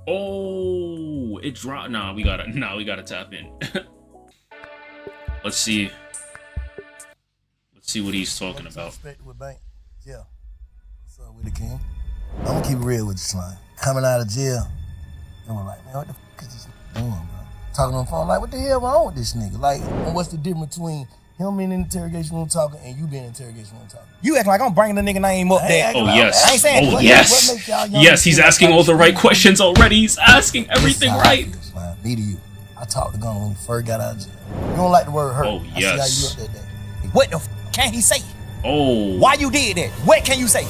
Oh, it dropped. Nah, we gotta tap in. Let's see. Let's see what he's talking Welcome to about. Perspective with Bank. Yeah. What's up with the king? I'm gonna keep it real with you, Slime. Coming out of jail, and we're like, man, what the fuck is this nigga doing, bro? Talking on the phone, like, what the hell wrong with this nigga? Like, and what's the difference between him being in the interrogation room talking and you being in the interrogation room talking? You act like I'm bringing the nigga name up there. Oh yes. I ain't saying Oh what- yes. what makes y'all young Yes, he's feel like asking all the right questions already. He's asking everything This is how I right. feel, Slime. Me to you. I talked to Gunna when he first got out of jail. You don't like the word hurt. Oh, I yes. see how you looked that day. What the can he say? Oh. Why you did that? What can you say?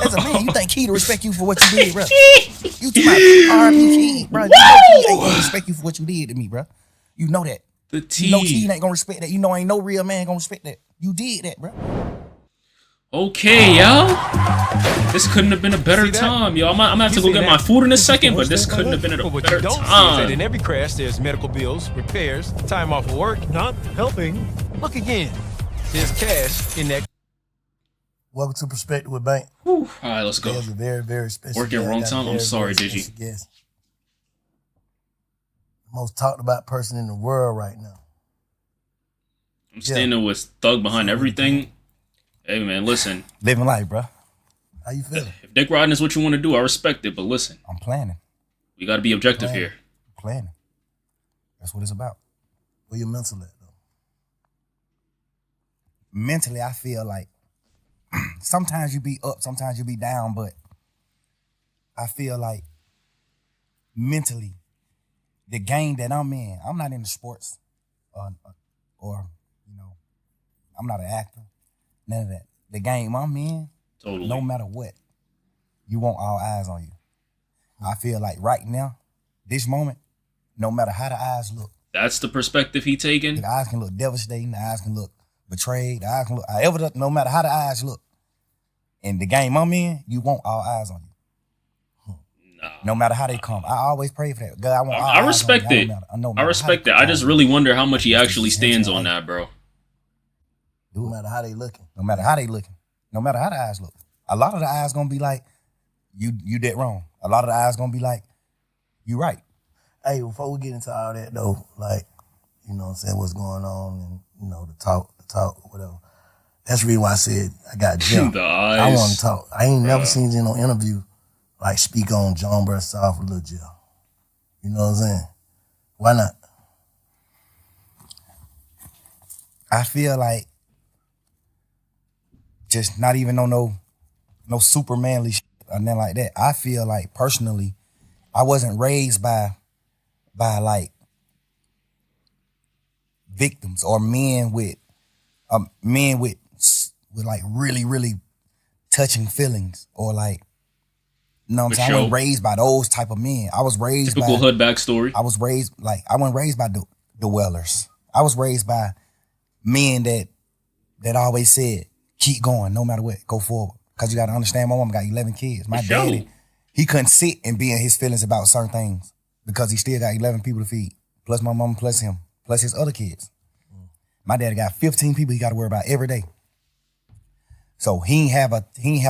As a man, you think Key respect you for what you did, bro? You too much R.I.P. Key, bro. You know Key ain't gonna respect you for what you did to me, bro. You know that. The You know T. Key ain't gonna respect that. You know ain't no real man gonna respect that. You did that, bro. Okay, yo. This couldn't have been a better time, yo. I'm gonna have to go get my food in a second, but this couldn't have been a But what better you don't see is that in time. every crash, there's medical bills, repairs, time off of work. Not helping. Look again. There's cash in that. Welcome to Perspective with Bank. All right, let's go. There's a very, very special Working guest. wrong Got a time? I'm very, sorry, very Digi. special guest. The most talked about person in the world right now. I'm standing with Thug behind everything. Hey, man, listen. Living life, bro. How you feeling? If dick riding is what you want to do, I respect it. But listen, I'm planning. we got to be objective here. Planning. That's what it's about. Where your mental at, though? Mentally, I feel like sometimes you be up, sometimes you be down, but I feel like mentally, the game that I'm in, I'm not into sports or you know, I'm not an actor, none of that. The game I'm in, Totally. no matter what, you want all eyes on you. I feel like right now, this moment, no matter how the eyes look, That's the perspective he taking. the eyes can look devastating, the eyes can look betrayed, the eyes can look however, no matter how the eyes look. In the game I'm in, you want all eyes on you. No matter how they come. I always pray for that. God, I want all I eyes respect on me. it. No I matter respect how it. they I just come. really wonder how much he That's actually the stands essential on life. that, bro. No matter how they looking. No matter how they looking. No matter how the eyes look. A lot of the eyes gonna be like, you did wrong. A lot of the eyes gonna be like, you right. Hey, before we get into all that, though, like, you know what I'm saying, what's going on and, you know, the talk, whatever. That's the reason why I said I got jumped. The I eyes. want to talk. I ain't never seen you in no interview, like, speak on John Burr South or Lil Jill. You know what I'm saying? Why not? I feel like just not even on no super manly shit or nothing like that. I feel like personally, I wasn't raised by like victims or men with like really touching feelings or like, you know what I'm For saying? I sure. wasn't raised by those type of men. I was raised Typical by hood backstory. I was raised I wasn't raised by the Wellers. I was raised by men that always said, keep going, no matter what, go forward. Cause you gotta understand, my mom got 11 kids. My For sure. daddy, he couldn't sit and be in his feelings about certain things because he still got 11 people to feed, plus my mom, plus him, plus his other kids. My daddy got 15 people he got to worry about every day. So he ain't have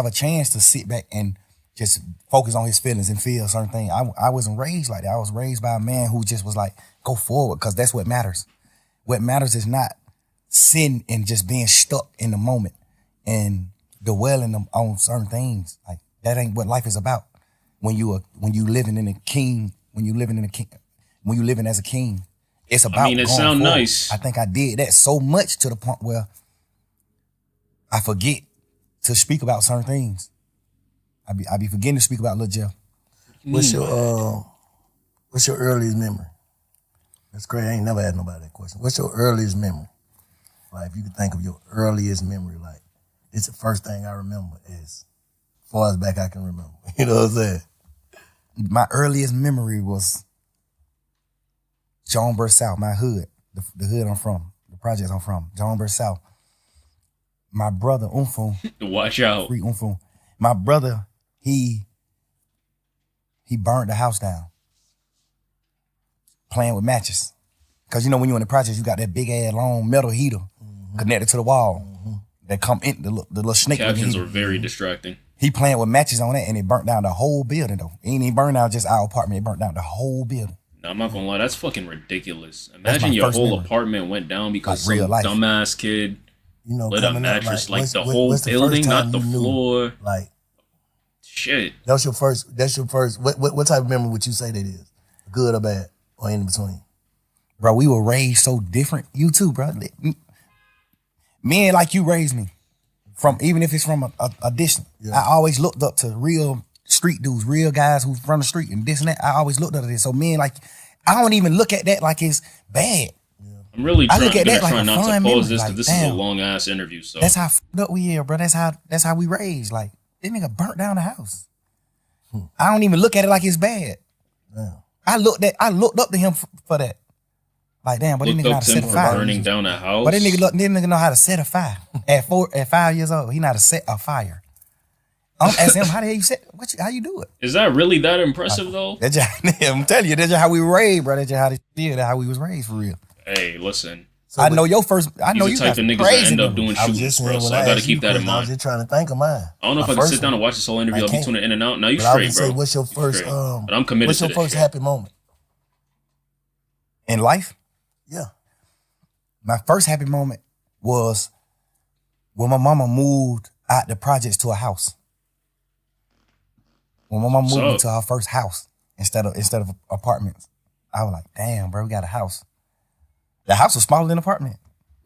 a chance to sit back and just focus on his feelings and feel certain things. I wasn't raised like that. I was raised by a man who just was like, go forward, because that's what matters. What matters is not sitting and just being stuck in the moment and dwelling on certain things. Like, that ain't what life is about. When you living as a king, it's about mean, it going sound forward. nice. I think I did that so much to the point where I forget to speak about certain things. I be forgetting to speak about Lil Jeff. What's your earliest memory? That's crazy. I ain't never had nobody that question. What's your earliest memory? Like, if you could think of your earliest memory, like, it's the first thing I remember as far as back I can remember. You know what I'm saying? My earliest memory was John Burr South, my hood, the hood I'm from, the projects I'm from, John Burr South. My brother, Umfum, Watch out. free Umfum. My brother, he burned the house down playing with matches. Because, you know, when you're in the projects, you got that big ass long metal heater connected to the wall that come in, the little snake looking Captions heater. were very distracting. He playing with matches on it, and it burnt down the whole building, though. It ain't even burned down just our apartment. It burnt down the whole building. No, I'm not gonna lie, that's fucking ridiculous. my Imagine your first whole memory. apartment went down because Like real some life. dumbass kid You know, lit a coming up, mattress, like what's- the what- whole what's the first building, time not the you knew? floor. Like, Shit. that's your first. What type of memory would you say that is? Good or bad, or in between? Bro, we were raised so different. You too, bro. Men like you raised me. From even if it's from a distance. Yeah. I always looked up to real street dudes, real guys who from the street and this and that. I always looked up to this. So men like, I don't even look at that like it's bad. I'm really I trying, look at gonna that like try a not to fun pause memory, this because like, this is a damn. long ass interview. So That's how fucked up we are, bro. That's how we raised. Like, this nigga burnt down the house. I don't even look at it like it's bad. Damn. I looked up to him for that. Like, damn, but this looked nigga know how up to to set him a for fire. burning down a house. But this nigga know how to set a fire. At 5 years old, he know how to set a fire. I'm asking him, how the hell you set? How you do it? Is that really that impressive though? That's just, I'm telling you, that's just how we were raised, bro. That's just how that's how we was raised for real. Hey, listen. So I know your first. I know These you are the got type of niggas that crazy end up numbers. doing I was shootings, just saying bro. when So I gotta asked you keep that in question, I was mind. just trying to think of mine. I don't know if My I can first sit down one. and watch this whole interview. I I'll be can't. tuning in and out. Now you But I would straight, say, bro. what's your You first? straight. But I'm committed What's to your this first shit. happy moment? In life, Yeah. my first happy moment was when my mama moved out the projects to a house. When my mama moved So- into her first house instead of apartments, I was like, damn, bro, we got a house. The house was smaller than the apartment.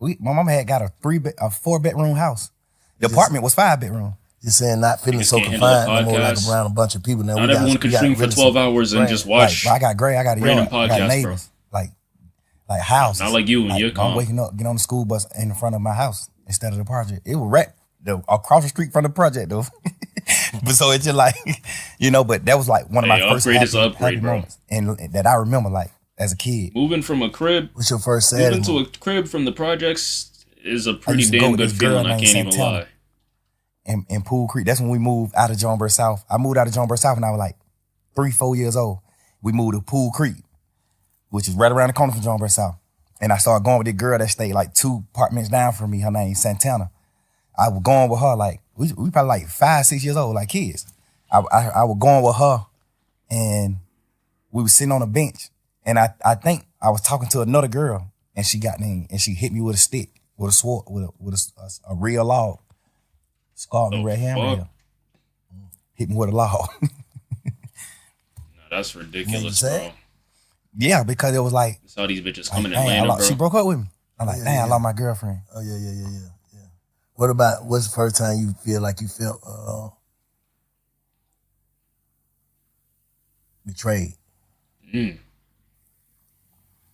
My mama had got a 4-bedroom house. The apartment was 5 bedroom. Just saying, not feeling Niggas so can't handle a confined, no more like podcast. around a bunch of people. Now Not we everyone got, can we got stream for really 12 some hours and brand. just Like, watch. I got a yard, Random I got podcasts, bro. neighbors, like houses. Not like you and your I'm calm. waking up, get on the school bus in front of my house instead of the project. It was right across the street from the project though. But so it's just like, but that was like one of Hey, my first upgrade is happy upgrade, bro. moments, and that I remember like as a kid. Moving from a crib, What's your first sad moving to moment? a crib from the projects is a pretty used to go damn with good this girl feeling. I named can't even Santana. lie. In Pool Creek. That's when we moved out of Jonesboro South. I moved out of Jonesboro South when I was like 3-4 years old. We moved to Pool Creek, which is right around the corner from Jonesboro South. And I started going with this girl that stayed like 2 apartments down from me. Her name Santana. I was going with her like, we probably like 5-6 years old, like kids. I was going with her and we was sitting on a bench. And I think I was talking to another girl and she got me and she hit me with a stick, with a sword, with a real log. Scarred me The right here. fuck? Hit me with a log. No, that's ridiculous, Made you bro. sad? Yeah, because it was like, That's how these bitches like, coming in dang, Atlanta, bro. she broke up with me. I'm like, Yeah, dang, I yeah. lost my girlfriend. Oh yeah. What's the first time you feel like you felt betrayed? I'm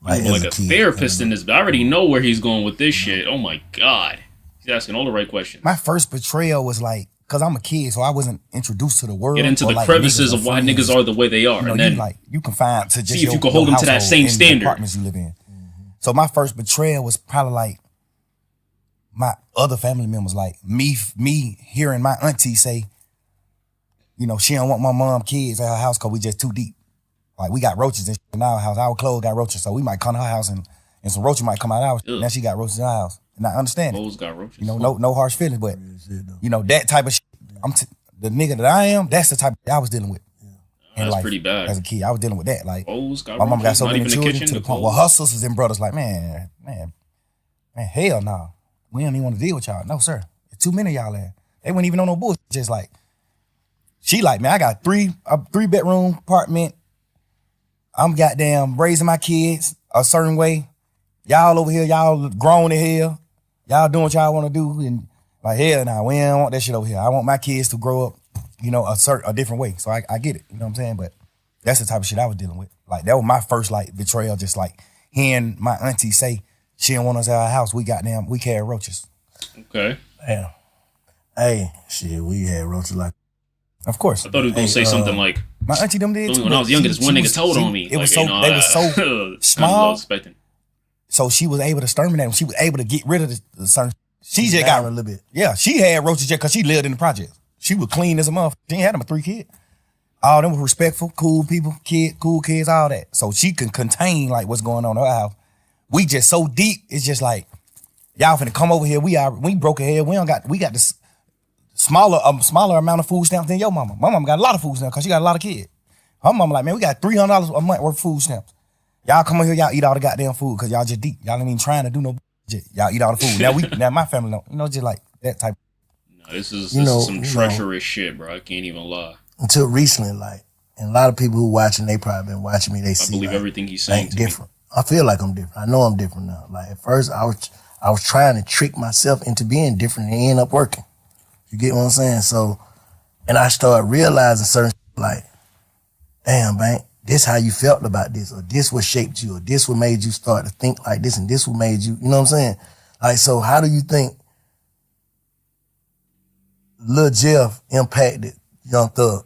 as like a kid. therapist in this. I already know where he's going with this shit. Oh my god, he's asking all the right questions. My first betrayal was like, because I'm a kid, so I wasn't introduced to the world. Get into or the like crevices niggas of or why friends. niggas are the way they are, You know, and then you can find to just see if you can hold them to that household same in the standard. apartments you live in. So my first betrayal was probably like my other family members, like me hearing my auntie say, she don't want my mom kids at her house because we just too deep. Like we got roaches and shit in our house. Our clothes got roaches, so we might come to her house and some roaches might come out of ours. Ugh. Now she got roaches in our house, and I understand it. Moles got roaches. No harsh feelings, but Shit, though. that type of shit. The nigga that I am, that's the type of shit I was dealing with. in That's life pretty bad. As a kid, I was dealing with that. Like Moles got my mom got roaches, so not many even the children kitchen, to the the point clothes. where her sisters and brothers like, man, hell no. We don't even want to deal with y'all. No, sir. There's too many of y'all there. They weren't even on no bullshit. Just like, she like, man, I got a 3-bedroom apartment. I'm goddamn raising my kids a certain way. Y'all over here, y'all grown in here. Y'all doing what y'all want to do. And like, hell nah, we don't want that shit over here. I want my kids to grow up, a different way. So I get it. You know what I'm saying? But that's the type of shit I was dealing with. Like, that was my first, like, betrayal. Just like hearing my auntie say she didn't want us at our house. We carry roaches. Okay. Damn. Hey, shit, we had roaches like. Of course. I thought he was gonna say something like, My auntie them did too. when I was younger, this one She nigga was- told she- on me. It was like, so, they were so that's what I small. was expecting. So she was able to exterminate them. She was able to get rid of the certain. She just down got a little bit. Yeah, she had roaches just because she lived in the project. She was clean as a motherfucker. She ain't had them 3 kids. All them were respectful, cool people, cool kids, all that. So she can contain like what's going on in her house. We just so deep. It's just like y'all finna come over here. We broke ahead. We got the smaller amount of food stamps than your mama. My mama got a lot of food stamps because she got a lot of kids. Her mama like, man, we got $300 a month worth of food stamps. Y'all come on here, y'all eat all the goddamn food because y'all just deep. Y'all ain't even trying to do no shit. Y'all eat all the food. Now my family don't. Just like that type. No, this is some treacherous shit, bro. I can't even lie. Until recently, like, and a lot of people who watching, they probably been watching me. They see. I believe like, everything he's saying. Different. I feel like I'm different. I know I'm different now. Like at first, I was trying to trick myself into being different and it ended up working. You get what I'm saying? So, and I started realizing certain like, damn, man, this how you felt about this, or this what shaped you, or this what made you start to think like this, and this what made you, you know what I'm saying? Like, so how do you think Lil Jeff impacted Young Thug?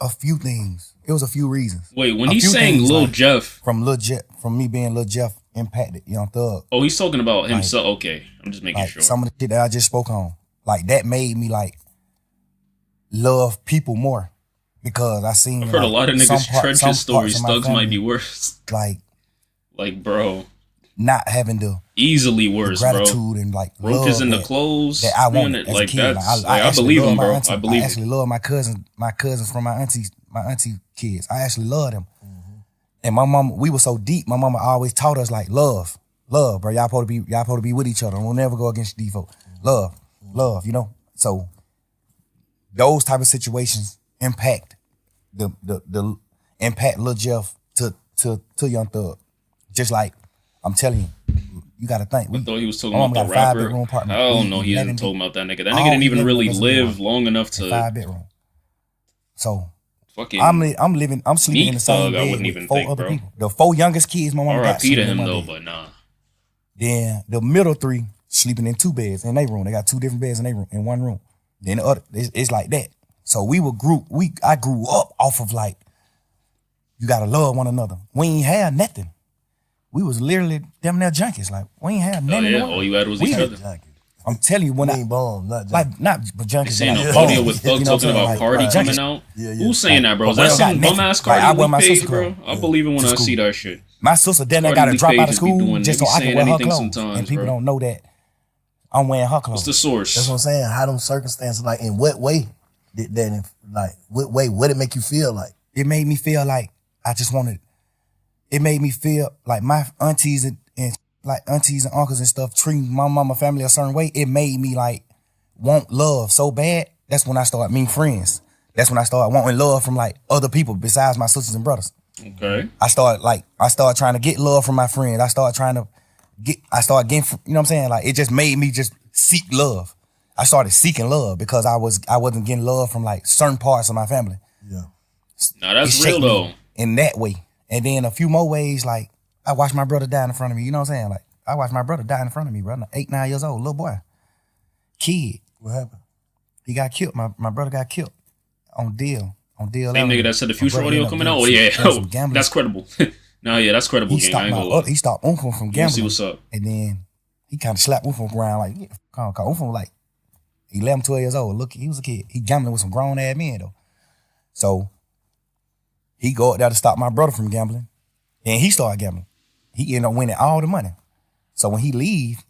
A few things. It was a few reasons. Wait, when he's saying Lil like, Jeff, from me being Lil Jeff impacted Young Thug. Oh, he's talking about himself. Like, okay, I'm just making sure. Some of the shit that I just spoke on, like that made me like love people more because I seen. I've heard a lot of niggas trenches stories. Thugs might be worse. Like bro, not having the easily worse, the gratitude and like roaches in the clothes that I wanted like that. I believe him, bro. I believe. I actually love my cousins from my auntie kids. I actually love them. Mm-hmm. And my mama, we were so deep. My mama always taught us like love, bro. Y'all supposed to be with each other. We'll never go against these folks. Love, you know. So those type of situations impact the impact Lil Jeff to Young Thug. Just like I'm telling you, you got to think. I thought he was talking about the rapper. I don't know. He isn't talking about that nigga. That nigga didn't even really live long enough to 5-bedroom. So fucking. I'm sleeping in the same bed with 4 other people. The 4 youngest kids, my mama got. R.I.P. to him though, but nah. Then the middle 3 sleeping in 2 beds in their room. They got 2 different beds in their room, in one room. Then the other, it's like that. So I grew up off of like, you gotta love one another. We ain't had nothing. We was literally damn near junkies. Like we ain't had nothing. Oh yeah, all you had was each other. I'm telling you, when I ain't born, not junkies. Like not junkies. Saying a audio with Thug talking about like, Cardi coming out. Yeah. Who's saying that, bro? Is that some bum ass Cardi leak page, bro? I believe it when I see that shit. My sister then got to drop out of school just so I can wear her clothes, and people don't know that I'm wearing her clothes. What's the source? That's what I'm saying. How them circumstances, like in what way did that, like what way? What did it make you feel like? It made me feel like I just wanted. It made me feel like my aunties and uncles and stuff treating my mama family a certain way. It made me like want love so bad. That's when I started meeting friends. That's when I started wanting love from like other people besides my sisters and brothers. Okay. I started trying to get love from my friends. I started getting, you know what I'm saying? Like it just made me just seek love. I started seeking love because I wasn't getting love from like certain parts of my family. Yeah. Now that's real though. In that way. And then a few more ways, like I watched my brother die in front of me. You know what I'm saying? Like I watched my brother die in front of me, bro. 8, 9 years old, little boy. Kid. What happened? He got killed. My brother got killed on deal. Same nigga that said the future audio coming out? Oh yeah. That's credible. No, yeah, that's credible. He stopped Umfum from gambling. See what's up. And then he kind of slapped Umfum around like, yeah, Umfum like 11, 12 years old. Look, he was a kid. He gambling with some grown ass men though. So he go up there to stop my brother from gambling. And he started gambling. He ended up winning all the money. So when he leave,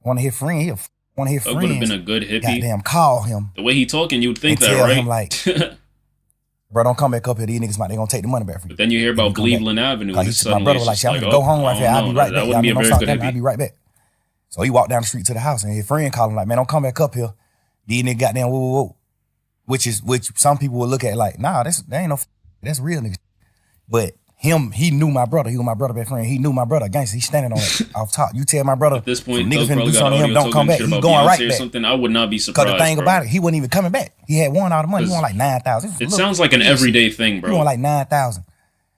one of his friends would have been a good hippie. Goddamn, call him. The way he talking, you'd think that, right? Him like, bro, don't come back up here. These niggas they gonna take the money back from you. But then you hear about Cleveland Avenue. My brother was like, I'm gonna go home right here. I'll be right back. That wouldn't be a very good hippie. I'll be right back. So he walked down the street to the house, and his friend called him like, man, don't come back up here. These niggas goddamn whoa. Which some people will look at like, nah, that ain't no, that's real niggas. But he knew my brother. He was my brother best friend. He knew my brother. Gangster, he's standing on it off top. You tell my brother, at this point, niggas finna do something to him, don't come back. He going right back. Something, I would not be surprised. Because the thing about it, he wasn't even coming back. He had won all the money. He won like 9,000. It sounds like an everyday thing, bro. He won like 9,000.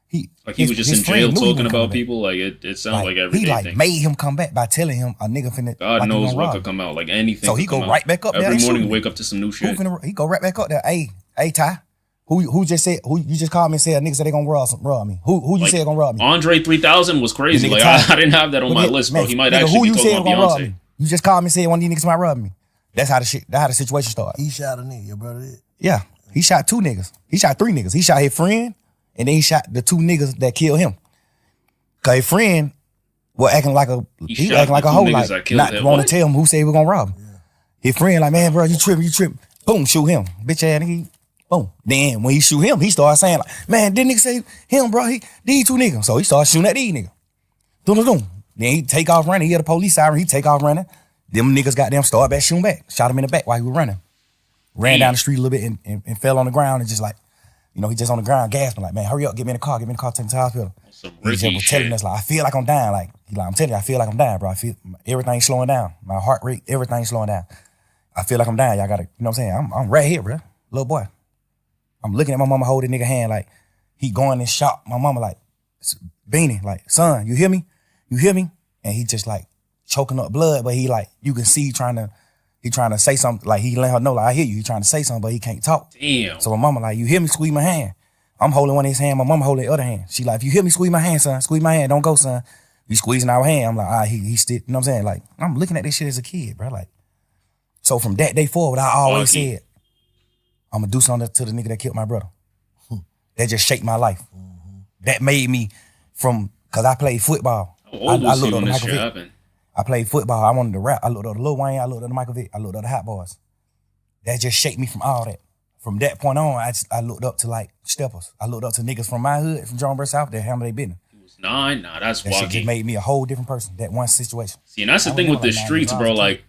He was just in jail talking about people. Like it sounds like everyday thing. He like made him come back by telling him a nigga finna. God knows what could come out. Like anything. So he go right back up there. Every morning wake up to some new shit. He go right back up there. Hey, Ty. Who just said? Who you just called me and said niggas said they gonna rob me? Who you said gonna rob me? Andre 3000 was crazy. Like I didn't have that on my list, bro. He might actually be talking about Beyonce. You just called me and said one of these niggas might rob me. That's how the situation started. He shot a nigga, your brother did. Yeah, he shot 2 niggas. He shot 3 niggas. He shot his friend, and then he shot the 2 niggas that killed him. Cause his friend Well, acting like a he shot acting like the a two hoe, niggas like that killed not him. want What? to tell him who said we gonna rob him. His friend like, man, bro, you tripping. Boom, shoot him, bitch ass nigga. Boom. Then when he shoot him, he started saying like, man, didn't nigga say him, bro? These two niggas. So he started shooting at these niggas. Doom. Then he take off running. He hear the police siren. He take off running. Them niggas got them start back shooting back. Shot him in the back while he was running. Ran down the street a little bit and fell on the ground and just like, you know, he just on the ground gasping like, man, hurry up, get me in the car, take me to the hospital. Some He just Ricky was telling shit. us like, I feel like I'm dying. Like, he like, I'm telling you, I feel like I'm dying, bro. I feel everything's slowing down. My heart rate, everything's slowing down. I feel like I'm dying. Y'all gotta, you know what I'm saying? I'm right here, bro. Little boy. I'm looking at my mama holding nigga hand like he going in shock. My mama like, Beanie, like, son, you hear me? You hear me? And he just like choking up blood, but he like, you can see he trying to say something, like he let her know, like, I hear you. He trying to say something, but he can't talk. Damn. So my mama like, you hear me? Squeeze my hand. I'm holding one of his hand. My mama holding the other hand. She like, if you hear me, squeeze my hand, son. Squeeze my hand. Don't go, son. You squeezing our hand. I'm like, he still, you know what I'm saying? Like, I'm looking at this shit as a kid, bro. Like, so from that day forward, I always Lucky. said, I'm gonna do something to the nigga that killed my brother. That just shaped my life. That made me cause I played football. How old I was looked you up when to this Michael shit Vick. happened? I played football. I wanted to rap. I looked up to Lil Wayne. I looked up to Michael Vick. I looked up to Hot Boys. That just shaped me from all that. From that point on, I looked up to like steppers. I looked up to niggas from my hood, from Jonesboro South, that handle their business. He was 9? Nah, that's That shit wacky. just made me a whole different person. That one situation. See, and that's the I thing was with the never like streets, 9 bro. years old. Like,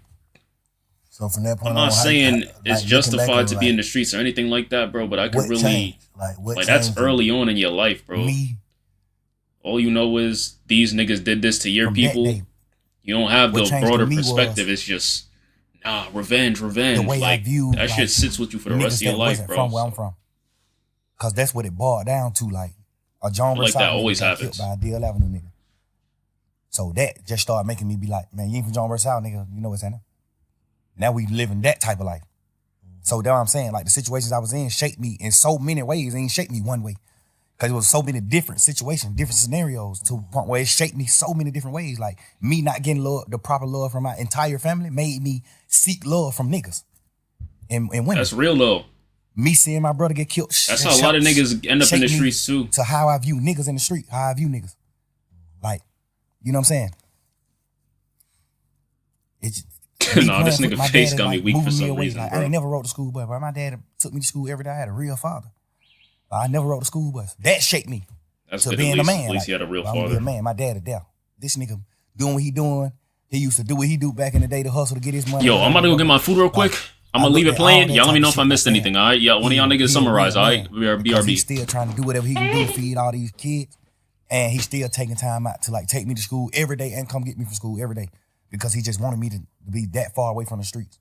So from that point I'm on, not saying it's looking justified back, to like, be in the streets or anything like that, bro. But I could what really, changed? Like what like, that's changed? early on in your life, bro. Me, All you know is these niggas did this to your from that people. day, You don't have what the changed broader for me perspective. was It's just, nah, revenge. the way I Like, view that shit like, sits with you for the niggas rest of your that life, wasn't bro. from where I'm from. Cause that's what it boiled down to. Like a Jonesboro like South that nigga always got happens. killed by a Deal Avenue nigga. So that just started making me be like, man, you ain't from Jonesboro South, nigga. You know what's happening. Now we living that type of life. So that's what I'm saying. Like the situations I was in shaped me in so many ways. It ain't shaped me one way. Cause it was so many different situations, different scenarios to a point where it shaped me so many different ways. Like me not getting love, the proper love from my entire family made me seek love from niggas and women. That's real though. Me seeing my brother get killed. That's how a lot of niggas end up in the shaped me streets too. To how I view niggas in the street, how I view niggas. Like, you know what I'm saying? It's Nah, this nigga face got me weak for some reason, Like, bro. I ain't never rode the school bus, but my dad took me to school every day. I had a real father. I never rode the school bus. That shaped me That's to good. being At a least, man. at least Like, he had a real I'm gonna be father. a man. My dad is deaf. This nigga doing what he doing. He used to do what he do back in the day to hustle to get his money. Yo, I'm about to go get my food real quick. I'm gonna I leave look it at all playing. that Y'all let me type know of if I shit missed like anything, all right? Yeah, one of y'all niggas summarize, all right? Because he's BRB. still trying to do whatever he can do to feed all these kids. And he's still taking time out to like take me to school every day and come get me from school every day. Because he just wanted me to be that far away from the streets.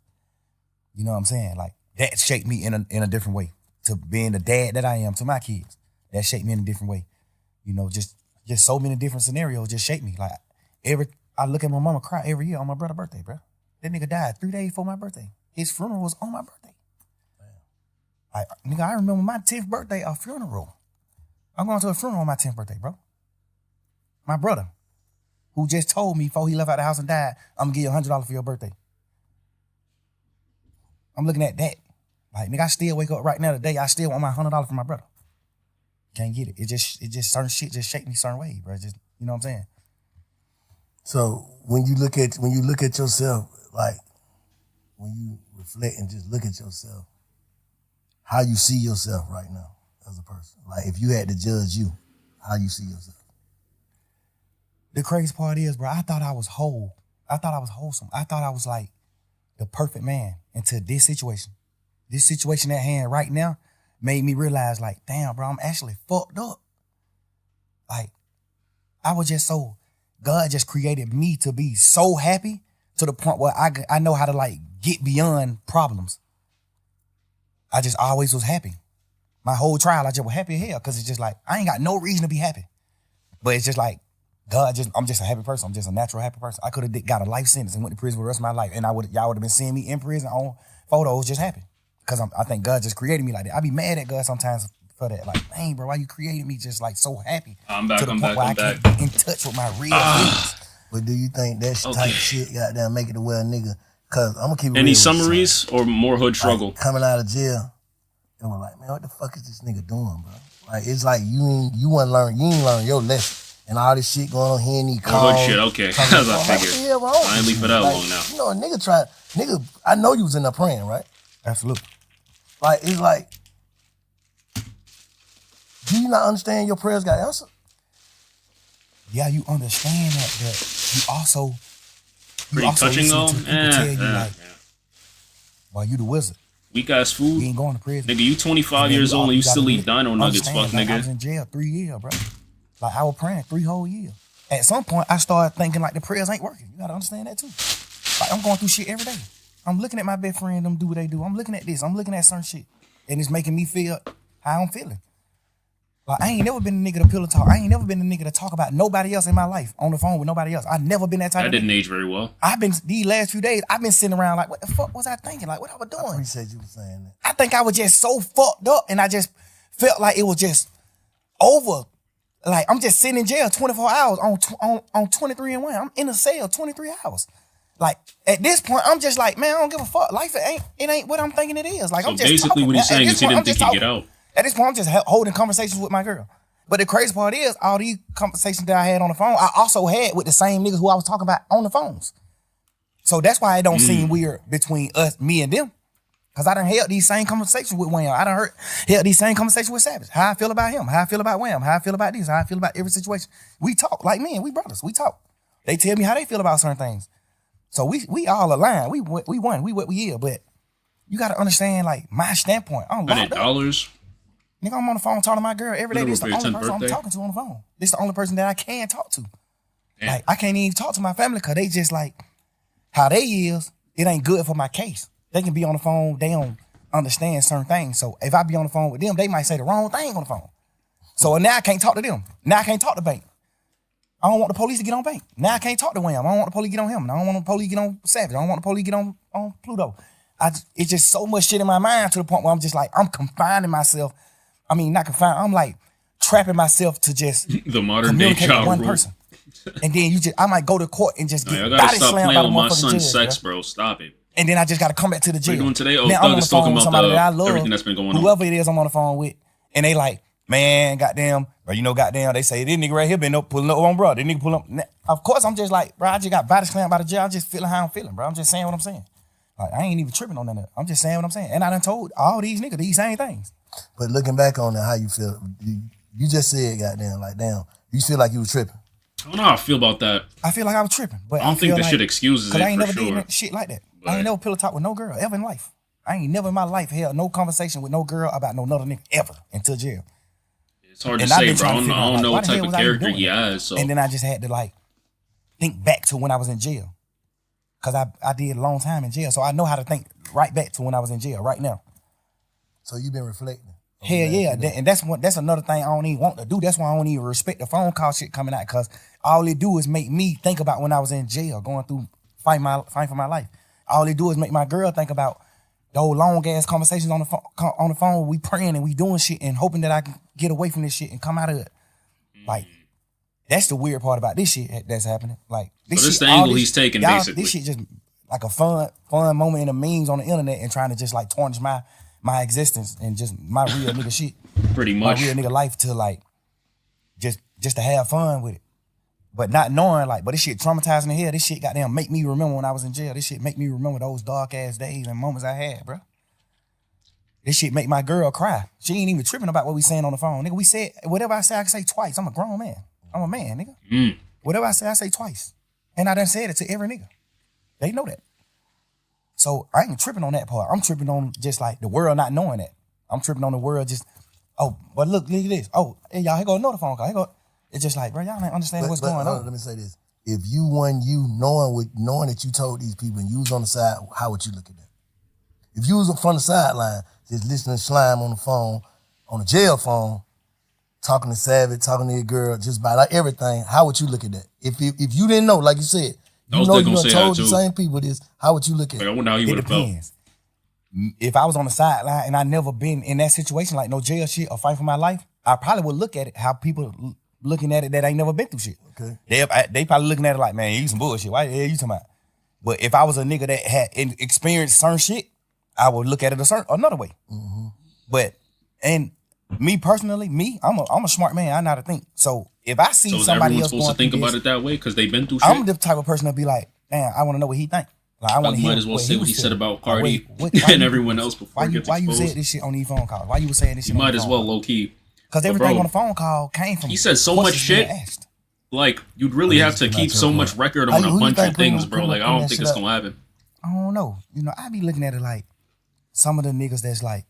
You know what I'm saying? Like that shaped me in a different way. To being the dad that I am to my kids. That shaped me in a different way. You know, just so many different scenarios just shaped me. Like I look at my mama cry every year on my brother's birthday, bro. That nigga died 3 days before my birthday. His funeral was on my birthday. Nigga, I remember my 10th birthday, a funeral. I'm going to a funeral on my 10th birthday, bro. My brother, who just told me before he left out the house and died, I'm gonna give you $100 for your birthday. I'm looking at that. Like, nigga, I still wake up right now today, I still want my $100 for my brother. Can't get it. It just certain shit just shake me certain ways, bro. Just, you know what I'm saying? So when you look at yourself, like when you reflect and just look at yourself, how you see yourself right now as a person. Like if you had to judge you, how you see yourself. The crazy part is, bro, I thought I was whole. I thought I was wholesome. I thought I was like the perfect man until this situation. This situation at hand right now made me realize like, damn, bro, I'm actually fucked up. Like, I was just so, God just created me to be so happy to the point where I know how to like get beyond problems. I just always was happy. My whole trial, I just was happy as hell because it's just like, I ain't got no reason to be happy. But it's just like, I'm just a happy person. I'm just a natural happy person. I could have got a life sentence and went to prison for the rest of my life. And y'all would have been seeing me in prison on photos just happy. Because I think God just created me like that. I be mad at God sometimes for that. Like, dang, bro, why you created me just like so happy? I'm back, to the I'm point back, where I'm I back. can't get in touch with my real feelings. But do you think that Okay. type shit goddamn make it to where a nigga, cause I'm gonna keep it real Any with you, summaries or more hood son. struggle? Like, coming out of jail, and we're like, man, what the fuck is this nigga doing, bro? Like it's like you ain't learn your lesson. and all this shit going on here and he Oh, calls. good shit. Okay. talking As I about, like, figured. what the hell wrong with I ain't leave you? for that Like, long now. You know, a nigga, I know you was in there praying, right? Absolutely. Like, it's like, do you not understand your prayers got answered? Yeah, you understand that, but you also Pretty touching though. listen to people tell you like, Yeah. well, you the wizard. Weak ass You food. ain't going to prison. Nigga, you 25 And then years old and you gotta still really eat dino nuggets, understand, fuck like, I was nigga. in jail 3 years, bro. Like I was praying 3 whole years. At some point, I started thinking like the prayers ain't working. You gotta understand that too. Like I'm going through shit every day. I'm looking at my best friend, them do what they do. I'm looking at this. I'm looking at certain shit, and it's making me feel how I'm feeling. Like I ain't never been a nigga to pillow talk. I ain't never been a nigga to talk about nobody else in my life on the phone with nobody else. I never been that type That of didn't nigga. age very well. I've been these last few days. I've been sitting around like, what the fuck was I thinking? Like what I was I doing? appreciate you for saying that. I think I was just so fucked up, and I just felt like it was just over. Like I'm just sitting in jail 24 hours on 23 and 1. I'm in a cell 23 hours. Like at this point, I'm just like, man, I don't give a fuck. Life it ain't what I'm thinking it is. Like So I'm just basically talking. what he's At saying this is he point, didn't I'm think just he'd get talking. out. At this point, I'm just holding conversations with my girl. But the crazy part is, all these conversations that I had on the phone, I also had with the same niggas who I was talking about on the phones. So that's why it don't seem weird between us, me and them. Cause I done held these same conversations with Wham. I done held these same conversations with Savage. How I feel about him, how I feel about Wham, how I feel about this, how I feel about every situation. We talk like men, we brothers, we talk. They tell me how they feel about certain things. So we all align. We won, we what we is. But you gotta understand like my standpoint. I'm locked up. $100. Nigga, I'm on the phone talking to my girl every day. Remember This for the your only 10th person I'm birthday? talking to on the phone. This the only person that I can talk to. Damn. Like I can't even talk to my family because they just like how they is. It ain't good for my case. They can be on the phone. They don't understand certain things. So if I be on the phone with them, they might say the wrong thing on the phone. So now I can't talk to them. Now I can't talk to Bank. I don't want the police to get on Bank. Now I can't talk to Wham. I don't want the police to get on him. I don't want the police to get on Savage. I don't want the police to get on Pluto. It's just so much shit in my mind to the point where I'm just like, I'm confining myself. I mean, not confined. I'm like trapping myself to just The modern day communicate with child one rule. person. And then I might go to court and just No, get y'all gotta body stop slammed playing by the with my motherfucking son's judge, sex, bro. bro. Stop it. And then I just got to come back to the jail. you doing today? Oh, Now Thug I'm on is the phone talking with about somebody that I love, everything that's been going on. whoever it is I'm on the phone with, and they like, man, goddamn, or goddamn, they say this nigga right here been up pulling up on bro. This nigga pull up. Of course, I'm just like, bro, I just got body slammed by the jail. I'm just feeling how I'm feeling, bro. I'm just saying what I'm saying. Like I ain't even tripping on that. I'm just saying what I'm saying. And I done told all these niggas these same things. But looking back on it, how you feel? You just said, goddamn, like, damn, you feel like you was tripping. I don't know how I feel about that. I feel like I was tripping, but I don't think feel that like, shit excuses cause it I ain't for never sure. did shit like that. I But- ain't never pillow talk with no girl ever in life. I ain't never in my life held no conversation with no girl about no another nigga ever until jail. It's hard to And I've say, been bro. trying I to don't, figure out, I don't like, know why what the hell type of was I even character doing he that? has. So And then I just had to like think back to when I was in jail. Cause I did a long time in jail. So I know how to think right back to when I was in jail right now. So you been reflecting. Hell yeah. And that's another thing I don't even want to do. That's why I don't even respect the phone call shit coming out. Cause all it do is make me think about when I was in jail, going through fighting for my life. All it do is make my girl think about those long ass conversations on the phone. We praying and we doing shit and hoping that I can get away from this shit and come out of it. Like, that's the weird part about this shit that's happening. Like, this shit, the all angle he's taking, y'all, basically. This shit just like a fun moment in the memes on the internet and trying to just like tarnish my existence and just my real nigga shit. pretty My much. real nigga life to like just to have fun with it. But not knowing like, but this shit traumatizing the hell. This shit goddamn make me remember when I was in jail. This shit make me remember those dark ass days and moments I had, bro. This shit make my girl cry. She ain't even tripping about what we saying on the phone. Nigga, we said, whatever I say, I can say twice. I'm a grown man. I'm a man, nigga. Whatever I say twice. And I done said it to every nigga. They know that. So I ain't tripping on that part. I'm tripping on just like the world not knowing that. I'm tripping on the world just, oh, but look at this. Oh, hey, y'all, here go another phone call. Here go. It's just like, bro, y'all ain't understanding what's going on. Let me say this. If you won you knowing that you told these people and you was on the side, how would you look at that? If you was from the sideline, just listening to Slime on the phone, on the jail phone, talking to Savage, talking to your girl, just about like everything, how would you look at that? If you didn't know, like you said, I you was know gonna you say done told that the too. same people this, how would you look at Like, I it? wonder how you would It have felt. depends. If I was on the sideline and I never been in that situation, like no jail shit or fight for my life, I probably would look at it how people looking at it that ain't never been through shit. Okay. They probably looking at it like, man, you some bullshit. Why the hell you talking about? But if I was a nigga that had experienced certain shit, I would look at it another way. But and Me personally, I'm a smart man. I know how to think. So if I see So is somebody everyone else supposed to going think through about this, it that way because they've been through shit? I'm the type of person to be like, damn, I want to know what he think. Like I want to might hear as well what say he what was he said feeling. about Like, Cardi why and you everyone do else this? before it gets Why you exposed. said this shit on these phone calls? Why you was saying this You shit on might the as phone well call? low key. Because But everything bro, on the phone call came from he said so much questions shit. being asked. Like you'd really have to Just keep about so your much point. record Who on a you bunch think of things, bro. putting Like I that don't think shit it's up? gonna happen. I don't know. You know, I be looking at it like some of the niggas that's like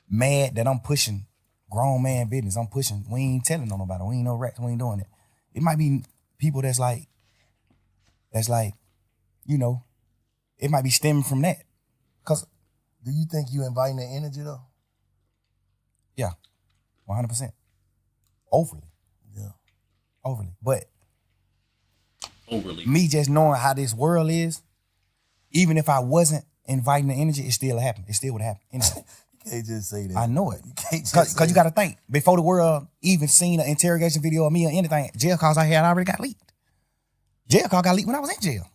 mad that I'm pushing grown man business. I'm pushing. We ain't telling on nobody. We ain't no rats. We ain't doing it. It might be people that's like, you know, it might be stemming from that. Cause Do you think you inviting the energy though? yeah, 100%. Overly. Yeah. Overly. But Overly. me just knowing how this world is, even if I wasn't inviting the energy, it still happened. It still would happen. Anyway. You can't just say that. I know it. You can't just Cause say you gotta think, before the world even seen an interrogation video of me or anything, jail calls I had already got leaked. Jail call got leaked when I was in jail.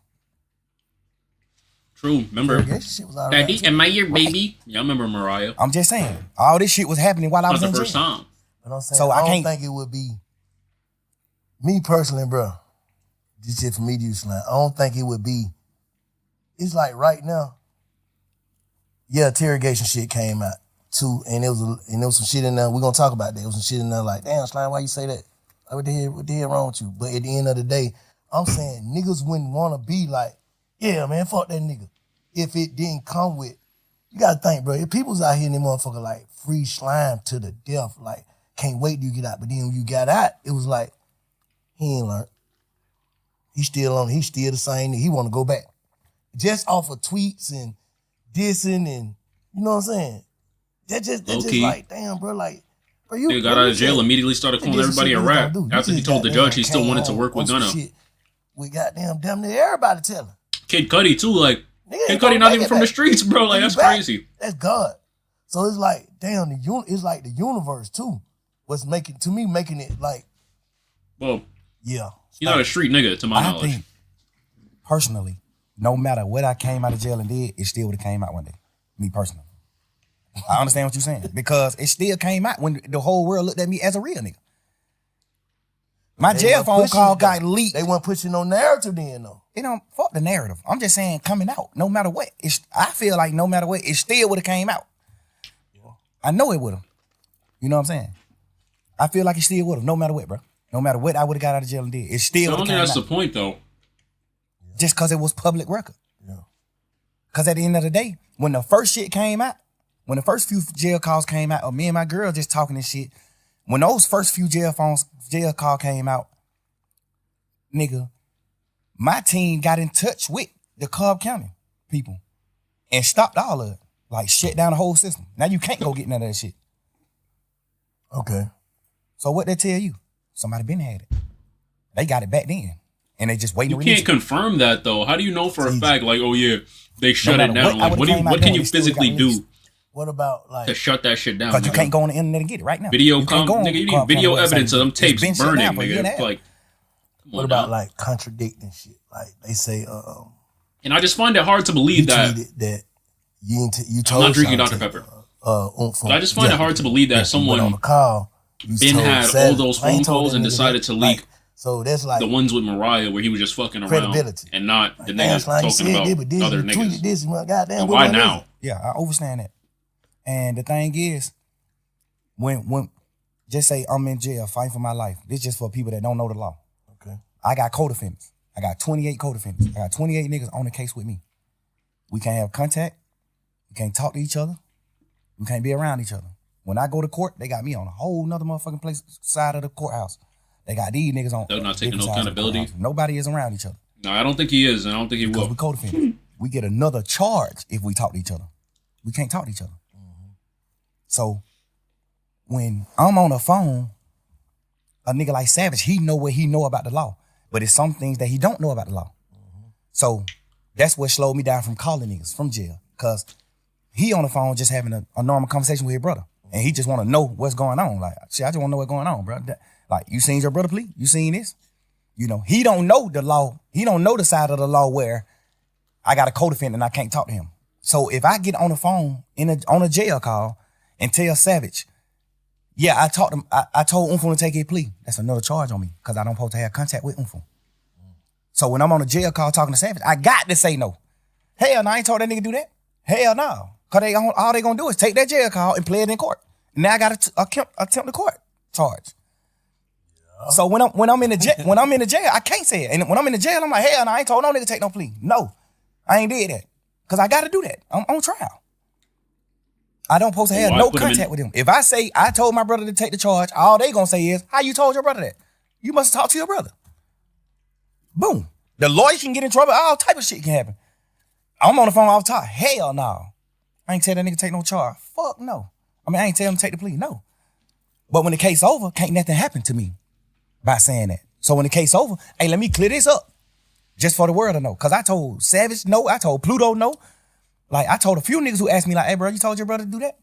True. Remember, that shit was all right. Daddy, am I your baby? Y'all remember Mariah? I'm just saying, all this shit was happening while I Not was the in first jail. time. But I'm saying, So I I don't can't- think it would be me personally, bro. This shit for me to use slang. I don't think it would be. It's like right now. Yeah, interrogation shit came out too, and there was some shit in there. We're gonna talk about that. There was some shit in there like, damn, Slime, why you say that? Like, what the hell wrong with you? But at the end of the day, I'm saying niggas wouldn't want to be like, yeah, man, fuck that nigga. If it didn't come with, you gotta think, bro. If people's out here and they motherfucker like free Slime to the death, like can't wait till you get out. But then when you got out, it was like he ain't learned. He's still the same. He want to go back, just off of tweets and dissing and you know what I'm saying. That just Low-key. like damn, bro. Like, bro, you Nigga got out of jail, immediately started calling everybody a rap. After he told the judge he still wanted to work with Gunna. We goddamn damn near everybody telling. Kid Cudi too, like Nigga Kid ain't Cudi gonna not make even it from the back. streets, bro. Like He that's back. crazy. That's God. So it's like damn, it's like the universe too. What's making it like Well, yeah. you're not a street nigga to my I knowledge. think, personally, no matter what I came out of jail and did, it still would have came out one day. Me personally. I understand what you're saying. Because it still came out when the whole world looked at me as a real nigga. My They jail weren't phone pushing call it, got though. leaked. They weren't pushing no narrative then though. It don't fuck the narrative. I'm just saying coming out, no matter what. I feel like no matter what, it still would have came out. I know it would have. You know what I'm saying? I feel like it still would have, no matter what, bro. No matter what I would have got out of jail and did, it I still don't would think have that's came the out. point though. Just because it was public record. Yeah. Because at the end of the day, when the first shit came out, when the first few jail calls came out, or me and my girl just talking this shit, when those first few jail call came out, nigga, my team got in touch with the Cobb County people and stopped all of it. Like shut down the whole system. Now you can't go get none of that shit. Okay. So what they tell you? Somebody been had it. They got it back then. And they just waiting You to release can't it. confirm that though. How do you know for a Easy. fact? Like, oh yeah, they shut matter it down. what I Like, would've came out what can doing, you it still physically got do released. What about like to shut that shit down? Because you nigga? can't go on the internet and get it right now. Video You can't go on nigga, you need Cobb video County evidence website. of them It's tapes been shut burning, down for a year and a nigga. half. Like, come what on about now. like contradicting shit? Like they say And I just find it hard to believe you that. tweeted that you I'm told not drinking Shantae, Dr. Pepper. But I just find it hard to believe that someone on the call been had all those phone calls and decided to leak so that's like the ones with Mariah where he was just fucking around Credibility. and not the damn, niggas Slime, you talking said about this, but this, other you tweeted niggas. this, well, goddamn. And what why was now? Yeah, I understand that. And the thing is, when just say I'm in jail fighting for my life, this just for people that don't know the law. Okay. I got co-defendants. I got 28 co-defendants. I got 28 niggas on the case with me. We can't have contact. We can't talk to each other. We can't be around each other. When I go to court, they got me on a whole nother motherfucking place side of the courthouse. They got these niggas on. They're not taking different no sides of the accountability. courthouse. Nobody is around each other. No, I don't think he is, and I don't think he Because will. we co-defendants. We get another charge if we talk to each other. We can't talk to each other. So when I'm on the phone, a nigga like Savage, he know what he know about the law. But it's some things that he don't know about the law. So that's what slowed me down from calling niggas from jail. Cause he on the phone just having a normal conversation with his brother. And he just want to know what's going on. Like, shit, I just want to know what's going on, bro. Like, you seen your brother plea? You seen this? You know, he don't know the law. He don't know the side of the law where I got a co-defendant and I can't talk to him. So if I get on the phone on a jail call and tell Savage, Yeah, I told him. I told Unfo to take his plea. That's another charge on me because I don't supposed to have contact with Unfo. So when I'm on a jail call talking to Savage, I got to say no. Hell no, I ain't told that nigga do that. Hell no, cause all they gonna do is take that jail call and play it in court. Now I got to attempt the court charge. Yeah. So when I'm in the jail, I can't say it. And when I'm in the jail, I'm like, hell no, I ain't told no nigga take no plea. No, I ain't did that because I got to do that. I'm on trial. I don't supposed to have no contact with him. If I say I told my brother to take the charge, all they gonna say is, how you told your brother that? You must talk to your brother. Boom. The lawyer can get in trouble. All type of shit can happen. I'm on the phone all the time. Hell no. I ain't tell that nigga take no charge. Fuck no. I mean, I ain't tell him to take the plea. No. But when the case over, can't nothing happen to me by saying that. So when the case over, hey, let me clear this up just for the world to know. Because I told Savage no. I told Pluto no. Like, I told a few niggas who asked me, like, hey, bro, you told your brother to do that?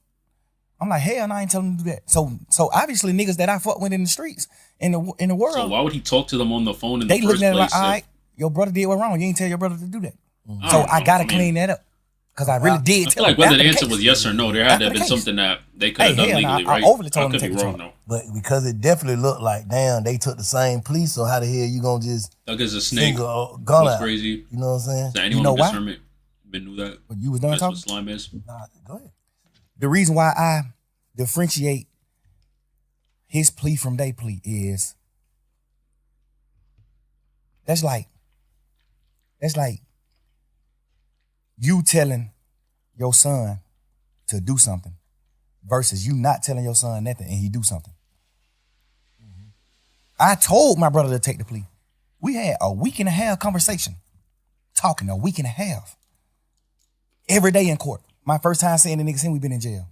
I'm like, hell no, I ain't telling him to do that. So obviously niggas that I fuck with in the streets, in the world. So why would he talk to them on the phone in the the first place? They looking at it like, all right, your brother did what wrong. You ain't tell your brother to do that. Mm-hmm. So I gotta clean that up. Because I really did tell him. Like whether the answer was yes or no, there had to have been something that they could have done legally, right? I overly told him to take the charge. But because it definitely looked like, damn, they took the same plea, so how the hell you gonna just like as a snake gun out? Crazy. You know what I'm saying? So anyone with discernment knew that. But you was done talking? Slime is. Nah, go ahead. The reason why I differentiate his plea from their plea is that's like you telling your son to do something versus you not telling your son nothing and he do something. Mm-hmm. I told my brother to take the plea. We had a week and a half conversation, talking a week and a half. Every day in court. My first time seeing the nigga since we been in jail.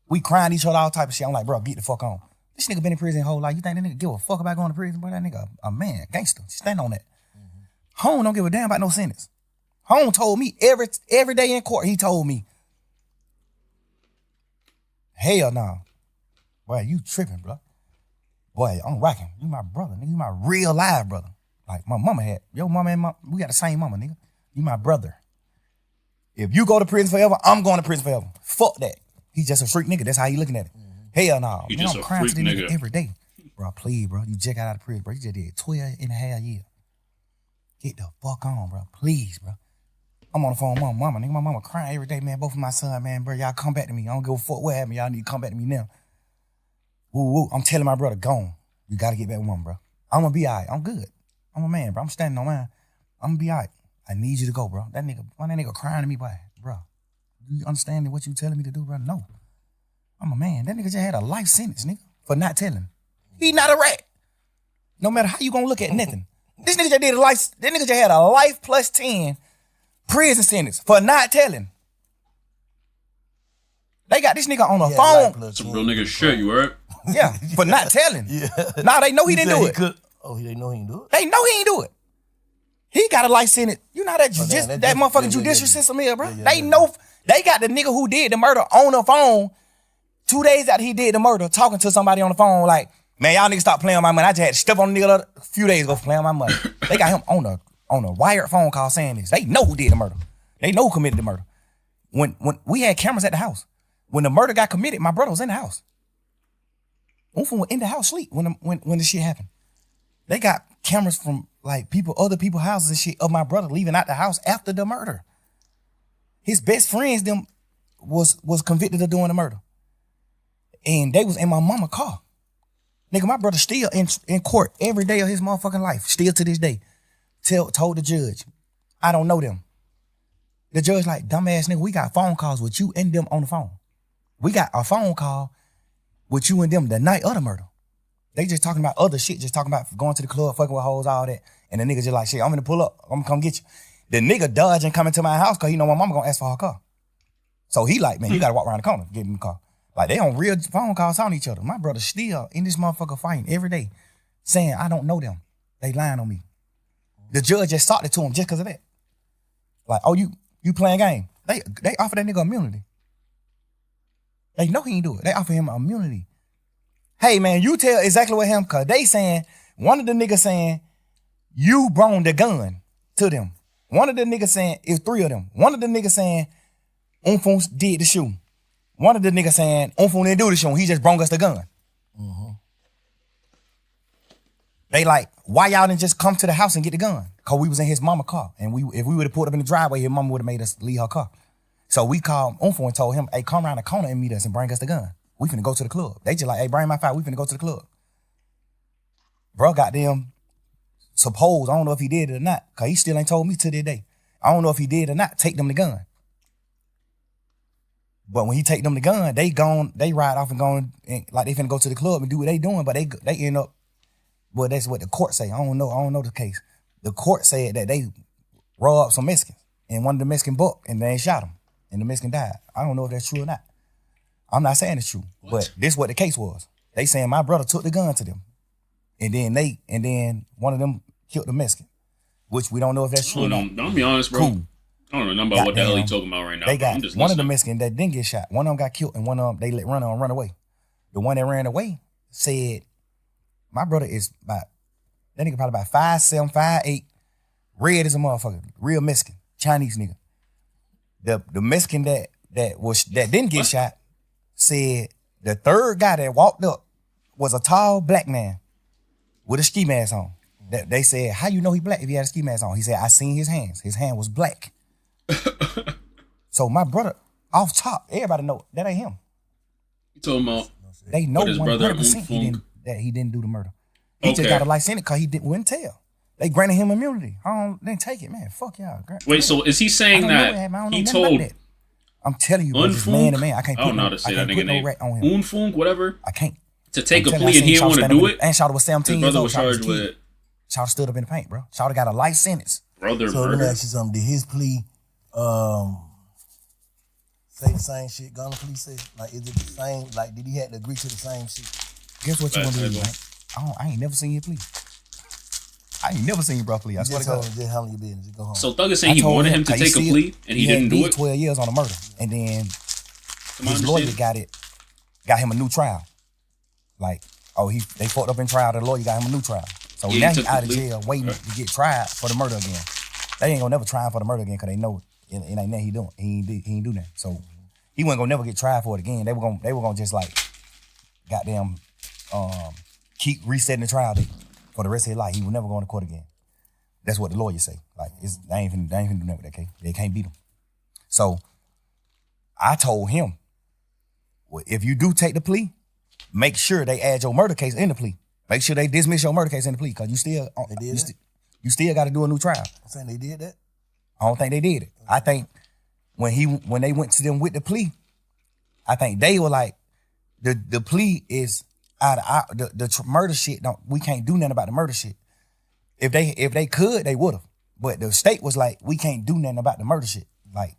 We crying each other, all type of shit. I'm like, bro, get the fuck on. This nigga been in prison his whole life. You think that nigga give a fuck about going to prison? Boy, that nigga a man, gangster. Stand on that. Mm-hmm. Home don't give a damn about no sentence. Home told me every day in court, he told me, hell no. Boy, you tripping, bro. Boy, I'm rocking. You my brother, nigga. You my real live brother. Like my mama had. Your mama and we got the same mama, nigga. You my brother. If you go to prison forever, I'm going to prison forever. Fuck that. He's just a freak nigga. That's how you looking at it. Mm-hmm. Hell no. You just I'm a crying freak to this nigga every day. Bro, please, bro. You just got out of prison, bro. You just did 12 and a half years. Get the fuck on, bro. Please, bro. I'm on the phone with my mama. Nigga, my mama crying every day, man. Both of my son, man, bro. Y'all come back to me. I don't give a fuck what happened. Y'all need to come back to me now. Woo, woo. I'm telling my brother, gone. You got to get back with mama, bro. I'm going to be all right. I'm good. I'm a man, bro. I'm standing on mine. I'm going to be all right. I need you to go, bro. That nigga crying to me, boy. Bro, you understand what you telling me to do, bro? No. I'm a man. That nigga just had a life sentence, nigga, for not telling. He not a rat. No matter how you gonna look at nothing. This nigga just did a life, that nigga just had a life plus 10 prison sentence for not telling. They got this nigga on the phone. Some real nigga shit, you heard? Yeah, for not telling. Yeah. Nah, they know he didn't do it. They know he didn't do it? They know he ain't do it. He got a life sentence. You know that that motherfucking judicial system here, bro. They know, they got the nigga who did the murder on the phone 2 days after he did the murder, talking to somebody on the phone like, man, y'all niggas stop playing on my money. I just had to step on the nigga a few days ago for playing on my money. They got him on a wired phone call saying this. They know who did the murder. They know who committed the murder. When we had cameras at the house, when the murder got committed, my brother was in the house. Unfo was in the house sleep when the shit happened. They got cameras from like other people's houses and shit of my brother leaving out the house after the murder. His best friends them was convicted of doing the murder. And they was in my mama's car. Nigga, my brother still in court every day of his motherfucking life, still to this day. Told the judge, I don't know them. The judge like, dumbass nigga, we got phone calls with you and them on the phone. We got a phone call with you and them the night of the murder. They just talking about other shit, just talking about going to the club, fucking with hoes, all that. And the nigga just like, shit, I'm gonna pull up. I'm gonna come get you. The nigga dodging coming to my house because he know my mama gonna ask for her car. So he like, man, you gotta walk around the corner, get in the car. Like they on real phone calls on each other. My brother still in this motherfucker fighting every day, saying, I don't know them. They lying on me. The judge just sought it to him just because of that. Like, oh, you playing game. They offer that nigga immunity. They know he ain't do it. They offer him immunity. Hey man, you tell exactly what happened, cause they saying, one of the niggas saying, you brought the gun to them. One of the niggas saying, it's three of them. One of the niggas saying, Unfo did the shooting. One of the niggas saying, Unfo didn't do the shooting, he just brought us the gun. They like, why y'all didn't just come to the house and get the gun? Cause we was in his mama car. And if we would have pulled up in the driveway, his mama would have made us leave her car. So we called Unfo and told him, hey, come around the corner and meet us and bring us the gun. We finna go to the club. They just like, hey, bring my file, we finna go to the club. Bro, goddamn, suppose, I don't know if he did it or not, cause he still ain't told me to this day. I don't know if he did or not, take them the gun. But when he take them the gun, they ride off and gone, and like they finna go to the club and do what they doing, but they end up, well, that's what the court say. I don't know the case. The court said that they robbed some Mexicans, and one of the Mexican bucked, and they shot him, and the Mexican died. I don't know if that's true or not. I'm not saying it's true, but this what the case was. They saying my brother took the gun to them, and then one of them killed the Mexican, which we don't know if that's true or not. Don't be honest, bro. Cool. I don't know nothing about what the hell he talking about right now. They bro. got I'm just one of the listening. Mexicans that didn't get shot. One of them got killed, and one of them they let run away. The one that ran away said, "My brother is that nigga probably about 5'7", 5'8", red as a motherfucker, real Mexican, Chinese nigga." The Mexican that didn't get shot said the third guy that walked up was a tall black man with a ski mask on. They said, "How you know he black if he had a ski mask on?" He said, "I seen his hands. His hand was black." So my brother, off top, everybody know that ain't him. You talking about? They know his brother 100% Unfunk? he didn't do the murder. He just Okay. got a life sentence because wouldn't tell. They granted him immunity. They take it, man. Fuck y'all. Wait, so is he saying that he told I'm telling you, bro, just man to man. I can't I put don't know how to say that nigga no name. rat on him. Unfunk, whatever. I can't. To take a I'm telling you, plea and he I didn't seen want to do it. And Shawty was 17 His years brother old. was charged with Shawty stood up in the paint, bro. Shawty got a life sentence. brother So let me murder. ask you something. Did his plea say the same shit Gunna plea said? Like, is it the same? Like, did he have to agree to the same shit? Guess what you Facts, gonna do, I man? I ain't never seen you plea. I ain't never seen you, bro, plea. I You swear just to told God. him, just handle your business. Just go home. So Thug is saying he told wanted him to 'cause take a he plea and he didn't do it. 12 years on a murder, and then To my his lawyer understanding. got him a new trial. Like, they fucked up in trial. The lawyer got him a new trial. So Yeah, now he he took out the of plea. jail waiting Okay. to get tried for the murder again. They ain't gonna never try him for the murder again because they know it ain't nothing he doing. He ain't do that. So he wasn't gonna never get tried for it again. They were gonna just like goddamn keep resetting the trial date for the rest of his life. He was never going to court again. That's what the lawyers say. Like, they ain't finna do nothing with that case. They can't beat him. So I told him, well, if you do take the plea, make sure they add your murder case in the plea. Make sure they dismiss your murder case in the plea, because you still you still got to do a new trial. I'm saying they did that? I don't think they did it. I think when they went to them with the plea, I think they were like, the plea is out of the murder shit. We can't do nothing about the murder shit. If they could, they would have. But the state was like, we can't do nothing about the murder shit. Like,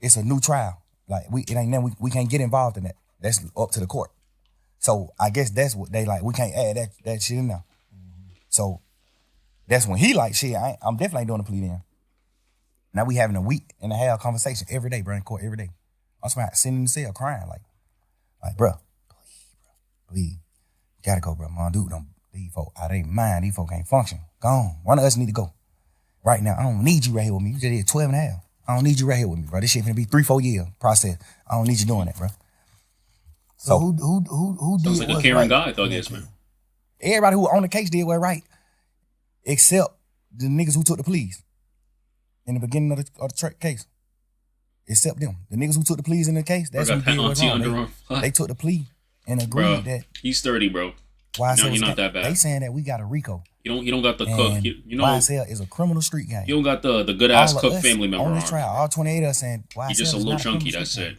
it's a new trial. Like, it ain't nothing, we can't get involved in that. That's up to the court. So I guess that's what they like. We can't add that shit in there. Mm-hmm. So that's when he like, shit, I'm definitely ain't doing a plea then. Now we having a week and a half conversation every day, bro, in court every day. I'm sitting in the cell crying like, bro, please, you gotta go, bro. Mom, dude, these folk out of their mind. These folk can't function. Go on. One of us need to go. Right now, I don't need you right here with me. You just did 12 and a half. I don't need you right here with me, bro. This shit finna be 3-4 year process. I don't need you doing that, bro. So who did Sounds like a what's caring right guy, Thug in is, that man. case? Everybody who on the case did what right, except the niggas who took the pleas in the beginning of the case. Except them. The niggas who took the pleas in the case, that's who did what's wrong. They took the plea and agreed Bro, that he's 30, bro. YSL he's was not that bad. They saying that we got a RICO. You don't got the And cook. You know, YSL is a criminal street gang. you don't got the good ass All of cook us family member on on. this trial, all 28 of us saying YSL He's just a is little not chunky. criminal That's street it. gang.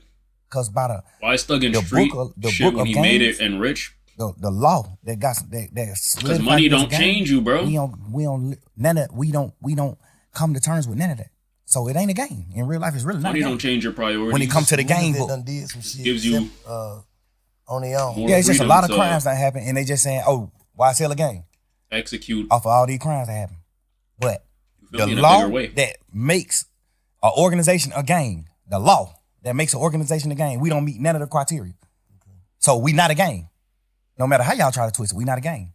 Cause by Why is Thug in the street book of shit when games, he made it and rich? the law that got that Because money don't change you, bro. We don't come to terms with none of that. So it ain't a game. In real life, it's really not Money a game. don't change your priorities. When it comes to the game Niggas that book. done did some shit Gives you on their own. more Yeah, it's just a freedom lot of to crimes that happen, and they just saying, "Oh, YSL a game?" execute. Off of all these crimes that happen. But feel the me, in a law bigger way. that makes an organization a gang, the law that makes an organization a gang, we don't meet none of the criteria. So we not a gang. No matter how y'all try to twist it, we not a gang.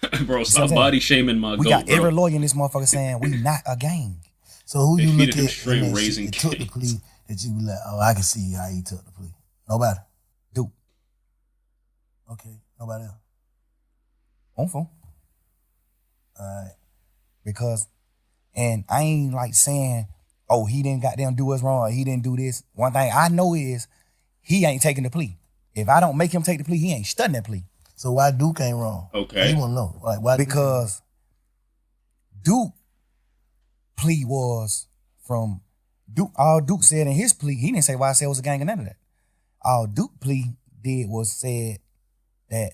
Bro, See what stop I'm saying? body shaming my We goat, got bro. every lawyer in this motherfucker saying we not a gang. So who They you feed look him at straight in that raising shit that took the kings. plea that you be like, oh, I can see how he took the plea? Nobody. Dude, Okay. Nobody else. on phone. Because, and I ain't like saying, oh, he didn't goddamn do us wrong, or he didn't do this. One thing I know is he ain't taking the plea. If I don't make him take the plea, he ain't studying that plea. So why Duke ain't wrong? Okay. You want to know. Like, why Because Duke plea was from Duke. All Duke said in his plea, he didn't say why I said it was a gang or none of that. All Duke plea did was said that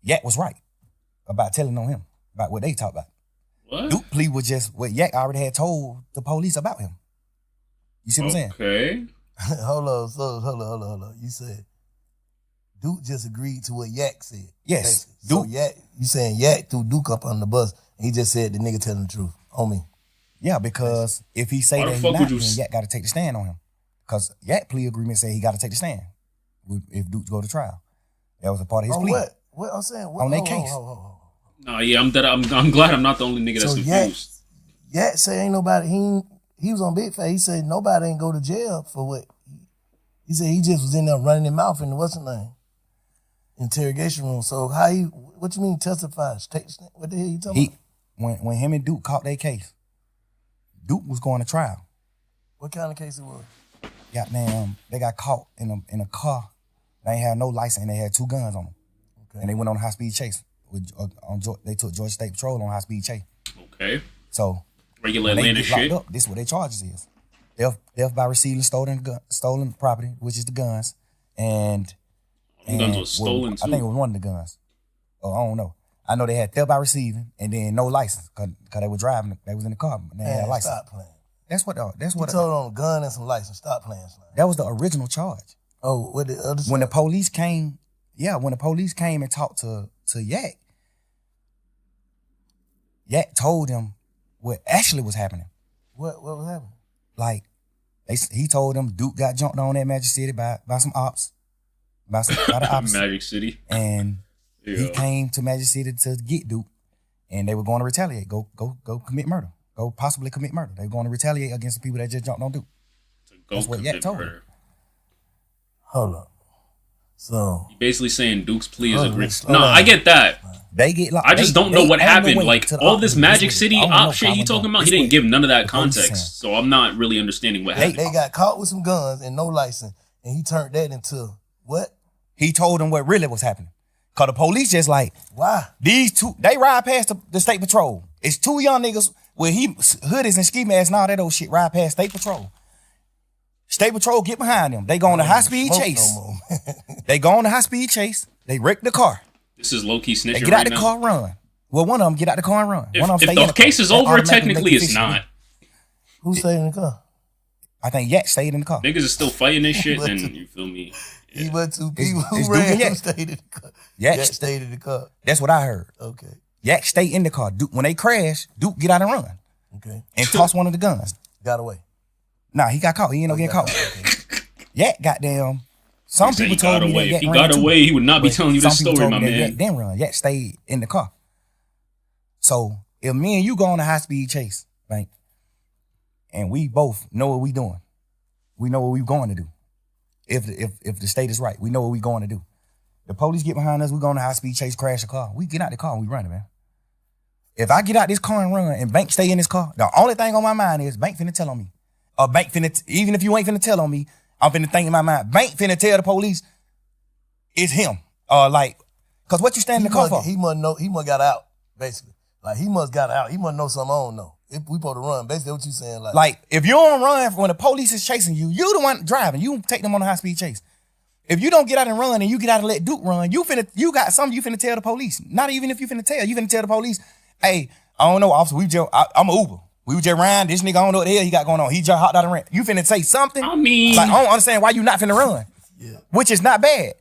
Yak was right about telling on him, about what they talked about. What? Duke plea was just what Yak already had told the police about him. You see what I'm saying? Okay. hold on. You said Duke just agreed to what Yak said. Yes. Basically. So Duke. Yak, you saying Yak threw Duke up on the bus and he just said the nigga telling the truth on me. Yeah, because if he say Why the that he fuck not, would you then Yak got to take the stand on him. Because Yak plea agreement said he got to take the stand if Duke go to trial. That was a part of his plea. What? What I'm saying? What, On that case. No, yeah, I'm glad I'm not the only nigga that's So confused. Yak say ain't nobody. He was on Big Fat. He said nobody ain't go to jail for what. He said he just was in there running his mouth in the what's the name interrogation room. So how he? What you mean testify? What the hell you talking about? When him and Duke caught their case, Duke was going to trial. What kind of case it was? Goddamn, they got caught in a car. They ain't had no license and they had 2 guns on them. Okay. And they went on a high speed chase. They took Georgia State Patrol on high speed chase. Okay. So Regular when they Atlanta get locked shit. up, this is what their charges is. Theft by receiving stolen property, which is the guns, and Guns was stolen I too. think it was one of the guns. Oh, I don't know. I know they had theft by receiving and then no license because they were driving. They was in the car, but they had a Man, license. stop playing. That's what. You told on a gun and some license. Stop playing, Slime. That was the original charge. Oh, what the other? When the police came, when the police came and talked to Yak, Yak told them what actually was happening. What was happening? Like, he told them Duke got jumped on at Magic City by some ops, by the ops, Magic City. and he Yeah. came to Magic City to get Duke, and they were going to retaliate, go commit murder, go possibly commit murder. They were going to retaliate against the people that just jumped on Duke. To go That's what Yak commit told murder. Hold up. So You basically saying Duke's plea is Oh, agreed. slow No, down. I get that. They get locked. I just don't know what happened. Like all this Magic City op shit he talking about, he didn't give none of that The police context. So I'm not really understanding what They- happened. they got caught with some guns and no license, and he turned that into what? He told them what really was happening. Cause the police just like, Why? these 2, they ride past the state patrol. It's 2 young niggas with hoodies and ski masks and all that old shit ride past state patrol. State patrol get behind them. They go on a high speed Smoke chase. No more. They go on a high speed chase. They wreck the car. This is low key snitching They get out right the now. car, run. Well, one of them get out the car and run. If, One of them if stay in the the case car. is That over, automatically technically make it it's official. not. Who stayed in the car? I think Yak stayed in the car. Niggas is still fighting this shit, But- then you feel me? He went 2 people it's who Duke and ran. Yak. Who stayed in the car? Yak- Yak stayed in the car. That's what I heard. Okay. Yak stayed in the car. Duke, when they crash, Duke get out and run Okay. and toss one of the guns. Got away. Nah, he got caught. He ended up getting caught. Okay. Yak goddamn. Some He said people he got told me away. that If Yak he ran got too. away, he would not be But telling you some this people story, told my me that man. Yak didn't run. Yak stayed in the car. So if me and you go on a high speed chase, right, and we both know what we doing, we know what we going to do. If the state is right, we know what we going to do. The police get behind us, we go on a high speed chase, crash the car. We get out the car and we run it, man. If I get out this car and run and Bank stay in this car, the only thing on my mind is Bank finna tell on me. Or Bank finna, even if you ain't finna tell on me, I'm finna think in my mind, Bank finna tell the police it's him. Cause what you stand in the car for? He must know. He must got out. Basically, like he must got out. He must know something I don't know. If we supposed to run, basically what you saying, Like, if you don't run when the police is chasing you, you the one driving. You take them on a high speed chase. If you don't get out and run and you get out and let Duke run, you got something you finna tell the police. Not even if you finna tell the police, hey, I don't know, officer, I'm an Uber. We was just riding, this nigga, I don't know what the hell he got going on. He just hopped out and ran. You finna say something? I mean- Like, I don't understand why you not finna run. Yeah. Which is not bad.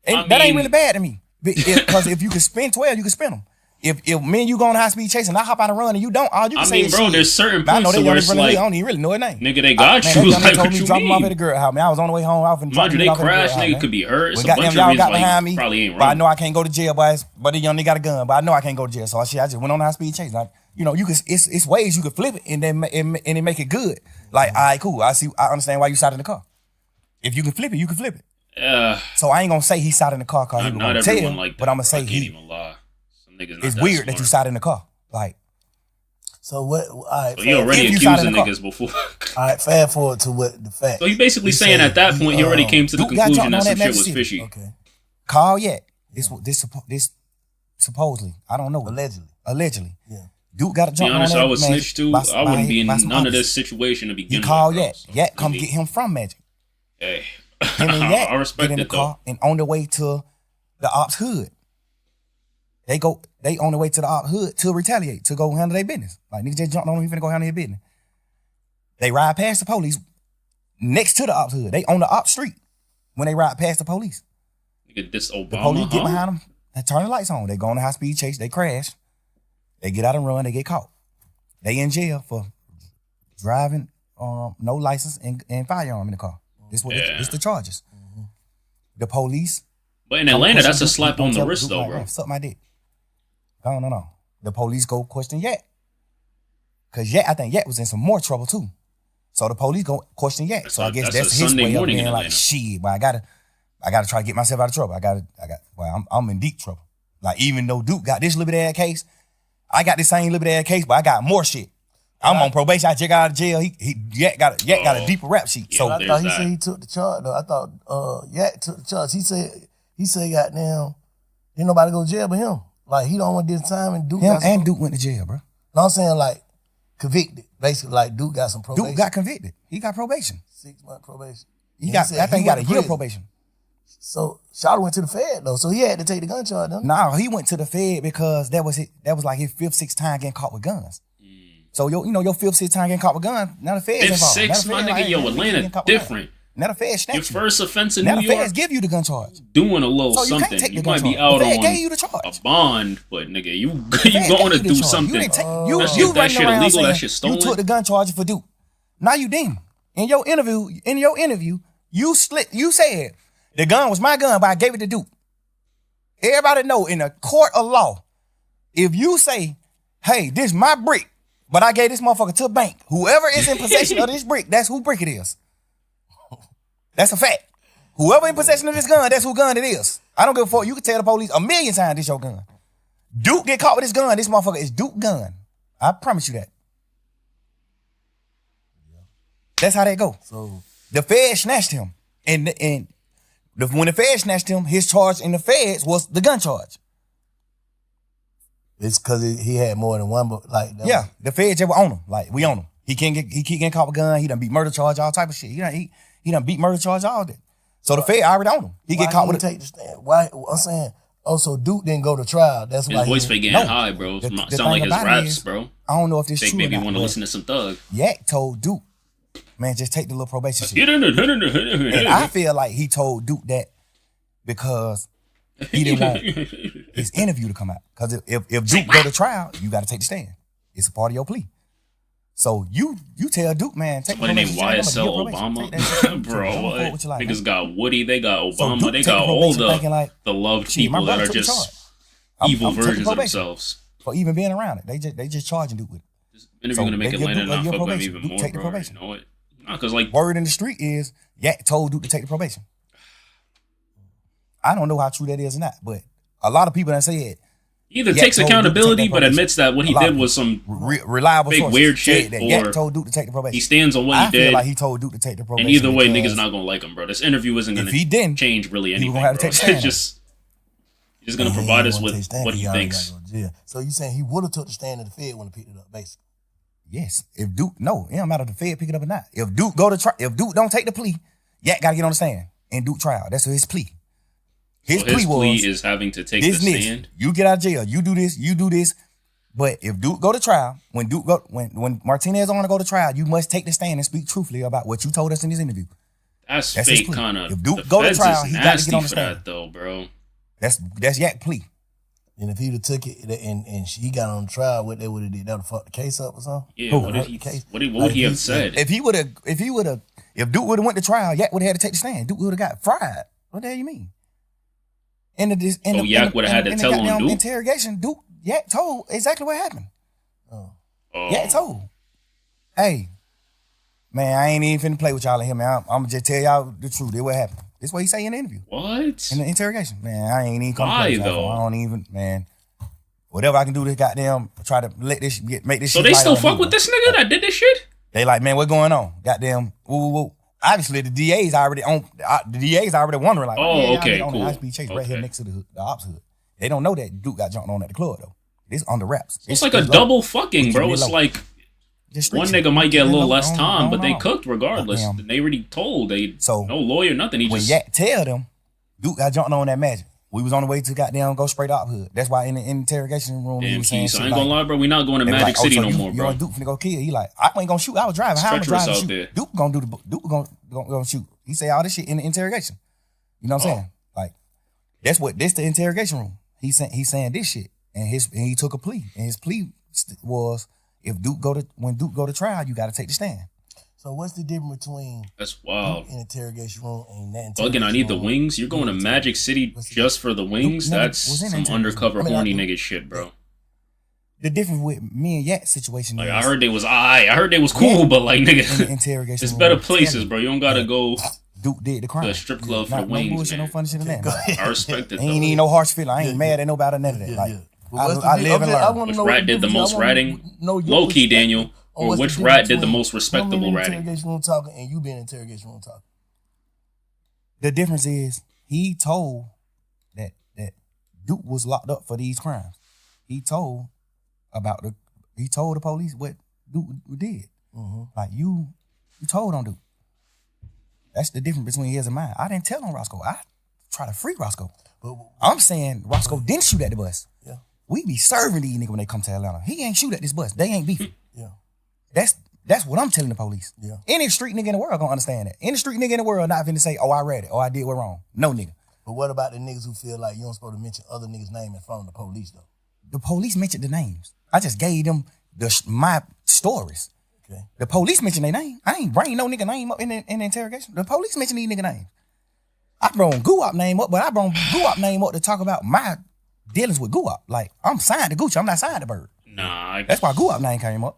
And I that ain't mean- really bad to me. Because if you can spin 12, you can spin them. If me and you go on a high speed chase and I hop out and run and you don't, all you can I say mean, is bro, shit. there's certain Man, I know points they to where young it's nigga, I like, don't even really know his name. nigga, they got Man, you. that young nigga Like, told what me you drop him off at the mean? girl house. Man, I was on the way home. I was finna drop Mind you, him they off at the girl crash, house, nigga man. could be hurt. It's Well, a goddamn, bunch of y'all reasons got why behind you me. probably ain't But I run. know I can't go to jail, boys. But the young nigga got a gun. But I know I can't go to jail. So I just went on a high speed chase. Like, you know, you can. It's ways you can flip it and then and make it good. Like, all right, cool. I understand why you sat in the car. If you can flip it, you can flip it. So I ain't gonna say he sat in the car because he was Not gonna everyone tell. like that. But I'm gonna bro. say I can't even lie. Some Niggas not It's weird that you smart. sat in the car. Like, So what? All right, So he already If you shot in accusing the car. niggas before. all right. Fast forward to what the fact. So he basically He saying said at that point he already came to the Duke got conclusion jumped that on some that shit was Maverick fishy. Okay, call yet. This supposedly. I don't know. allegedly. Yeah. Duke got to To jump be on honest, that I would Magic snitch too. by- I wouldn't by- be in by some none of others. this situation to begin He with. called bro. Yak. So, Yak come maybe- get him from Magic. Hey, Him and Yak I respect get in the it though. car and on the way to the ops hood. They on the way to the ops hood to retaliate, to go handle their business. Like, niggas just jumped on him, he finna go handle their business. They ride past the police next to the ops hood. They on the ops street when they ride past the police. Nigga, this Obama, The police get huh? behind them and turn the lights on. They go on a high speed chase. They crash. They get out and run. They get caught. They in jail for driving no license and firearm in the car. This the charges. The police. But in Atlanta, that's a Duke, slap don't on the tell wrist Duke though, like, bro. "Hey, suck my dick." No. The police go question Yak. Cause Yak, I think Yak was in some more trouble too. So the police go question Yak. So I guess that's that's a his Sunday way of morning in being like, Atlanta. shit, but I gotta try to get myself out of trouble. I'm in deep trouble. Like, even though Duke got this little bit of case, I got this same little bit of case, but I got more shit. I'm on probation. I just got out of jail. Yak got a deeper rap sheet. Yeah, So I there's thought he that. said he took the charge. Though I thought Yak took the charge. He said goddamn, didn't nobody go to jail but him. Like, he don't want this time, and Duke him got some, and Duke went to jail, bro. No, I'm saying like convicted. Basically, like Duke got some probation. Duke got convicted. He got probation. 6-month probation. He And got. said I think he got a went to year prison. probation. So Shawty went to the Fed though, so he had to take the gun charge. Though. No, he went to the Fed because that was like his 5th, 6th time getting caught with guns. So your 5th, 6th time getting caught with guns. Now the Fed's Fifth, involved. Now sixth, the my Fed nigga, like, yo, hey, Atlanta getting caught with guns. different. Now the Fed snatch Your you. first offense in Now New the York, Feds give you the gun charge. doing a little So you can't something. take the You gun might be charge. out The Fed on gave you the charge. a bond, but nigga, you Fed going gave to you the do charge. something. You didn't take, Especially you if that running shit around illegal, that saying shit you stolen. took the gun charge for Duke. Now you didn't. In your interview, you said the gun was my gun, but I gave it to Duke. Everybody know in a court of law, if you say, hey, this my brick, but I gave this motherfucker to a bank, whoever is in possession of this brick, that's who brick it is. That's a fact. Whoever in possession of this gun, that's who gun it is. I don't give a fuck. You can tell the police 1,000,000 times this your gun. Duke get caught with this gun. This motherfucker is Duke gun. I promise you that. That's how that go. So The Fed snatched him. When the Fed snatched him, his charge in the Feds was the gun charge. it's because he had more than one, but like that Yeah, the Feds just were on him. Like, we on him. He keep getting caught with gun. He done beat murder charge, all type of shit. He done beat murder charge, all that. So the Fed already on him. He why get caught he with didn't take the stand? Why? I'm saying, so Duke didn't go to trial. That's why His voice he, fake getting No. high, bro. The Sound thing like his about it raps, is, bro. I don't know if this Think true maybe or not, want to but listen to some Thug. Yak told Duke, man, just take the little probation shit. Get in it, And I feel like he told Duke that because he didn't want his interview to come out. Because if Duke go to trial, you got to take the stand. It's a part of your plea. So you tell Duke, man, take the Somebody named probation shit. I'm YSL gonna give you probation. Obama. Take that shit. Bro, Go what? forward with your life, Niggas man. got Woody, they got So Obama, Duke they take got the all probation the thinking like, loved shit, my people that brother are took the just charge. evil I'm taking versions of probation themselves. For even being around it. They just charging Duke with it. This interview gonna make they give Atlanta Duke a not year fuck with him probation. even Duke more, take the bro. You probation. know what? Nah, cause like Word in the street is Yak told Duke to take the probation. I don't know how true that is or not, but a lot of people that said he either Yak takes told Duke to take accountability that but probation. admits that what he A lot did of was some reliable big sources weird said shit, that or Yak told Duke to take the probation. he stands on what I he feel did. like he told Duke to take the probation. And either way, because niggas not gonna like him, bro. This interview isn't gonna he didn't, change really he was anything, gonna have to bro. take the stand. He's just gonna he provide didn't us wanna take with stand what 'cause he already thinks. gotta go to jail. So you saying he would have took the stand if the Fed wouldn't have picked it up, basically? Yes, if Duke, no, it don't matter if the Fed pick it up or not. If Duke go to trial, if Duke don't take the plea, Yak gotta get on the stand and Duke trial. That's his plea. His So his plea was is having to take the this nigga, stand. you get out of jail, you do this. But if Duke go to trial, when Martinez want to go to trial, you must take the stand and speak truthfully about what you told us in this interview. That's That's his fake, plea. kind of. If Duke go to trial, he got to get on the for stand. that, though, bro. That's Yak plea. And if he'd have took it and he got on trial, what they would have did, that would have fucked the case up or something? Yeah, Who? what did he? Case. What would Like, he if have said? If Duke would have went to trial, Yak would have had to take the stand. Duke would have got fried. What the hell you mean? Yak would have had to tell on Duke? Interrogation, Yak told exactly what happened. Oh. Yak told. Hey, man, I ain't even finna play with y'all in here, man. I'm gonna just tell y'all the truth. This what happened. This what he say in the interview. What? In the interrogation. Man, I ain't even gonna Why, play with y'all. though? I don't even, man. Whatever I can do to goddamn try to make this So shit. they light still on fuck me. with this nigga that did this shit? They like, man, what going on? Goddamn, woo. Obviously, the DA's already on. The DA's already wondering like, Oh, yeah, okay, on cool. the high-speed chase right here Okay. next to the ops hood. They don't know that Duke got jumped on at the club though. It's on the wraps. It's like a low. double fucking, bro. Keep it It's low. like Just one street nigga might get a shit. little Low, less time, but they on. cooked regardless. Goddamn. They already told. So, no lawyer, nothing. He When just Yak tell them, Duke got jumped on that magic. We was on the way to goddamn go straight up hood. That's why in the interrogation room he damn was saying keys. shit I ain't like, gonna lie, bro. We not going to they was Magic like, City so no you, more, you bro. and Duke finna go kill. He like, I ain't gonna shoot. I was driving. How I'm Treacherous driving out shoot? there. Duke gonna shoot. He say all this shit in the interrogation. You know what I'm saying? Like, this the interrogation room. He's saying this shit, and he took a plea, and his plea was when Duke go to trial, you got to take the stand. So what's the difference between That's wild. an interrogation room and that Fucking, interrogation I need the room? wings. You're going to Magic City just for the wings? never That's was in some interrogation. undercover I mean, horny I- nigga shit, bro. The difference with me and Yak situation Like is I heard they was cool, but like in the nigga, interrogation there's room, better tell places, you, bro. You don't gotta go Duke did the crime. to a strip club for the Not, wings, no bullshit, man. no funny shit in that. Go ahead. I respect it Ain't though. even no harsh feeling. I ain't mad at nobody or none of that. Like, But what's the I di- live and okay, I learn. wanna Which know rat what the did the difference- most I wanna ratting? know your Low key, perspective Daniel. on Or what's which the rat difference did the between most respectable him in the ratting? interrogation room talking and you being in the interrogation room talking. The difference is he told that Duke was locked up for these crimes. He told the police what Duke did. Mm-hmm. Like you told on Duke. That's the difference between his and mine. I didn't tell on Roscoe. I try to free Roscoe. But I'm saying Roscoe didn't shoot at the bus. yeah, We be serving these niggas when they come to Atlanta. He ain't shoot at this bus. They ain't beefing. yeah, That's what I'm telling the police. Yeah. Any street nigga in the world gonna understand that. Any street nigga in the world not finna say, oh, I read it, or I did what wrong. No nigga. but what about the niggas who feel like you don't supposed to mention other niggas' name in front of the police though? The police mentioned the names. I just gave them my stories. Okay. The police mentioned their name. I ain't bring no nigga name up in the interrogation. The police mentioned these nigga names. I brought Guap name up, but I brought Guap name up to talk about my dealings with Guap. Like, I'm signed to Gucci. I'm not signed to Bird. Nah, That's why Guap name came up.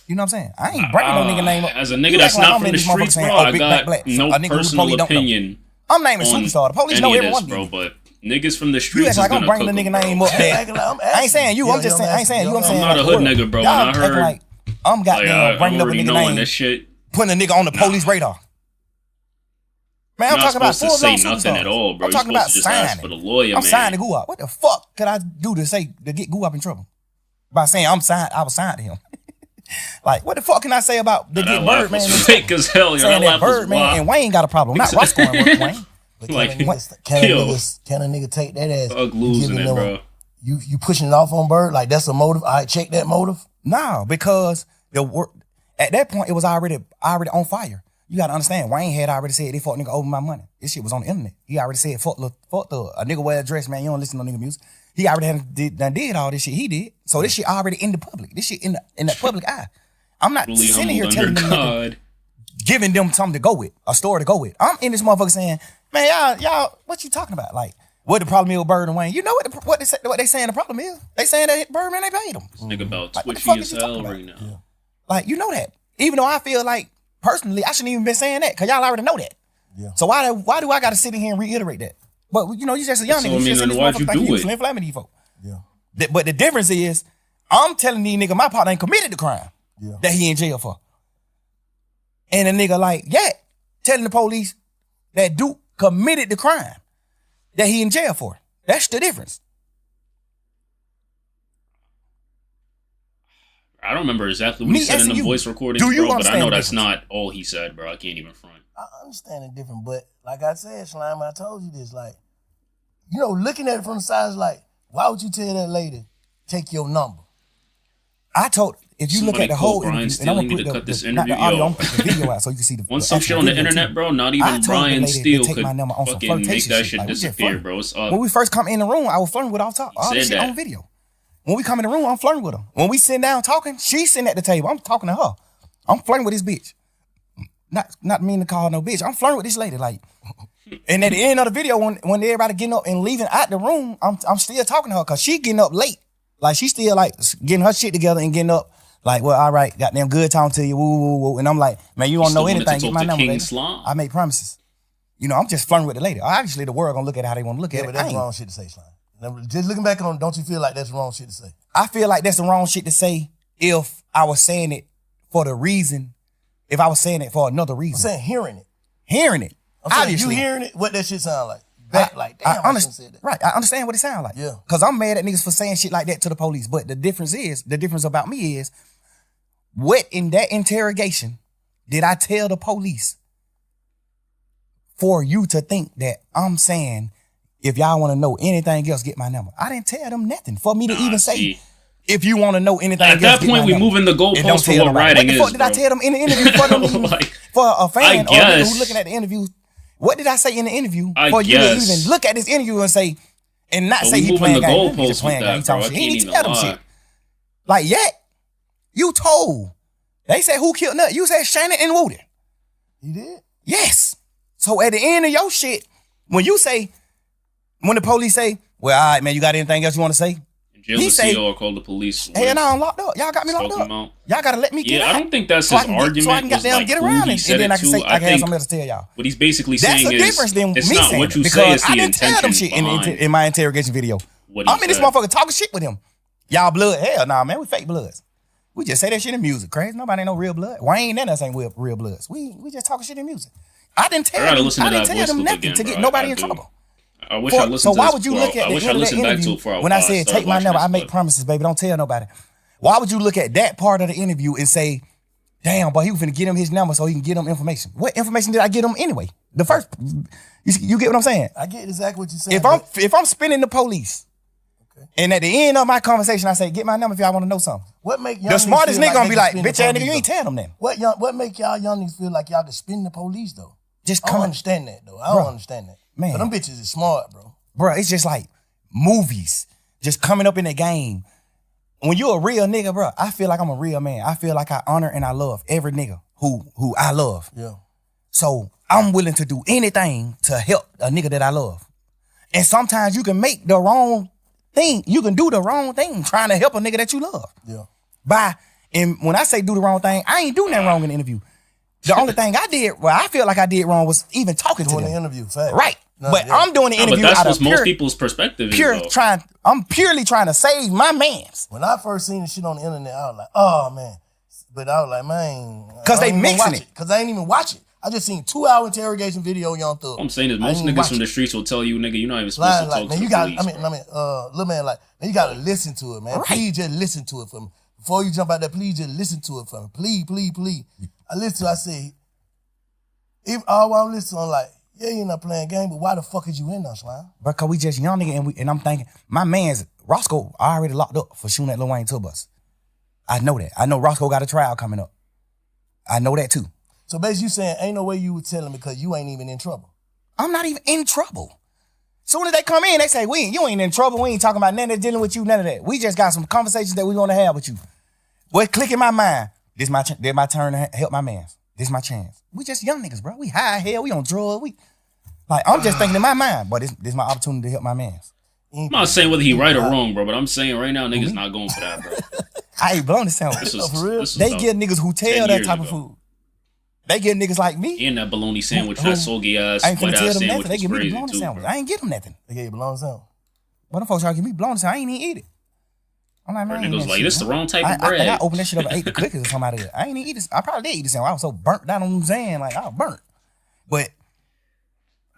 You know what I'm saying? I ain't bringing no nigga name up. As a You nigga act that's like not I'm from in the this motherfucker streets, saying, bro, oh, I big got black black. no A nigga who the personal police don't know. opinion I'm naming on superstar. The police any know of every this, one of bro. these. But niggas from the You streets act is like gonna I'm bringing cook the them, nigga bro. name up there. I'm I ain't saying you. I'm just saying. I ain't saying you. I'm saying not a like, hood the world. nigga, bro. Y'all When I acting heard- like I'm Like, goddamn bringing up a already nigga knowing name, this shit. putting a nigga on the police radar. Man, I'm You're not talking about supposed to full say blown nothing superstars. at all, bro. I'm You're talking about supposed to just ask signing. for the lawyer, I'm man. signing to Guap. What the fuck could I do to get Guap in trouble? By saying I'm signed, I was signed to him. Like, what the fuck can I say about the That get laugh Birdman? was fake as hell. Yo, Saying that that laugh was Birdman wild. and Wayne got a problem. Not Roscoe and Wayne. But Like, can a yo. nigga take that as Fuck losing giving it, them bro. you pushing it off on Bird? Like that's a motive? All right, check that motive. No, because the work at that point it was already on fire. You gotta understand, Wayne had already said they fuck nigga over my money. This shit was on the internet. He already said fuck the a nigga wear a dress, man. You don't listen to nigga music. He already did all this shit he did. So this shit already in the public. This shit in the public eye. I'm not Really sitting here humbled under telling them niggas, God. giving them something to go with, a story to go with. I'm in this motherfucker saying, man, y'all, what you talking about? Like, what the problem is with Bird and Wayne? You know what they saying the problem is? They saying that Birdman they paid him. This nigga about Like, what the twitchy fuck as is you hell talking right about? now. Like, you know that. Even though I feel like, personally, I shouldn't even been saying that, because y'all already know that. Yeah. So why do I got to sit in here and reiterate that? But, you know, you just a young So, nigga. I You mean, just in then this why'd you motherfucker thinking do you it? Slim Flamin' these folk. Yeah. But the difference is, I'm telling these nigga my partner ain't committed the crime that he in jail for. And a nigga like, telling the police that Duke committed the crime that he in jail for. That's the difference. I don't remember exactly what Me he said in asking the you, voice recordings, do you bro, but I know understand the that's difference? not all he said, bro. I can't even front. I understand it different, but like I said, Slime, I told you this. Like, you know, looking at it from the side is like, why would you tell that lady take your number? I told, if you look Somebody at the call whole Brian interview, and I'm Steele, gonna need to put cut this not the interview. audio, Yo. I'm gonna put the video out so you can see the Once some actual shit on the video, internet, too. bro, not I even told the Brian lady to Steele take could my number on some fucking make flirtatious that shit. shit Like, we just disappear, flirting. bro. It's up. When we first come in the room, I was flirting with all talk. All said this shit that. on video. When we come in the room, I'm flirting with her. When we sit down talking, she's sitting at the table. I'm talking to her. I'm flirting with this bitch. Not mean to call her no bitch. I'm flirting with this lady. Like, and at the end of the video, when everybody getting up and leaving out the room, I'm still talking to her because she getting up late. Like, she still like getting her shit together and getting up. Like, well, all right, goddamn good talking to you, woo, woo, woo. And I'm like, man, you don't still know wanted to anything. Get talk my to number, King baby. Slime. I make promises. You know, I'm just flirting with the lady. Obviously, the world gonna look at it how they want to look Yeah, at but it. that's I ain't- wrong shit to say, Slime. Now, just looking back on, don't you feel like that's the wrong shit to say? I feel like that's the wrong shit to say if I was saying it for the reason, if I was saying it for another I'm reason. saying hearing it. Hearing it. I'm saying Obviously. you hearing it, what that shit sound like. Back like, damn, I shouldn't say that. Right, I understand what it sounds like. Yeah. Because I'm mad at niggas for saying shit like that to the police. But the difference about me is, what in that interrogation did I tell the police for you to think that I'm saying, if y'all want to know anything else, get my number? I didn't tell them nothing for me to even say, see. if you want to know anything At else, that get my point, we number. moving the And don't goalposts for tell what nobody. writing What the is, fuck did I bro. tell them in the interview for, them to even, Like, for a fan or a nigga guess. who's looking at the interview? What did I say in the interview I for you to guess. even look at this interview and say, and not But say we he moving playing the game? He goalposts just playing with game. He that, bro. talking I shit. He can't didn't even tell them lie. shit. Like, yet, you told. They said who killed Nut? You said Shannon and Woody. You did? Yes. So at the end of your shit, when the police say, well, all right, man, you got anything else you want to say? Jail He the say, CO or call the police. Hey, and I'm locked up. Y'all got me locked Spoke up. him out. Y'all got to let me get Yeah, out. I don't think that's So I his can get- argument. So I can is goddamn like get who around he it. said And then it I can to. say, I can have think something else to tell y'all. what he's basically That's saying the is, difference than it's me not saying what you it, say, because it's the I didn't tell them intention shit behind in my interrogation video. what he I'm in this said. motherfucker talking shit with him. Y'all blood? Hell nah, man. We fake bloods. We just say that shit in music. Crazy. Nobody ain't no real blood. Wayne and us ain't real bloods. We just talking shit in music. I didn't tell I gotta them. listen I to didn't that tell voice them clip nothing again, to bro. get nobody I in do. trouble. I wish I listened So to why this would you before- look at I the wish I end of that listened back to interview it before when I said started take my watching number? this I make clip. promises, baby. Don't tell nobody. Why would you look at that part of the interview and say, damn, but he was finna get him his number so he can get him information? What information did I get him anyway? The first, you get what I'm saying? I get exactly what you're saying. If I'm spinning the police, and at the end of my conversation I say, get my number if y'all want to know something. What make young The niggas smartest feel nigga gonna they be can like, spin the bitch ass nigga, police, you ain't though? tell them that. What make y'all young niggas feel like y'all can spin the police though? Just I come don't understand that though. I don't understand that. Man. But them bitches is smart, bro. Bro, it's just like movies just coming up in the game. When you a real nigga, bro, I feel like I'm a real man. I feel like I honor and I love every nigga who I love. Yeah. So I'm willing to do anything to help a nigga that I love. And sometimes you can make the wrong thing. You can do the wrong thing trying to help a nigga that you love. Yeah. And when I say do the wrong thing, I ain't doing nothing wrong in the interview. The only thing I did, well, I feel like I did wrong was even talking Doing to the them. interview, fact. Right. No, but yeah. I'm doing the No, but interview that's out what of most people's perspective is, though. I'm purely trying to save my mans. When I first seen the shit on the internet, I was like, oh man. But I was like, man. 'Cause they I ain't even mixing watch it. Because I ain't even watch it. I just seen 2-hour interrogation video on Young Thug. All I'm saying is I most ain't even niggas watch from it. the streets will tell you, nigga, you're not even supposed Lying, to like, talk man, to you the got. police, bro. Little man, like, man, you gotta listen to it, man. Right. Please just listen to it for me. Before you jump out there, please just listen to it for me. Please, please, please. I listen to it, I say, if all I'm listening, I'm like, yeah, you're not playing game, but why the fuck is you in there, Slime? Because we just young nigga and I'm thinking, my man's Roscoe already locked up for shooting at Lil Wayne tour bus. I know that. I know Roscoe got a trial coming up. I know that too. So basically you saying ain't no way you would tell him because you ain't even in trouble. I'm not even in trouble. Soon as they come in, they say, you ain't in trouble. We ain't talking about nothing that's dealing with you, none of that. We just got some conversations that we want to have with you. What click in my mind, this my turn to help my mans. This my chance. We just young niggas, bro. We high hell, we on drugs. I'm just thinking in my mind, but this my opportunity to help my mans. I'm not saying whether he right or wrong, bro, but I'm saying right now, niggas not going for that, bro. I ain't blown the sandwich. This was, For real? this was They about give niggas who 10 tell that years type of ago. food. They give niggas like me. And that bologna sandwich, Who- that soggy ass, I ain't finna wet tell ass them sandwich nothing. They was give me the crazy blown too, sandwich. bro. I ain't give them nothing. They gave you belong sound. But them folks try to give me blown sandwich. I ain't even eat it. I'm like, man, I ain't Niggas that like, shit, this the man. wrong type of I bread. think I opened that shit up and ate the cookies or something out of it. I ain't even eat this. I probably did eat the sandwich. I was so burnt down on them saying, like, I was burnt. But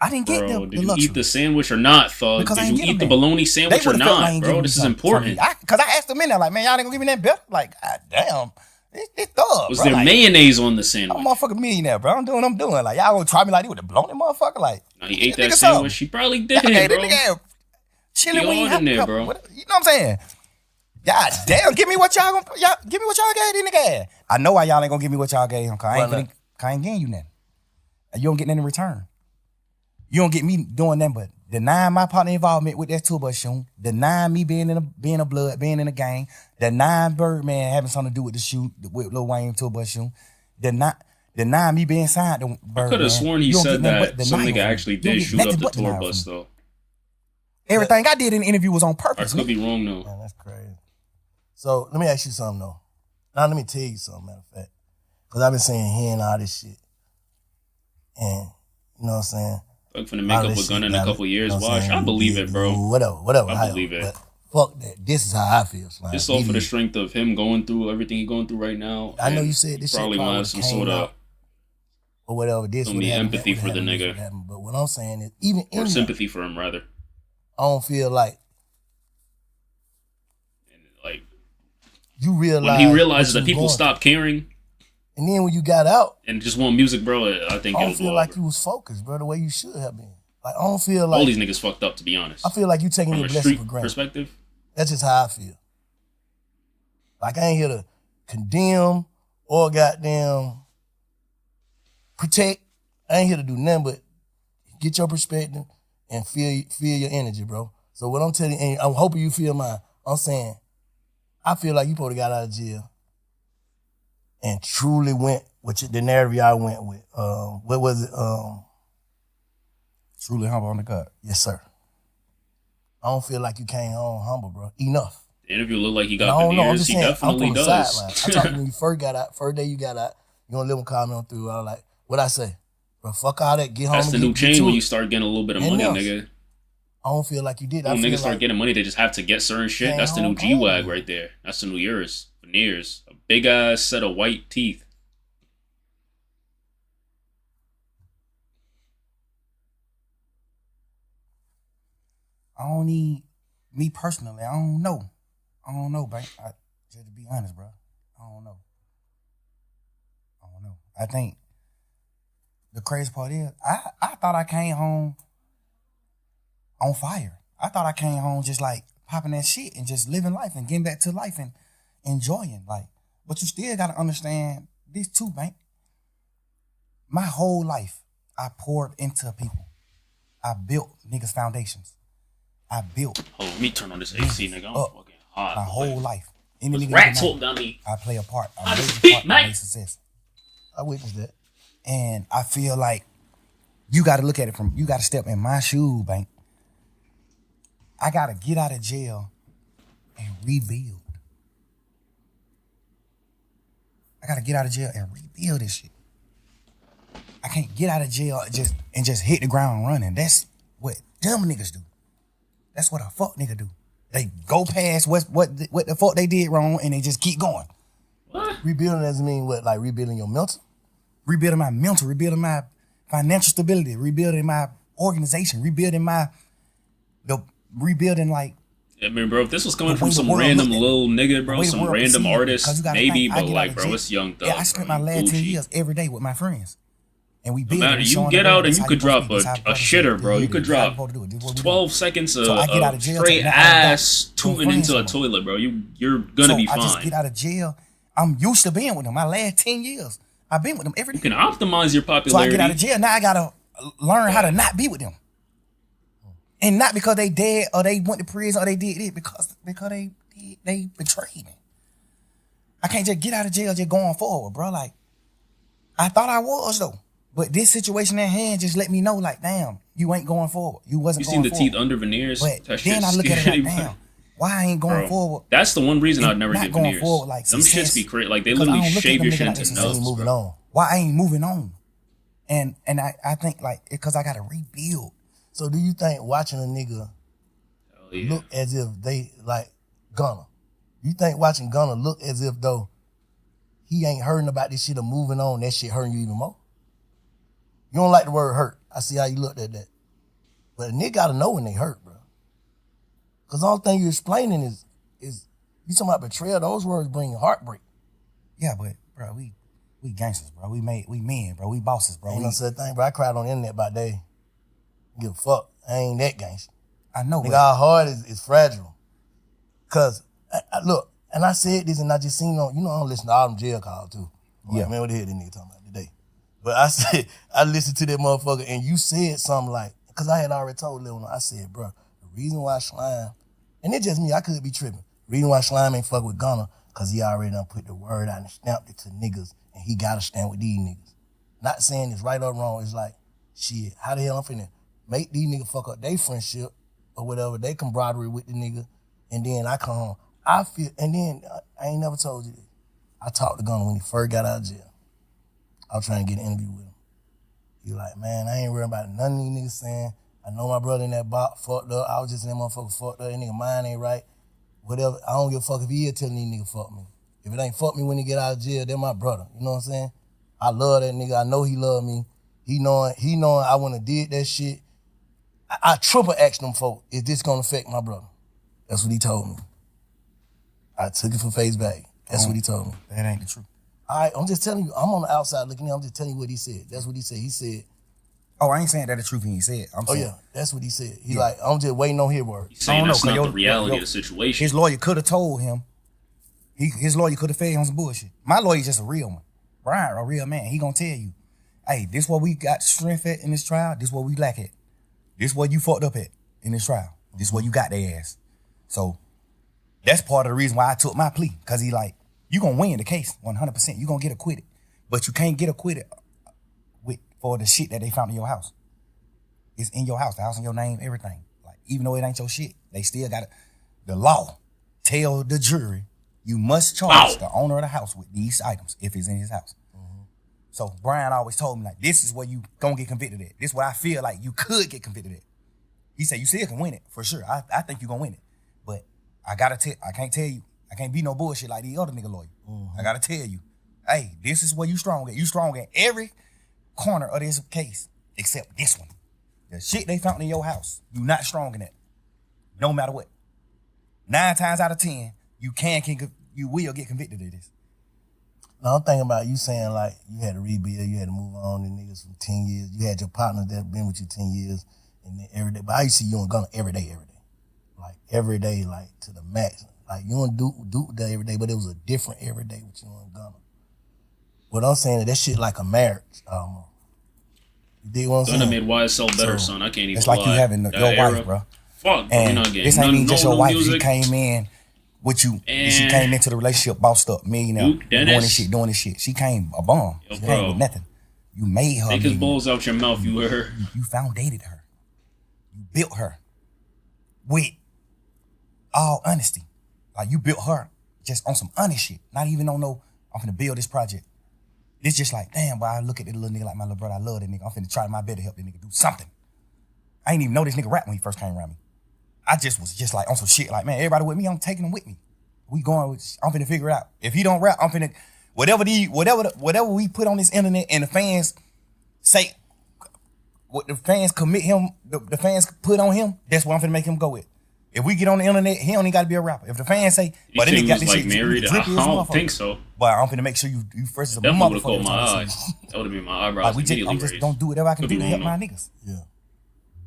I didn't get Bro, the did you luxury. eat the sandwich or not, thug? Because I Did ain't you get eat the them that. bologna They sandwich or would've felt like not, ain't bro? giving This me is something from important. me. Because I asked them in there, like, man, y'all ain't gonna give me that belt? Like, God damn. It's thug, Was bro. there Like, mayonnaise on the I'm sandwich? a motherfucking millionaire, bro. I'm doing what I'm doing. Like, y'all gonna try me like they would have blown that motherfucker? Like, Nah, he ate nigga, that something. sandwich. He probably did, Okay, bro. that nigga chili He wing, all in there, pepper, bro. you know what I'm saying? God damn, give me what y'all gave this nigga. I know why y'all ain't gonna give me what y'all gave him, cause I ain't getting you nothing. You don't get nothing in return. You don't get me doing nothing but denying my partner involvement with that tour bus shoot, denying me being in a gang, denying Birdman having something to do with the shoot, with Lil Wayne tour bus shoot, denying me being signed to Birdman. I could have sworn he You don't said get nothing that but some denial nigga from me. actually You don't did get shoot up nothing the but tour denial bus, from me. though. Everything I did in the interview was on I purpose. could be wrong, though. Man, that's crazy. So let me ask you something though. Now let me tell you something, matter of fact. Cause I've been saying hearing all this shit. And you know what I'm saying? Fuck finna make up with Gunna in a couple years. Watch, I believe it, bro. Whatever. I believe it. But fuck that. This is how I feel, Slime. Just all for the strength of him going through everything he's going through right now. I know you said this probably shit want some sort of or whatever. This some empathy for the nigga, but what I'm saying is, even or in sympathy for him rather. I don't feel like you realize when he realizes that people stop caring, and then when you got out and just want music, bro, I think I it don't was feel like you was focused, bro, the way you should have been. Like I don't feel like all these niggas fucked up, to be honest. I feel like you taking From your a blessing street for granted. perspective. That's just how I feel. Like I ain't here to condemn or goddamn protect. I ain't here to do nothing but get your perspective and feel your energy, bro. So what I'm telling you, and I'm hoping you feel mine. I'm saying, I feel like you probably got out of jail and truly went with the narrative y'all went with. What was it? Truly humble on the gut. Yes, sir. I don't feel like you came home humble, bro. Enough. The interview looked like he I got don't know. I'm veneers. just He saying, definitely I'm from the does. sideline. I talked to you when you first got out. First day you got out, you gonna live and comment through. I was like, what I say? Bro, fuck all that. Get home. That's the and new get change to when it. you start getting a little bit of Ain't money, else. nigga. I don't feel like you did. When I feel niggas start like, getting money, they just have to get certain shit. Damn, That's the new come G-Wag on. right there. That's the new yours. Veneers. A big ass set of white teeth. I don't need, me personally, I don't know. I don't know, Bank. Just to be honest, bro. I don't know. I think the crazy part is, I thought I came home on fire. I thought I came home just like popping that shit and just living life and getting back to life and enjoying. Like, but you still gotta understand this too, Bank. My whole life, I poured into people. I built niggas' foundations. I built Oh, let me turn on this AC, nigga. I'm up fucking hot. my whole life. Any This nigga rat that know, talk down me. I play a part. I I just play a part speak, in mate. my success. I witnessed that. And I feel like you got to look at it from, you got to step in my shoe, Bank. I got to get out of jail and rebuild. I got to get out of jail and rebuild this shit. I can't get out of jail and just hit the ground running. That's what dumb niggas do. That's what a fuck nigga do. They go past what the fuck they did wrong and they just keep going. What? Rebuilding doesn't mean what? Like rebuilding your mental? Rebuilding my mental, rebuilding my financial stability, rebuilding my organization, rebuilding like. I mean, bro, if this was coming The from way the some world random looked at little nigga, the bro, way the some world random perceived it, 'cause artist, you gotta maybe, think, I but get out like, of bro, jail. it's Young Thug. Yeah, I spent my bro. last 10 Gucci. years every day with my friends. And we No build matter, it. you get out and you could drop a shitter, bro. You could drop 12 seconds of, So I get out of jail, straight now I got ass some tooting friends into a with me. toilet, bro. You're gonna be I just fine. get out of jail. I'm used to being with them. My last 10 years, I've been with them every You day. can optimize your So I popularity. get out of jail. Now I gotta learn how to not be with them. And not because they dead or they went to prison or they did it, because they betrayed me. I can't just get out of jail just going forward, bro. Like, I thought I was though. But this situation at hand just let me know, like, damn, you ain't going forward. You wasn't You going seen the forward. teeth under veneers? But That then I shit's look at it scary, like, bro. damn, why I ain't going Bro, forward? that's the one reason I'd never Not get going veneers. forward like Them success, shits be crazy. Like, they because I literally don't look at shave them your niggas shit like into they nubs, Moving bro. on. Why I ain't moving on? And I think like, because I gotta rebuild. So do you think watching a nigga Hell yeah. look as if they like Gunna? You think watching Gunna look as if though he ain't hurting about this shit or moving on, that shit hurting you even more? You don't like the word hurt. I see how you looked at that. But a nigga gotta know when they hurt, bro. Cause the only thing you're explaining is you talking about betrayal, those words bring heartbreak. Yeah, but bro, we gangsters, bro. We men, bro. We bosses, bro. Ain't no such thing, bro. I cried on the internet about that. Give a fuck. I ain't that gangster. I know, Nigga, but our heart is fragile. Cause look, and I said this and I just seen on, I don't listen to all them jail calls too. I'm like, Yeah. man, what the hell this nigga talking about today? But I said, I listened to that motherfucker and you said something like, cause I had already told Lil, I said, bro, the reason why Slime, and it's just me, I could be tripping. The reason why Slime ain't fuck with Gunna, cause he already done put the word out and stamped it to niggas and he gotta stand with these niggas. Not saying it's right or wrong, it's like, shit, how the hell I'm finna make these niggas fuck up their friendship or whatever, they camaraderie with the nigga, and then I come home. I feel, and then I ain't never told you this. I talked to Gunna when he first got out of jail. I was trying to get an interview with him. He like, man, I ain't worried about none of these niggas saying. I know my brother in that box fucked up. I was just in that motherfucker fucked up. That nigga mind ain't right. Whatever. I don't give a fuck if he is telling these niggas fuck me. If it ain't fuck me when he get out of jail, they're my brother. You know what I'm saying? I love that nigga. I know he love me. He knowing I wouldn't have did that shit. I triple asked them folk, is this gonna affect my brother? That's what he told me. I took it for face value. That's what he told me. That ain't the truth. All right, I'm just telling you, I'm on the outside looking in, I'm just telling you what he said. That's what he said. He said, Oh, I ain't saying that the truth he said. I'm saying, yeah, that's what he said. He like, I'm just waiting on his word. He's saying I don't that's know, not 'cause the reality of the situation. his lawyer could have told him. His lawyer could have fed him some bullshit. My lawyer's just a real one. Brian, a real man. He gonna tell you, hey, this what we got strength at in this trial. This what we lack at. This what you fucked up at in this trial. This what you got their ass. So that's part of the reason why I took my plea. Cause he like, you gonna win the case 100%. You gonna get acquitted. But you can't get acquitted for the shit that they found in your house. It's in your house, the house in your name, everything. Like, even though it ain't your shit, they still got the law tell the jury you must charge the owner of the house with these items if it's in his house. So Brian always told me, like, this is where you gonna get convicted at. This is what I feel like you could get convicted at. He said, you still can win it, for sure. I think you're gonna win it. But I can't tell you, I can't be no bullshit like these other nigga lawyers. I gotta tell you, hey, this is where you strong at. You strong at every corner of this case except this one. The shit they found in your house, you not strong in that. No matter what. 9 times out of 10, you will get convicted of this. Now I'm thinking about you saying like you had to rebuild, you had to move on, and niggas for 10 years. You had your partner that been with you 10 years, and then every day. But I used to see you and Gunna every day. Like every day, like to the max. Like you and Duke day every day, but it was a different every day with you and Gunna. What I'm saying is that shit like a marriage. You dig what I'm saying? Gunna made YSL better, son. I can't even It's like you having your wife, bro. Fuck, And not getting this ain't even just your wife. She music. came in with you. And she came into the relationship bossed up, millionaire, Duke Dennis. doing this shit. She came a bomb. Yo, She bro. came with nothing. You made her. Take his millionaire. balls out your mouth, you heard. You foundated her. You built her with all honesty. Like you built her just on some honest shit. Not even on no, I'm finna build this project. It's just like, damn, boy, I look at this little nigga like my little brother. I love that nigga. I'm finna try my best to help that nigga do something. I ain't even know this nigga rap when he first came around me. I just was just like on some shit like, man, everybody with me, I'm taking them with me. We going with, I'm finna figure it out. If he don't rap, I'm finna, whatever we put on this internet and the fans say, what the fans commit him, the fans put on him, that's what I'm finna make him go with. If we get on the internet, he don't even gotta be a rapper. If the fans say, You then said he he got was this like shit married. I drippy as a don't motherfucker. think so. But I'm finna make sure you first as a Definitely would have caught motherfucker. my eye. That would have been my eyebrows Like we just, immediately I'm just raised. gonna do whatever I can Could do be to help wrong, my though. niggas. Yeah.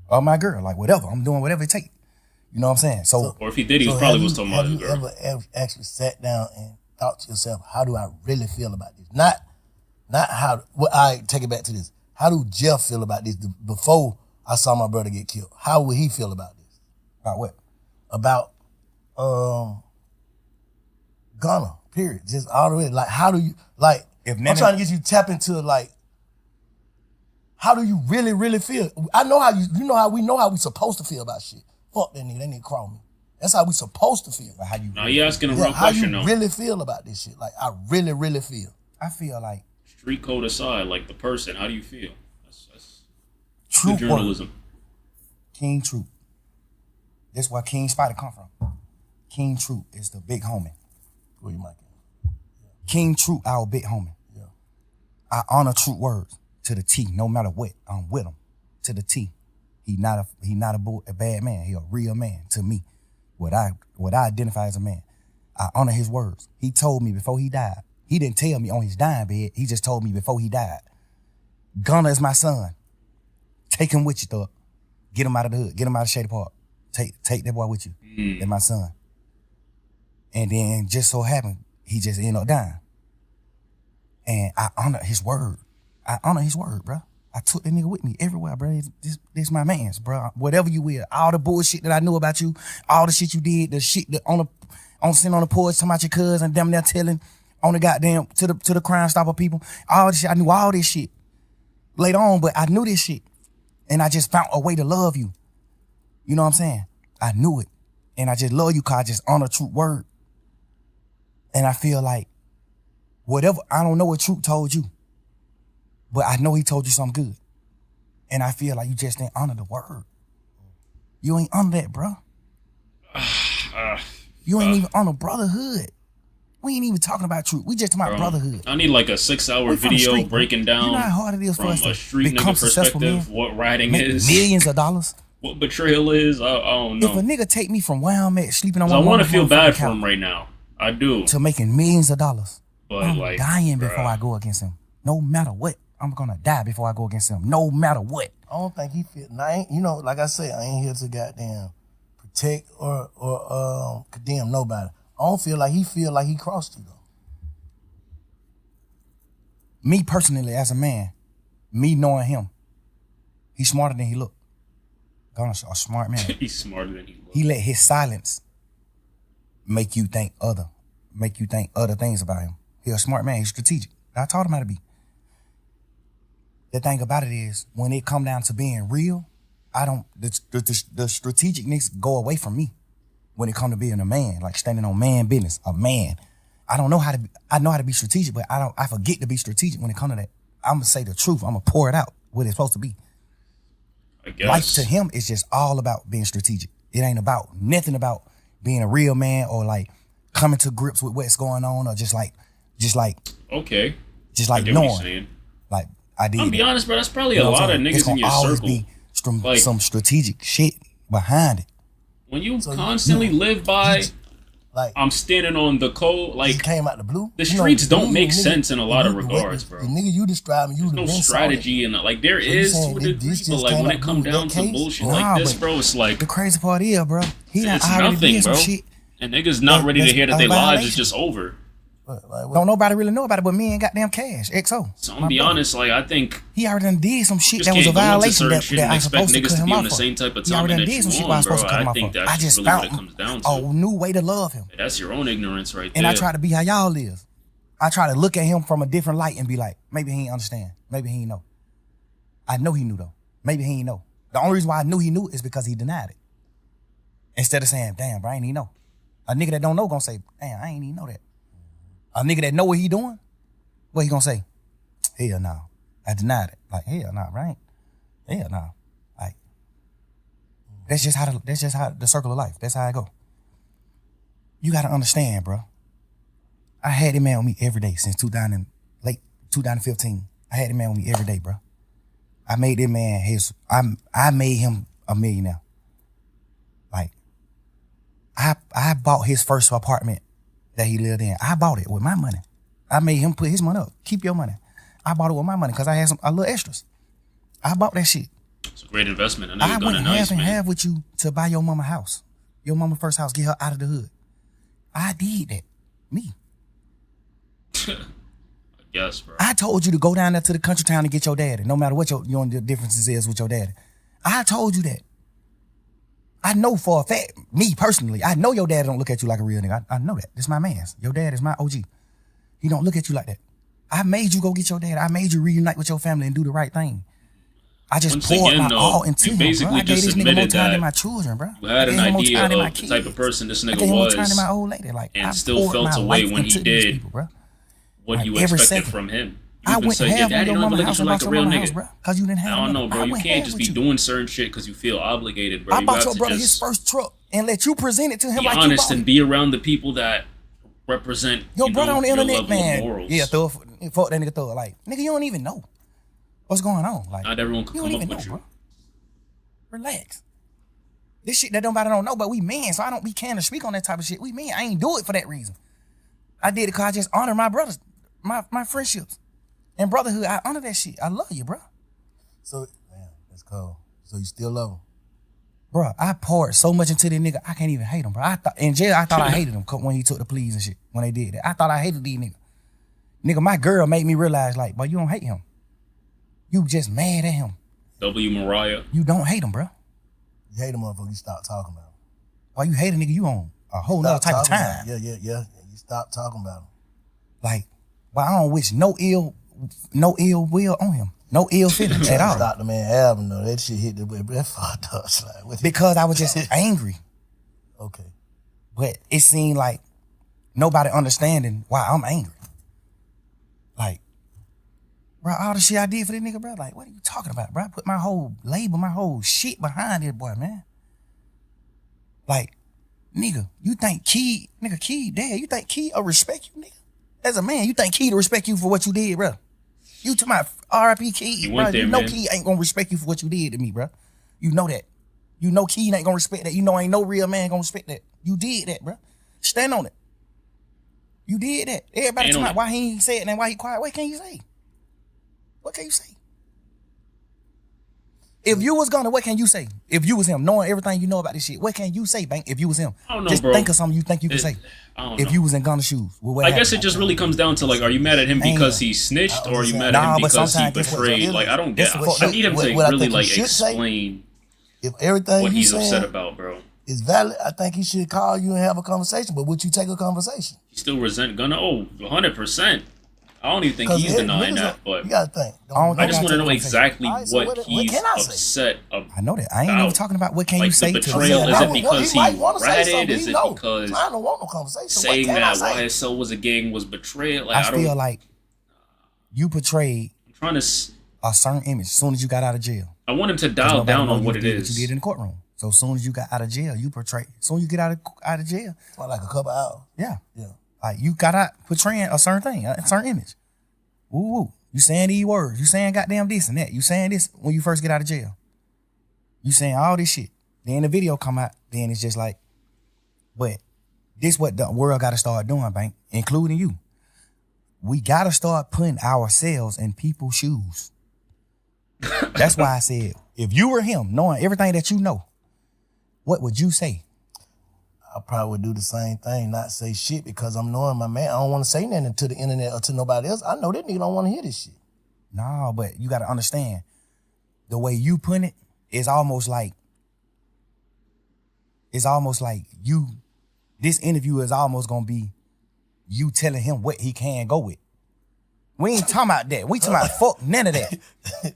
Or my girl, like whatever. I'm doing whatever it takes. You know what I'm saying? So Or if he did, he was probably was talking about his Have girl. you ever actually sat down and thought to yourself, how do I really feel about this? Not how, well, I take it back to this. How do Jeff feel about this before I saw my brother get killed? How would he feel about this? about what? About Gunna, period. Just all the way. Like, how do you, like, If I'm Nana- trying to get you to tap into, like, how do you really, really feel? I know how you know how we supposed to feel about shit. Fuck that nigga crawl me. That's how we supposed to feel. Like how you? Now he asking a Yeah, real how question you though. really feel about this shit. Like, I really, really feel. I feel like Street code aside, like the person, how do you feel? That's true good journalism. King Troop. That's where King Spider come from. King Troop is the big homie. Where you might King Troop, our big homie. Yeah. I honor Troop words to the T. No matter what, I'm with him to the T. He not a bad man. He a real man to me. What I identify as a man. I honor his words. He told me before he died. He didn't tell me on his dying bed. He just told me before he died. Gunna is my son. Take him with you, thug. Get him out of the hood. Get him out of Shady Park. Take that boy with you. That's my son. And then just so happened, he just ended up dying. And I honor his word. I honor his word, bro. I took that nigga with me everywhere, bro. This my man's, bro. Whatever you will. All the bullshit that I knew about you, all the shit you did, the shit that sitting on the porch talking about your cousin, damn near telling on the goddamn to the Crime Stopper people. All this shit. I knew all this shit later on, but I knew this shit. And I just found a way to love you. You know what I'm saying? I knew it. And I just love you because I just honor Troop word. And I feel like whatever, I don't know what Troop told you, but I know he told you something good. And I feel like you just didn't honor the word. You ain't honor that, bro. You ain't even honor brotherhood. We ain't even talking about truth. We just talking about brotherhood. I need like a 6-hour We from the video street, bro. breaking down You know how hard it is for from us to a street become nigga successful perspective men? what writing Make is, millions of dollars. what betrayal is. I don't If a know. nigga take me from where I'm at, sleeping on 'Cause my I want to mama's feel bad motherfucking for him couch, right now. I do. to making millions of dollars, But I'm like, dying before bruh. I go against him. No matter what, I'm gonna die before I go against him. No matter what. I don't think he feel. Now, I ain't, you know, like I say, I ain't here to goddamn protect or condemn nobody. I don't feel like he crossed you though. Me personally, as a man, me knowing him, he's smarter than he look. God, a smart man. He's smarter than he looks. He let his silence make you think other things about him. He's a smart man. He's strategic. I taught him how to be. The thing about it is, when it come down to being real, the strategicness go away from me when it come to being a man, like standing on man business, a man. I know how to be strategic, but I forget to be strategic when it come to that. I'm gonna say the truth. I'm gonna pour it out what it's supposed to be. I guess. Life to him is just all about being strategic. It ain't about nothing about being a real man or like coming to grips with what's going on or just like Okay. just I like get what you're knowing. saying. Like I did. I'm gonna be it. honest, bro. That's probably You a know what lot of I'm saying? niggas It's in gonna your always circle. be Like- some strategic shit behind it. When you constantly live by, Like I'm standing on the code. he Like, came out the blue. the You know, streets don't you make nigga- sense in a lot of the regards, the bro. nigga you describing, you there's no strategy and like there So you is saying to a this degree, just but like came when out it come blue, down that to case? bullshit Nah, like this, but bro, it's like The crazy part is, bro, he done it's already nothing, did some bro. shit. And niggas not ready to That's hear that a their lives violation. is just over. Don't nobody really know about it but me and goddamn Cash, XO. So I'm my gonna be brother. honest, like I think He already done did some shit just that was a can't go into violation certain that, shit that and I expect supposed to niggas cut to him be on off the for. same type of He already timing done that did you some shit where I on, was supposed bro. to cut him I off think for. that's I just just really what it found comes down to. a new way to love him. That's your own ignorance right And there. I try to be how y'all is. I try to look at him from a different light and be like, maybe he ain't understand. Maybe he ain't know. I know he knew though. Maybe he ain't know. The only reason why I knew he knew is because he denied it. Instead of saying, damn, bro, I ain't even know. A nigga that don't know gonna say, damn, I ain't even know that. A nigga that know what he doing, what he gonna say? Hell no. I denied it. Like, hell no, right? Hell no. Like, that's just how the circle of life. That's how I go. You gotta understand, bro. I had him man with me every day since late 2015. I had him man with me every day, bro. I made that man I made him a millionaire. Like, I bought his first apartment that he lived in. I bought it with my money. I made him put his money up. Keep your money. I bought it with my money because I had a little extras. I bought that shit. It's a great investment. I know I you're went gonna half nice, and man. half with you to buy your mama house. Your mama first house, get her out of the hood. I did that. Me. I guess, bro. I told you to go down there to the country town and get your daddy, no matter what your differences is with your daddy. I told you that. I know for a fact, me personally, I know your dad don't look at you like a real nigga. I know that. This my man's. Your dad is my OG. He don't look at you like that. I made you go get your dad. I made you reunite with your family and do the right thing. I just Once poured again, my though, all into you him, bro. basically I gave just this nigga more admitted time that than my children, bro. you had I an gave him more idea time than my of the type of kids. person this I nigga gave him more time was, than my old lady. Like, and I still poured felt my away life when he into these did people, bro. what Like, you every expected second. from him. I You would went say your half on daddy your don't ever mama look at house you and like bought a your real mama house, nigga. bro. Cause you didn't have I don't nothing. know, bro. I You went can't half just with be you. doing certain shit because you feel obligated, bro. I You bought got your to brother his just first truck and let you present it to him be like you honest bought and it. be around the people that represent Your you brother know, on the your internet, level man. of morals. Yeah, fuck that nigga throw it. Like, nigga, you don't even know what's going on. Like, Not everyone can you come don't up even with know, you. bro. Relax. This shit that nobody don't know, but we men, so we can't speak on that type of shit. We men. I ain't do it for that reason. I did it because I just honor my brothers, my friendships. And brotherhood, I honor that shit. I love you, bro. So, damn, that's cold. So you still love him? Bro, I poured so much into this nigga, I can't even hate him, bro. In jail, I thought I hated him when he took the pleas and shit, when they did that. I thought I hated these niggas. Nigga, my girl made me realize, like, boy, you don't hate him. You just mad at him. W. Mariah. You don't hate him, bro. You hate him, motherfucker. You stop talking about him. Why you hate a nigga, you on a whole nother type of talking time. about him. Yeah. You stop talking about him. Like, but I don't wish no ill will on him. No ill feelings at all. Stop the man album though. That shit hit the way. That fucked up. Like, Because I was just angry. okay. But it seemed like nobody understanding why I'm angry. Like, Bro, all the shit I did for this nigga, bro. Like, what are you talking about, bro? I put my whole label, my whole shit behind this boy, man. Like, nigga, you think Key, dad, you think Key will respect you, nigga? As a man, you think Key to respect you for what you did, bro? You to my R.I.P. Key, bro. There, you know man. Key ain't gonna respect you for what you did to me, bro. You know that. You know Key ain't gonna respect that. You know ain't no real man gonna respect that. You did that, bro. Stand on it. You did that. Everybody Stand talking on about it. why he ain't say it and why he quiet. What can you say? What can you say? If you was gonna, what can you say? If you was him, knowing everything you know about this shit, what can you say, Bank? If you was him, I don't know, just bro. think of something you think you could say. I don't If know. you was in Gunna's shoes, well, what I guess it happened? just really comes down to like, are you mad at him Man. because he snitched, or are you mad at Nah, him but because he sometimes guess what? betrayed? Like, I don't This get. is what I need him to what I really think he like should say. explain If everything what you he's saying upset about, bro. is valid, I think he should call you and have a conversation. But would you take a conversation? He still resent Gunna. Oh, 100%. I don't even think he's denying that, but you gotta think. I I just gotta want to take know a exactly Alright, so what what he's can I say? upset about. I know that. I ain't even talking about what can Like you say the to betrayal, him. is I it would- because might he wanna say ratted? something, Is he it know. because I don't want no conversation. saying what can that I say? YSL was a gang was betrayal? Like, I I don't. feel like you portrayed I'm trying to. a certain image as soon as you got out of jail. I want him to 'Cause dial nobody down know on you what it did is. you did in the courtroom. So as soon as you got out of jail, you portrayed. As soon as you get out of jail, For like a couple hours. yeah. Yeah. Like you got out portraying a certain thing, a certain image. Woo woo. You saying these words. You saying goddamn this and that. You saying this when you first get out of jail. You saying all this shit. Then the video come out. Then it's just like, but this what the world got to start doing, Bank, including you. We got to start putting ourselves in people's shoes. That's why I said, if you were him, knowing everything that you know, what would you say? I probably would do the same thing, not say shit because I'm knowing my man. I don't want to say nothing to the internet or to nobody else. I know that nigga don't want to hear this shit. No, but you got to understand, the way you put it is almost like you, this interview is almost going to be you telling him what he can go with. We ain't talking about that. We talking about fuck none of that.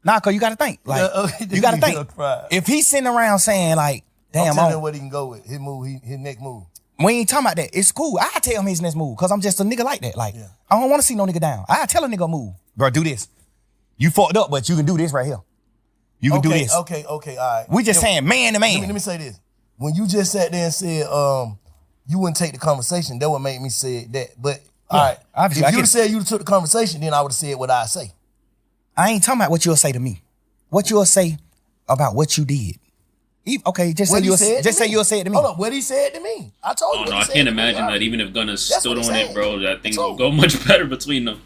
Nah, cause you got to think. Like, Yeah, okay, you got to this nigga think. cried. If he's sitting around saying like, I'm damn, telling him what he can go with. His move, his next move. we ain't talking about that. It's cool. I tell him his next move because I'm just a nigga like that. Like, Yeah. I don't want to see no nigga down. I tell a nigga move. Bro, do this. You fucked up, but you can do this right here. You can do this. Okay, all right. We just saying man to man. Let me say this. When you just sat there and said, you wouldn't take the conversation, that would make me say that. But all right, obviously, I if get you'd it. said you took the conversation, then I would have said what I say. I ain't talking about what you'll say to me. What you'll say about what you did. Okay, just say What he you'll said just to say me. you'll say it to me. Hold up, what he said to me. I told you. Oh what no, he I said can't to me. imagine All that. right. Even if Gunna That's stood what he on it, said. bro, that thing That's will all. go much better between them.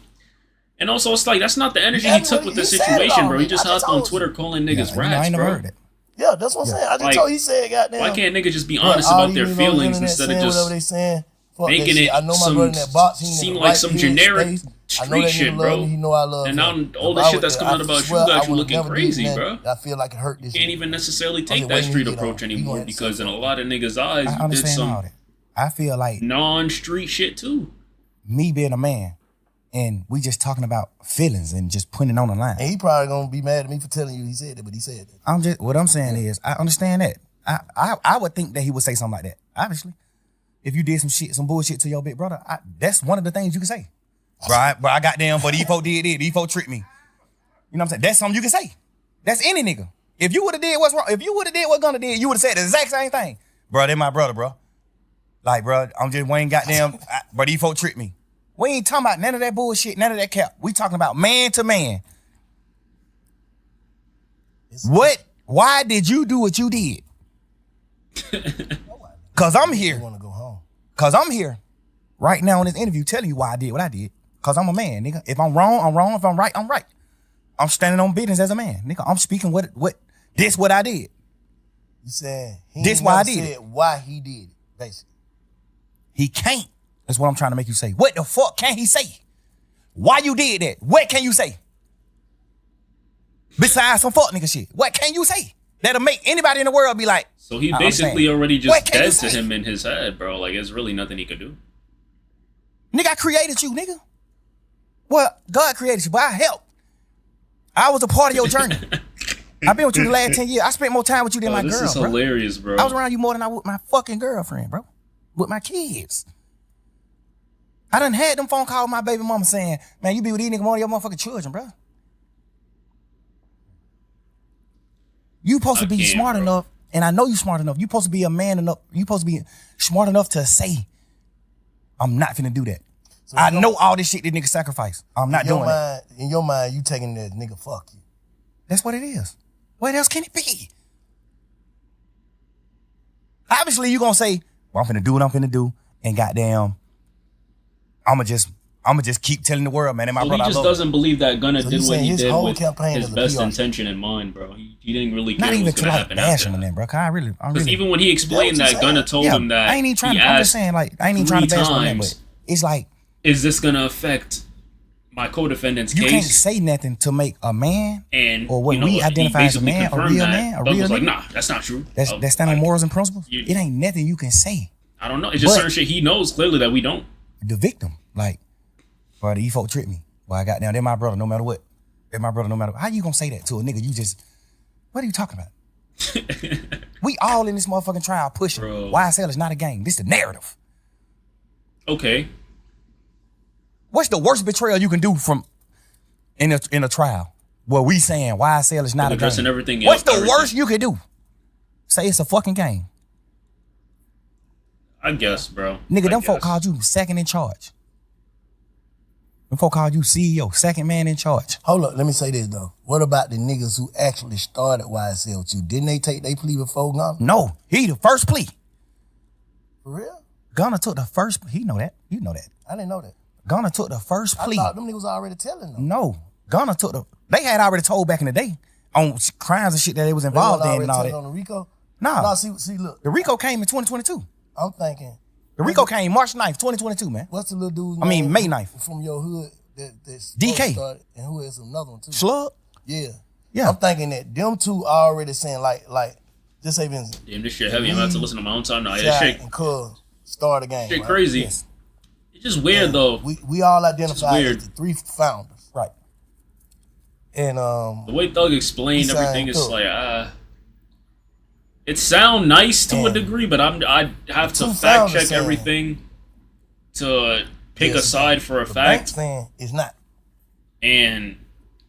And also, it's like that's not the energy he That's took what with he the said situation, bro. already. He just I just hopped on told Twitter you. calling niggas I rats, ain't never bro. heard that. Yeah, that's what I'm saying. I just Like, told he said, goddamn. Why can't niggas just be Bro, honest all about these their niggas on the feelings internet instead saying of whatever they just saying. Fuck making that shit. it I know my some brother in that box. He in seem the like right some head generic space. I know street that shit, nigga bro? love me. He know I love And him. now all If the I shit would- that's coming out I about you swear I got you would've looking never did crazy, nothing. bro. I feel like it hurt this. Can't nigga. even necessarily I'm take just that waiting street to get approach on. He anymore gonna have to because say in a something. lot of niggas' eyes, I you did understand all some that. I feel like non-street shit too. me being a man and we just talking about feelings and just putting it on the line. And he probably gonna be mad at me for telling you he said that, but he said that. What I'm saying is I understand that. I would think that he would say something like that. Obviously. If you did some bullshit to your big brother, that's one of the things you can say. Bro, I got them, but these folk did it. These folk tricked me. You know what I'm saying? That's something you can say. That's any nigga. If you would have did what's wrong, if you would have did what Gunna did, you would have said the exact same thing. Bro, they my brother, bro. Like, bro, I'm just Wayne goddamn, but these folk tricked me. We ain't talking about none of that bullshit, none of that cap. We talking about man to man. Why did you do what you did? Cause I'm You here. wanna go home? Cause I'm here right now in this interview telling you why I did what I did. Cause I'm a man, nigga. If I'm wrong, I'm wrong. If I'm right, I'm right. I'm standing on business as a man, nigga. I'm speaking what I did. You saying he This ain't why I never did said why he did it, basically. He can't. That's what I'm trying to make you say. What the fuck can he say? Why you did that? What can you say? Besides some fuck nigga shit. What can you say? That'll make anybody in the world be like, So he I'm basically saying, already what just can you dead to say? him in his head, bro. Like, there's really nothing he could do. nigga, I created you, nigga. Well, God created you, but I helped. I was a part of your journey. I've been with you the last 10 years. I spent more time with you than my This girl, is bro. hilarious, bro. I was around you more than I was with my fucking girlfriend, bro. With my kids. I done had them phone calls with my baby mama saying, man, you be with these niggas more than your motherfucking children, bro. You supposed to be smart enough, and I know you smart enough. You supposed to be a man enough. You supposed to be smart enough to say, I'm not finna do that. So I know all this shit this nigga sacrifice. I'm not doing it. In your mind, you taking that nigga fuck you. That's what it is. What else can it be? Obviously, you gonna say, well, I'm finna do what I'm finna do, and goddamn, I'ma just keep telling the world, man. And my brother, he just doesn't believe that Gunna did what he did with his best PR. intention in mind, bro. He didn't really care not even what's to gonna like happen bash after him in that. there, bro. I'm really, Even when he explained that, Gunna told him that I ain't even trying. he I'm just asked saying, like, I ain't even trying to bash him on that, but it's like, is this gonna affect my co-defendant's you case? can't say nothing to make a man and or what we identify as a man, a real man, a Thug real was like, nigga. nah, that's not true. That's stand on morals and principles. You- It ain't nothing you can say. I don't know. It's just But- certain shit he knows clearly that we don't. The victim, like, bro, these folk tricked me. Well, I got down. They're my brother, no matter what. They're my brother, no matter what. How you gonna say that to a nigga? You just, what are you talking about? We all in this motherfucking trial pushing. Bro. YSL is not a game. This is the narrative. Okay. What's the worst betrayal you can do from in a trial? Well, we saying YSL is not a Addressing game. everything What's else, the worst you can do? Say it's a fucking game. I guess, bro. Nigga, I them folk guess. called you second in charge. Them folk called you CEO, second man in charge. Hold up, let me say this though. What about the niggas who actually started YSL with you? Didn't they take their plea before Gunna? No, he the first plea. For real? Gunna took the first. He know that. You know that. I didn't know that. Gunna took the first plea. I thought them niggas already telling them. No, Gunna took the. They had already told back in the day on crimes and shit that they was involved in and all that. On the RICO? Nah. No, see, look. The RICO came in 2022. I'm thinking. The RICO came March 9th, 2022, man. What's the little dude? I mean, May 9th. From your hood that's DK. started, and who is another one too? Slug? Yeah. Yeah. I'm thinking that them two already saying like just even Damn, this shit heavy. I'm about to listen to my own time now. Yeah, Shaq shit, and Cuz start the game. shit right? crazy. Yes. It's just weird though. We all identify weird. as the three founders. Right. And The way Thug explained He everything signed is Thug. like, it sound nice to a And degree, but I have to two fact founders check saying- everything to pick a Yes, side for a the bank fact, saying it's not. and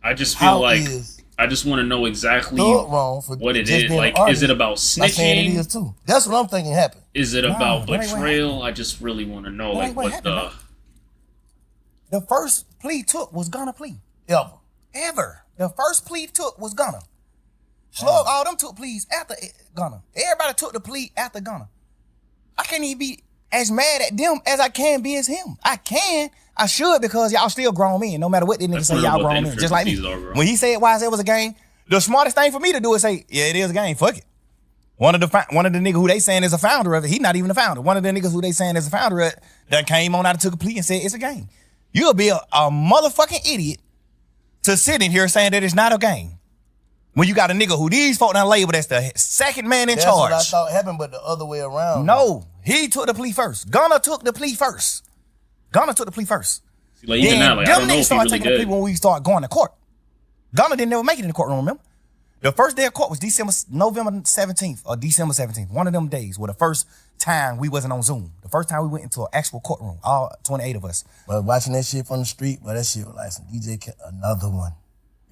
I just feel How like is I just want to know exactly Thug wrong for what it just is. being Like, an is it artist? about I'm saying it snitching? is too. That's what I'm thinking happened. Is it about that ain't what betrayal? I just really want to know, That like, ain't what what happened, the. man. The first plea took was Gunna plea. Ever. Ever. The first plea took was Gunna. Slug, all them took pleas after Gunna. Everybody took the plea after Gunna. I can't even be as mad at them as I can be as him. I should, because y'all still grown men. No matter what they niggas That's say, what y'all the grown men. Just like me. intricacies are, bro. When he said YSL was a game, the smartest thing for me to do is say, yeah, it is a game. Fuck it. One of the niggas who they saying is a founder of it, he not even a founder. One of the niggas who they saying is a founder of it that came on out and took a plea and said it's a game. You'll be a motherfucking idiot to sit in here saying that it's not a game. When you got a nigga who these folk done labeled as the second man in That's charge. what I thought happened, but the other way around. No, he took the plea first. Gunna took the plea first. Like, even now, like, I them don't know niggas if he started really taking the plea did. when we started going to court. Gunna didn't never make it in the courtroom, remember? The first day of court was November 17th or December 17th. One of them days were the first time we wasn't on Zoom. The first time we went into an actual courtroom, all 28 of us. But watching that shit from the street, but that shit was like some another one.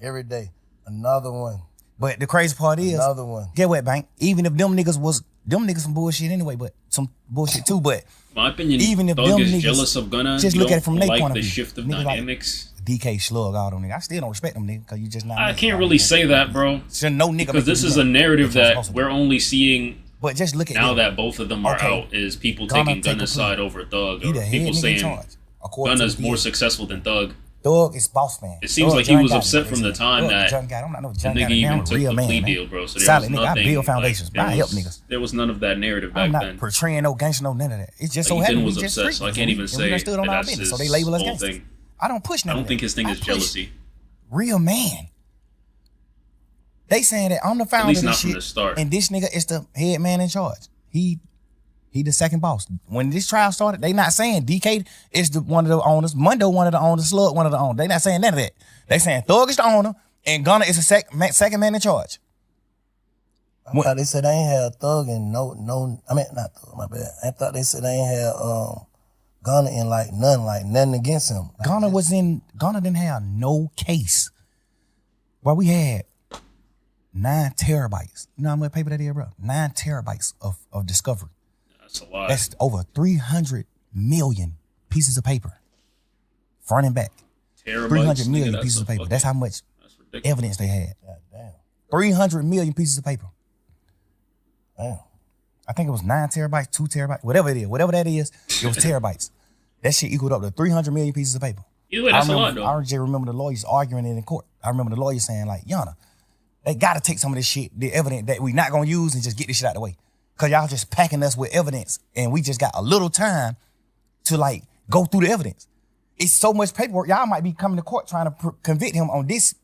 Every day, another one. But the crazy part is, Another one. get what, Bank? Even if them niggas some bullshit anyway, but some bullshit too, but My opinion, even if Thug them is niggas jealous of Gunna. just You look at don't it from their like point of the view. shift of Niggas like dynamics. DK Slug, all them niggas. I still don't respect them niggas because you just not. I can't really say that, bro, So no nigga because this is a narrative that we're only seeing But just look at now them. that both of them are Okay. out. Is people Gunna taking take a Gunna's plea. side over Thug, He or the head people nigga in saying charge. According Gunna's to more the successful than Thug. Thug is boss man. It seems Thug, like he John was Gotti, upset from the basically. time Thug, that John Gotti. I'm not no the John nigga Gotti even now. took Real the man, plea man. deal, bro. So there Solid was nigga. I nothing. build foundations. Like, I help niggas. there was none of that narrative back I'm not then. portraying no gangster, no none of that. It's just so Like, he happened was we just upset, so I street can't even niggas. say We done stood on that our that's business, so they his label us whole gangsters. thing. I don't push I none don't of think that. his thing I is push jealousy. real man. They saying that I'm the founder least of not this from shit, the start. and this nigga is the head man in charge. He the second boss. When this trial started, they not saying DK is one of the owners, Mundo one of the owners, Slug one of the owners. They not saying none of that. They saying Thug is the owner and Gunna is the second man in charge. I thought they said they ain't had Thug and no. I mean, not Thug. My bad. I thought they said they ain't had Gunna ain't like nothing against him. Like, Gunna didn't have no case. Well, we had 9 terabytes. You know how much paper that is, bro? 9 terabytes of discovery. That's a lot. That's over 300 million pieces of paper. Front and back. Terabytes, 300 million nigga, pieces of paper. That's how much evidence they had. God damn. 300 million pieces of paper. Damn. I think it was 9 terabytes, 2 terabytes, whatever it is. Whatever that is, it was terabytes. That shit equaled up to 300 million pieces of paper. Either way, that's a lot, though. I just remember the lawyers arguing it in court. I remember the lawyers saying, like, Yana, they got to take some of this shit, the evidence that we not going to use, and just get this shit out the way. Because y'all just packing us with evidence, and we just got a little time to, like, go through the evidence. It's so much paperwork. Y'all might be coming to court trying to convict him on these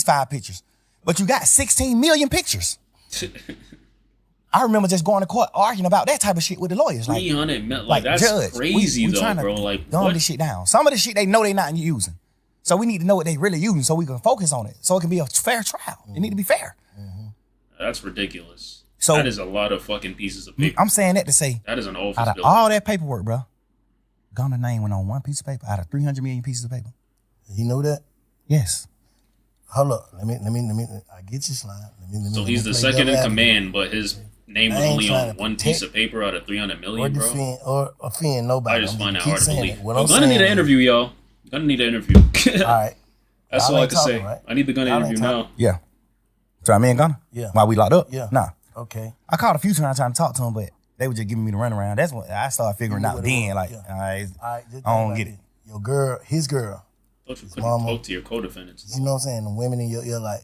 5 pictures. But you got 16 million pictures. I remember just going to court arguing about that type of shit with the lawyers. 300 million. Like, that's judge, crazy, we though, trying to bro. Like, dumb what? this shit down. Some of the shit they know they not using. So we need to know what they really using so we can focus on it. So it can be a fair trial. It need to be fair. That's ridiculous. So that is a lot of fucking pieces of paper. I'm saying that to say, That is an office out of building. all that paperwork, bro, Gunna's name went on 1 piece of paper out of 300 million pieces of paper. You know that? Yes. Hold up. Let me. I get your slide. So he's the second in command, but his name was I ain't only trying on to 1 piece of paper out of 300 or million, bro. defend or offend nobody. I just I'm find that keep hard to saying believe. it. What I'm I'm gonna saying need an is- interview, y'all. Gonna need an interview. All right. That's Y'all all I ain't can say. talking, right? I need the gun Y'all interview ain't now. talking. Yeah. So me and Gunna? Yeah. While we locked up? Yeah. Nah. Okay. I called a few times trying to talk to him, but they were just giving me the runaround. That's what I started figuring You knew out what it then. was. Like, Yeah. all right, All right. Just I don't think get about it. Your girl, his girl. Thought you couldn't Mama. talk to your co-defendants. You know what I'm saying? The women in your ear, like,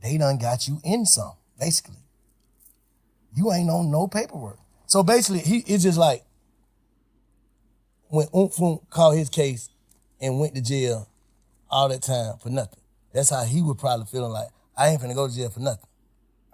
they done got you in some, basically. You ain't on no paperwork. So basically, it's just like when Oomphum called his case and went to jail all that time for nothing. That's how he would probably feeling like, I ain't finna go to jail for nothing.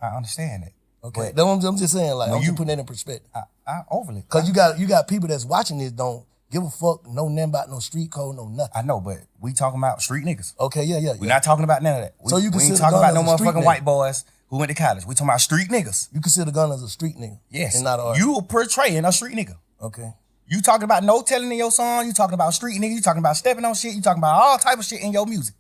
I understand it. Okay. But I'm just saying, like, when I'm you- just putting that in perspective. I overly. Cause you got people that's watching this don't give a fuck, know nothing about no street code, no nothing. I know, but we talking about street niggas. Okay, yeah. We not talking about none of that. So you we consider ain't talking about no Gunna as a street motherfucking nigga? white boys who went to college. We talking about street niggas. You consider Gunna as a street nigga. Yes. And not an artist. You portraying a street nigga. Okay. You talking about no telling in your song. You talking about street nigga. You talking about stepping on shit. You talking about all type of shit in your music.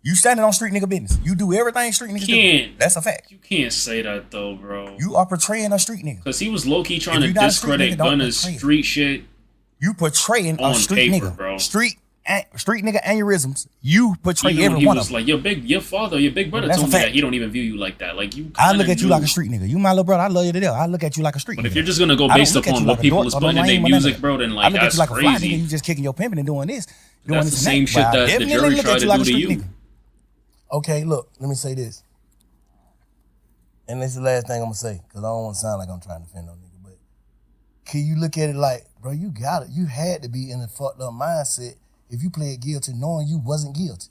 You standing on street nigga business. You do everything street niggas do. Can't. That's a fact. You can't say that though, bro. You are portraying a street nigga. Because he was low-key trying If to you not a street discredit nigga, don't Gunna's portray it. street shit. You portraying a On street paper, nigga. bro. Street nigga aneurysms. You portray Even when every he one was of them. like, your father, your big brother That's told a me fact. that he don't even view you like that. Like, you I kinda look at you knew. like a street nigga. You my little brother. I love you to death. I look at you like a street nigga. But if you're just gonna go I don't based look at upon you what like a people dork is or no putting in their lame or none of music, that. bro, then I like, look that's at you like a fly nigga. crazy. You just kicking your pimping and doing this. Doing That's this the and same shit But I that the definitely jury look tried at to you like do a to street you. nigga. Okay, look, let me say this. And this is the last thing I'm gonna say, because I don't want to sound like I'm trying to offend no nigga, but can you look at it like, bro, you got it. You had to be in a fucked up mindset if you played guilty knowing you wasn't guilty.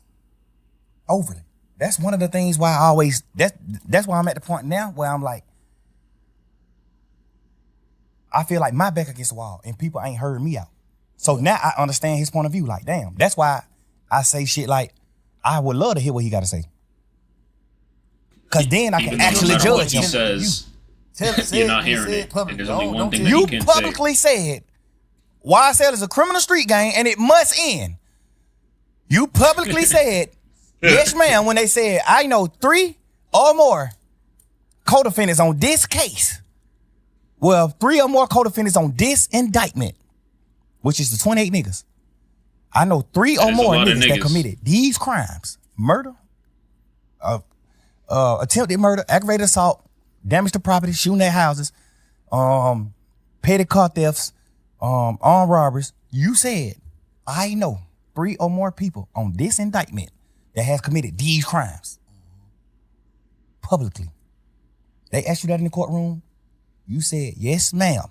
Overly. That's one of the things why I always, that's why I'm at the point now where I'm like, I feel like my back against the wall and people ain't heard me out. So now I understand his point of view. Like, damn, that's why I say shit like, I would love to hear what he got to say. Cause then I Even can though no actually matter what judge he him. says, Tell you're not he hearing said it. publicly. And there's only Don't one thing tell that You he can publicly said YSL is a criminal street gang and it must end. You publicly said, yes, ma'am, when they said, I know 3 or more co-defendants on this case. Well, 3 or more co-defendants on this indictment, which is the 28 niggas. I know 3 or That is a more lot of niggas that niggas. committed these crimes: murder, attempted murder, aggravated assault, damage to property, shooting at houses, petty car thefts, armed robberies. You said, I know 3 or more people on this indictment that has committed these crimes publicly. They asked you that in the courtroom. You said, yes, ma'am.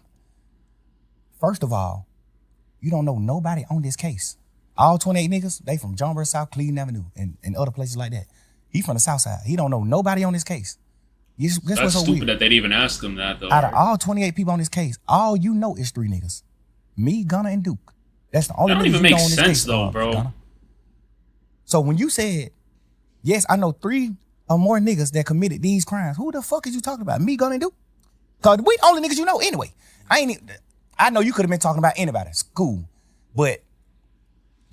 First of all, you don't know nobody on this case. All 28 niggas, they from John Burr South, Cleveland Avenue, and other places like that. He from the South Side. He don't know nobody on this case. Guess That's what's so stupid weird? that they'd even ask him that, though. Out of right? all 28 people on this case, all you know is 3 niggas. Me, Gunna, and Duke. That's the only That don't niggas even you know make on this sense, case, though, bro. Gunna. So when you said, yes, I know 3 or more niggas that committed these crimes, who the fuck is you talking about? Me, Gunna, and Duke? Cause we the only niggas you know anyway. I know you could have been talking about anybody. It's cool. But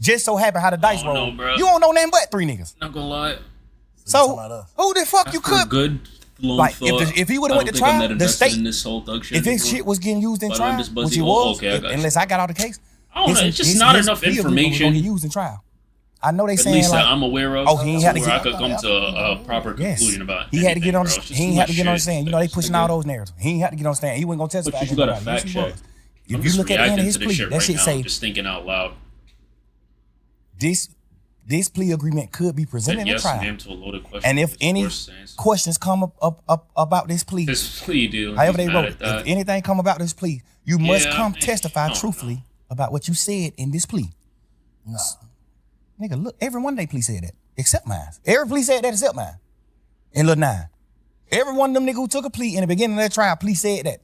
just so happened how the dice don't roll. know, bro. You don't know nothing but 3 niggas. Not gonna lie. So who the fuck you After a could? good long Like, thought, if he would've I went don't to think I'm trial, that the invested state- in this whole thug shit If his anymore. shit was getting used in But I'm trial, just which buzzing. it Oh, was, okay, I got you. unless I got out the case. I don't know. It's just not enough plea agreement was information. gonna get used in trial. I know they At saying least like, that I'm aware of. oh, he ain't had to where I get- could come to a proper yes, conclusion about. he had to get on. anything, bro. It's just He ain't too had to much get on the shit. stand. You know they It's pushing nigga. all those narratives. He ain't had to get on the stand. He wasn't gonna testify. But you against gotta nobody. Yes, fact he check. was. I'm If you just look at the end reacting of his to this plea, shit that right shit now. say I'm just thinking out loud. this plea agreement could be presented in yes, trial. ma'am, to a loaded question. And if Of any course, Saints. questions come up about this plea, This plea deal. however they he's wrote mad it, at that. if anything come about this plea, you must Yeah, come man, testify I don't truthfully about what you said in this plea. Nah. Nigga, look, every one of they plea said that, except mine. Every plea said that except mine. In Lil 9. Every one of them nigga who took a plea in the beginning of that trial, plea said that.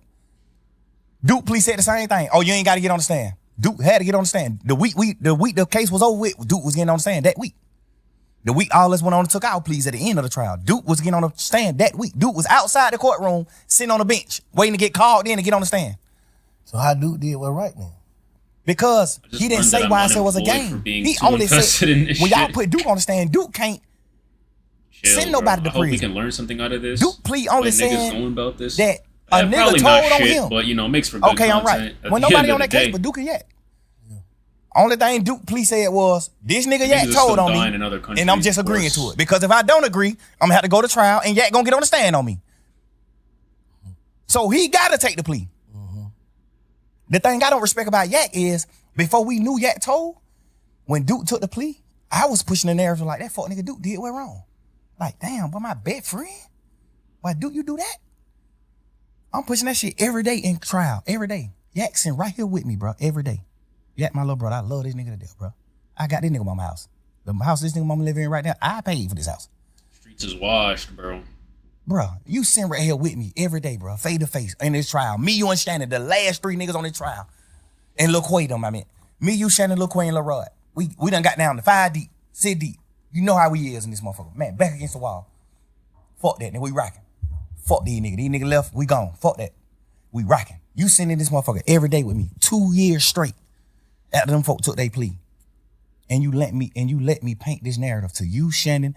Duke plea said the same thing. Oh, you ain't got to get on the stand. Duke had to get on the stand. The week the case was over with, Duke was getting on the stand that week. The week all us went on and took our pleas at the end of the trial. Duke was getting on the stand that week. Duke was outside the courtroom, sitting on the bench, waiting to get called in to get on the stand. So how Duke did what right then? Because I just he didn't learned say that I'm why I said it was a unemployed for game. being He too only invested said, in this when y'all shit. put Duke on the stand, Duke can't Chill, send bro. nobody to I hope we prison. can learn something out of this. Duke plea only When niggas saying going about this. that a nigga probably told not on shit, him. but you know, makes for good Okay, I'm right. content. At Well, the nobody end on of that the case day, but Duke and Yak. Only thing Duke plea said was, this nigga Niggas Yak are told still on dying me, in other countries, and I'm just of agreeing course. to it. Because if I don't agree, I'm gonna have to go to trial, and Yak gonna get on the stand on me. So he gotta take the plea. The thing I don't respect about Yak is, before we knew Yak told, when Duke took the plea, I was pushing the narrative like, that fuck nigga Duke did what wrong? Like, damn, but my best friend? Why Duke you do that? I'm pushing that shit every day in trial, every day. Yak sitting right here with me, bro, every day. Yak, my little brother, I love this nigga to death, bro. I got this nigga mama house. The house this nigga mama living in right now, I paid for this house. streets is washed, bro. Bro, you sitting right here with me every day, bro, face to face in this trial. Me, you, and Shannon, the last 3 niggas on this trial. And Lil Quay them, I mean. Me, you, Shannon, Lil Quay, and Lil Rod. We done got down to 5 deep, 6 deep. You know how we is in this motherfucker. Man, back against the wall. Fuck that, nigga, we rocking. Fuck these niggas. These niggas left, we gone. Fuck that. We rocking. You sitting in this motherfucker every day with me, 2 years straight after them folk took their plea. And you let me paint this narrative to you, Shannon,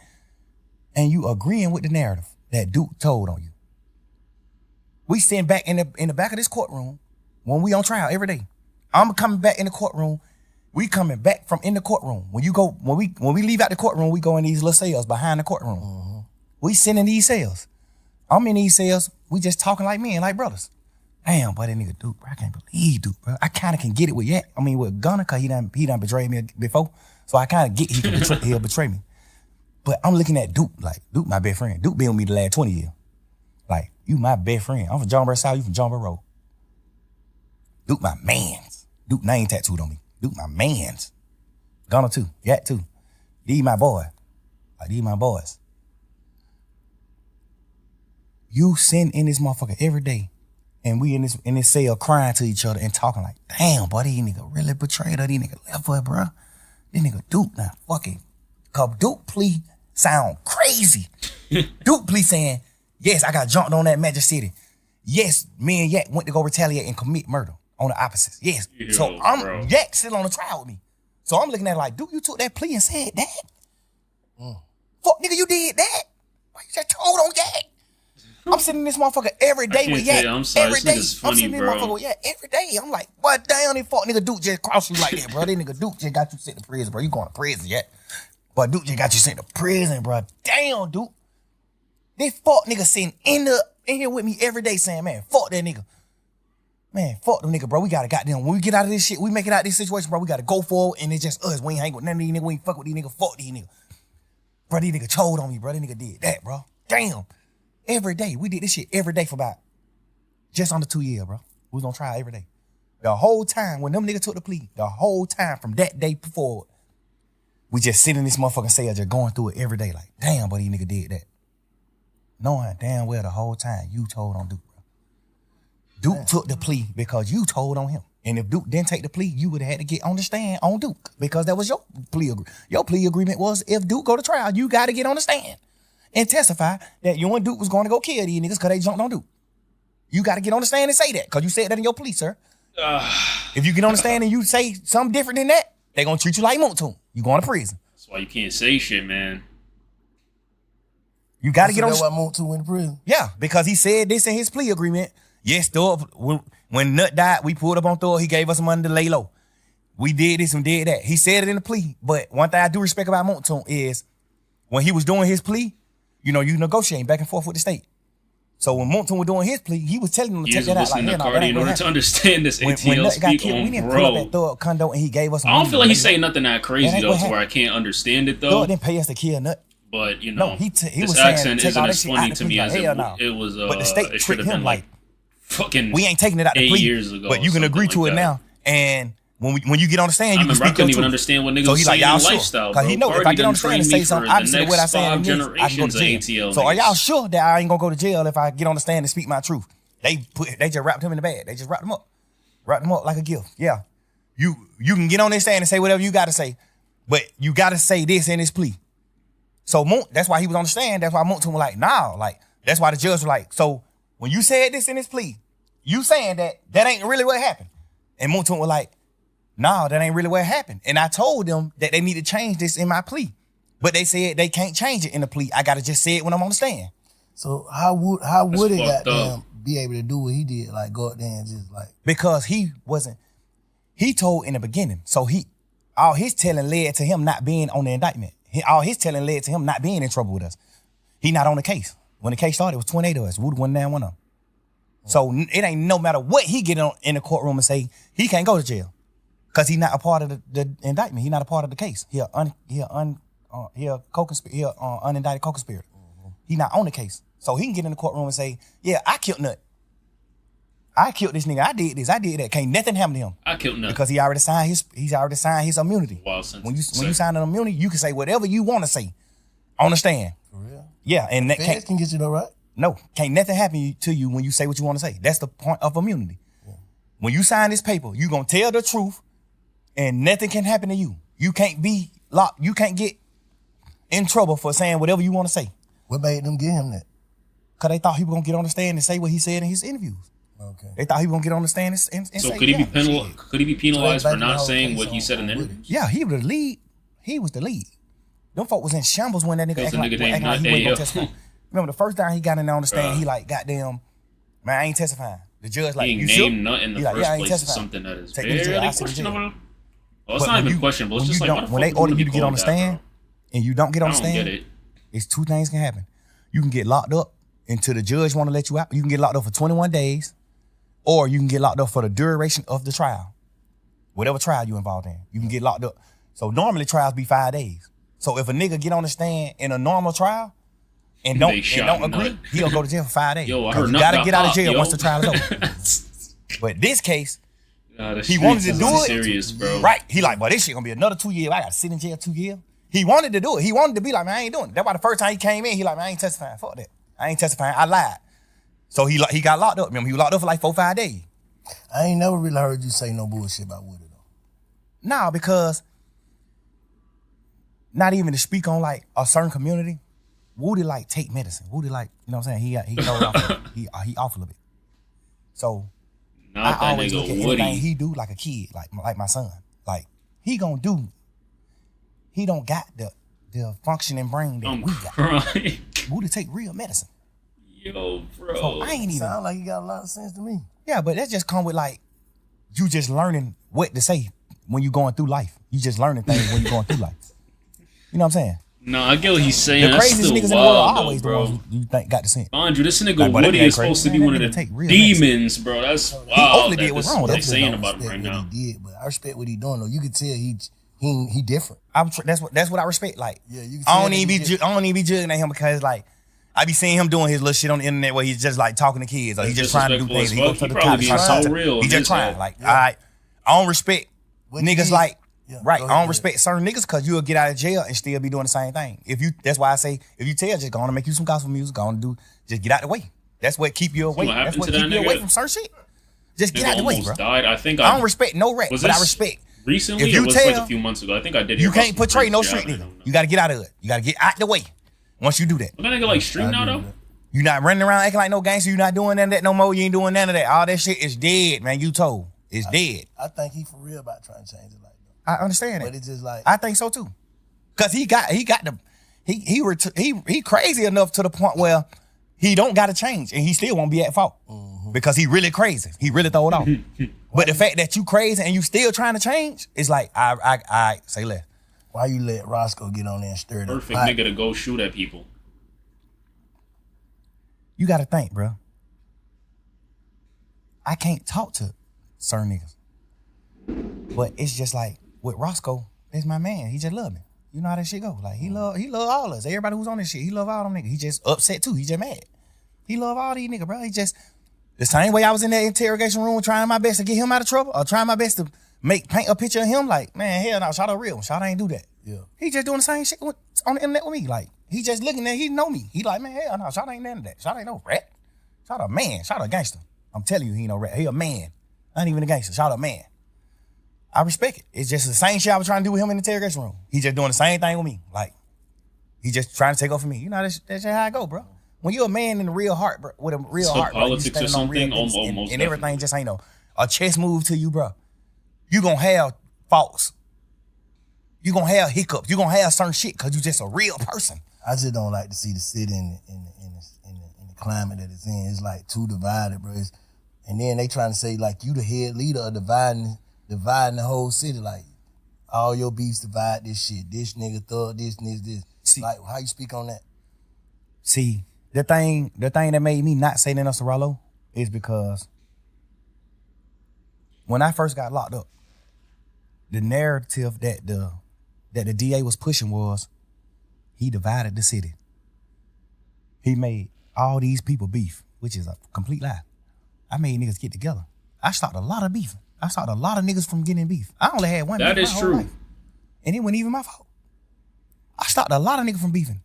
and you agreeing with the narrative that Duke told on you. We sitting back in the back of this courtroom when we on trial every day. I'm coming back in the courtroom. We coming back from in the courtroom. When we leave out the courtroom, we go in these little cells behind the courtroom. We sitting in these cells. I'm in these cells. We just talking like men, like brothers. Damn, boy, that nigga Duke, bro. I can't believe Duke, bro. I kind of can get it with Yak. I mean, with Gunna, cause he done betrayed me before. So I kind of get he'll betray me. But I'm looking at Duke, like, Duke my best friend. Duke been with me the last 20 years. Like, you my best friend. I'm from John Burr South, you from John Burr Road. Duke my mans. Duke name tattooed on me. Duke my mans. Gunna too, Yak too. These my boy. Like, these my boys. You sitting in this motherfucker every day, and we in this cell crying to each other and talking like, damn, boy, these nigga really betrayed her. These nigga left her, bro. This nigga Duke now fucking, cause Duke plea sound crazy. Duke plea saying, yes, I got jumped on that Magic City. Yes, me and Yak went to go retaliate and commit murder on the opposites. Yes. Yo, So bro. Yak still on the trial with me. So I'm looking at it like, Duke, you took that plea and said that? Fuck, nigga, you did that? Why you just told on Yak? I'm sitting in this motherfucker every day can't with tell Yak. you, I'm sorry, Every this day. nigga's I'm funny, sitting in this bro. motherfucker with Yak every day. I'm like, what damn, this fuck nigga Duke just crossed you like that, bro. This nigga Duke just got you sent to prison, bro. You going to prison yet? But Duke just got you sent to prison, bro. Damn, Duke. This fuck nigga sitting in here with me every day saying, man, fuck that nigga. Man, fuck them nigga, bro. We gotta goddamn, when we get out of this shit, we make it out of this situation, bro. We gotta go forward, and it's just us. We ain't hang with none of these niggas. We ain't fuck with these niggas. Fuck these niggas. Bro, these niggas told on me, bro. These nigga did that, bro. Damn. Every day. We did this shit every day for about just under 2 years, bro. We was on trial every day. The whole time, when them niggas took the plea, the whole time from that day forward, we just sit in this motherfucking cell just going through it every day like, damn, but these nigga did that. Knowing damn well the whole time you told on Duke, bro. Duke took the plea because you told on him. And if Duke didn't take the plea, you would have had to get on the stand on Duke because that was your plea agreement. Your plea agreement was if Duke go to trial, you got to get on the stand and testify that you and Duke was going to go kill these niggas because they jumped on Duke. You got to get on the stand and say that because you said that in your plea, sir. If you get on the stand and you say something different than that, they gonna treat you like Montun. You going to prison. That's why you can't say shit, man. You got to get on. That's why Montun went to prison. Yeah, because he said this in his plea agreement. Yes, Thug, when Nut died, we pulled up on Thug. He gave us some money to lay low. We did this and did that. He said it in the plea. But one thing I do respect about Montun is when he was doing his plea, you negotiating back and forth with the state. So when Montun was doing his plea, he was telling them to check that out. Listening to Cardi in order to understand this when ATL Nut got speak killed, we on didn't pull up bro. that Thug condo and he gave us some I don't money feel to like lay he's low. saying nothing that crazy That ain't though, what to where I can't understand it though. Thug didn't pay us to kill Nut. But He his was saying accent take isn't all that as shit funny out to the me plea. as Hell no. it was. But the state it should tricked have him been like fucking. we ain't taking it out the 8 plea, years ago, but you can agree to like it that. now. And when you get on the stand, I you can remember I speak couldn't your even truth. understand what niggas So was he like, saying y'all in sure? lifestyle, Because bro. he know if Cardi I get on done the stand and trained say me something for the opposite of what I next say in 5 the news, I can go to generations jail. of So are ATL y'all niggas. sure that I ain't gonna go to jail if I get on the stand and speak my truth? They just wrapped him in the bag. They just wrapped him up like a gift. Yeah, you can get on this stand and say whatever you got to say, but you got to say this in this plea. So that's why he was on the stand. That's why Montun was like, nah, like that's why the judge was like, so when you said this in this plea, you saying that ain't really what happened. And Montun was like, nah, that ain't really what happened. And I told them that they need to change this in my plea. But they said they can't change it in the plea. I gotta just say it when I'm on the stand. So how would it fucked goddamn up. be able to do what he did? Like go up there and just like Because he told in the beginning. So all his telling led to him not being on the indictment. All his telling led to him not being in trouble with us. He not on the case. When the case started, it was 28 of us. Woody wasn't there, one of them. So it ain't no matter what he get in the courtroom and say, he can't go to jail. Because he not a part of the indictment. He not a part of the case. He a unindicted co-conspirator. He not on the case. So he can get in the courtroom and say, yeah, I killed Nut. I killed this nigga. I did this. I did that. Can't nothing happen to him. I killed Nut. Because he's already signed his immunity. Wow, since When you sign an immunity, you can say whatever you want to say on the stand. for real. Yeah, and that Feds can get you though, right? can't nothing happen to you when you say what you want to say. That's the point of immunity. Yeah. When you sign this paper, you gonna tell the truth, and nothing can happen to you. You can't be locked. You can't get in trouble for saying whatever you want to say. What made them give him that? Because they thought he was gonna get on the stand and say what he said in his interviews. Okay. They thought he was gonna get on the stand and So say, could he be yeah. Could he be penalized So for that's not back in saying the what whole he case said in the on interview? Woody. Yeah, he was the lead. He was the lead. Them folk was in shambles when that nigga Because acting the nigga like named he wasn't Nut gonna AO. testify. Remember the first time he got in there on the stand, he like, goddamn, man, I ain't testifying. The judge like, Being you sure? named Nut in the He like, first yeah, I ain't place is testifying. something that is Take me to jail. very I sit in jail. questionable. Well, it's But not when even you- questionable. It's when just you like, why don't- the when fuck they would order be you to get on called the that, stand bro? and you don't get on I the don't get stand, it. it's two things can happen. You can get locked up until the judge want to let you out. You can get locked up for 21 days, or you can get locked up for the duration of the trial. Whatever trial you involved in, you can get locked up. So normally trials be 5 days. So if a nigga get on the stand in a normal trial and They don't shot agree, Nut. he'll go to jail for 5 days. Yo, I 'Cause heard you Nut gotta got get out of popped, jail yo. once the trial is over. But this case, The he wanted to streets do is it. serious, bro. Right. He like, well, this shit gonna be another 2 years. I gotta sit in jail 2 years. He wanted to do it. He wanted to be like, man, I ain't doing it. That's why the first time he came in, he like, man, I ain't testifying. Fuck that. I ain't testifying. I lied. So he got locked up. Remember, he was locked up for like 4-5 days. I ain't never really heard you say no bullshit about Woody though. Nah, because not even to speak on like a certain community, Woody like take medicine. Woody like, you know what I'm saying? He goes off. He off a little bit. So Not I that always look at nigga everything Woody. he do like a kid, like my son. Like he gonna do. He don't got the functioning brain that I'm we got. crying. Woody take real medicine. Yo, bro. So I ain't even. Sound like you got a lot of sense to me. Yeah, but that just come with like you just learning what to say when you going through life. You just learning things when you going through life. You know what I'm saying? No, I get what he's saying. The That's craziest still niggas in the world are wild, always though, the bro. ones you think got the sense. Andrew, this nigga Like, but that Woody ain't is crazy. supposed to be Man, one of that the nigga take real medicine. demons, bro. That's wild. only that did what's this wrong is with what him. they saying don't about him respect right what now. he did, but I respect what he doing though. You can tell he different. That's what I respect. Like, Yeah, you can I tell don't that even he be just- I don't even be judging at him because like I be seeing him doing his little shit on the internet where he's just like talking to kids or he's That's just trying to do disrespectful things. as He fuck. goes to He the probably cops. being trying so to- real He in just his trying. head. Like, I don't respect What he niggas did- like Yeah, right. go I ahead, don't go respect certain niggas because you'll get out of jail and still be doing the same thing. That's why I say if you tell, just go on and make you some gospel music, go on and just get out the way. That's what keep you away. what That's happened what to keep that you away nigga? from certain shit. Just get Nigga out the way, almost bro. died. I think I don't respect no rap, Was but I this respect. recently. If you It was like tell, a few months ago. I think I did. You hear about can't some portray no crazy street shit. I nigga. don't know. You got to get out of it. You got to get out the way. Once you do that, What that nigga like stream now though? you not running around acting like no gangster. You not doing none of that no more. You ain't doing none of that. All that shit is dead, man. You told. It's dead. I think he for real about trying to change it like that. I understand it. But it's just like I think so too. Cause he crazy enough to the point where he don't got to change and he still won't be at fault because he really crazy. He really throw it off. But the fact that you crazy and you still trying to change, it's like I say less. why you let Roscoe get on there and stir it up? Perfect nigga to go shoot at people. You got to think, bro. I can't talk to certain niggas, but it's just like with Roscoe, that's my man. He just love me. You know how that shit go. Like he love all of us. Everybody who's on this shit, he love all them niggas. He just upset too. He just mad. He love all these niggas, bro. He just the same way I was in that interrogation room trying my best to get him out of trouble, or trying my best to paint a picture of him. Like, man, hell no, Shawty real. Shawty ain't do that. Yeah. He just doing the same shit on the internet with me. Like, he just looking at, he know me. He like, man, hell no, Shawty ain't none of that. Shawty ain't no rat. Shawty a man. Shawty a gangster. I'm telling you, he ain't no rat. He a man. Not even a gangster. Shawty a man. I respect it. It's just the same shit I was trying to do with him in the interrogation room. He just doing the same thing with me. Like, he just trying to take over me. You know, that's just how I go, bro. When you're a man in the real heart, bro, with a real heart, bro, you politics or standing on real something, things, almost and everything just ain't a chess move to you, bro. You gonna have faults. You gonna have hiccups. You gonna have certain shit because you just a real person. I just don't like to see the city in the climate that it's in. It's like too divided, bro. And then they trying to say like you the head leader of dividing the whole city. Like all your beefs divide this shit. This nigga thug this. See, like how you speak on that? See, the thing that made me not say nothing else to Rollo is because when I first got locked up, the narrative that the DA was pushing was he divided the city. He made all these people beef, which is a complete lie. I made niggas get together. I stopped a lot of beef. I stopped a lot of niggas from getting in beef. I only had one beef That my is whole true. life. And it wasn't even my fault. I stopped a lot of niggas from beefing.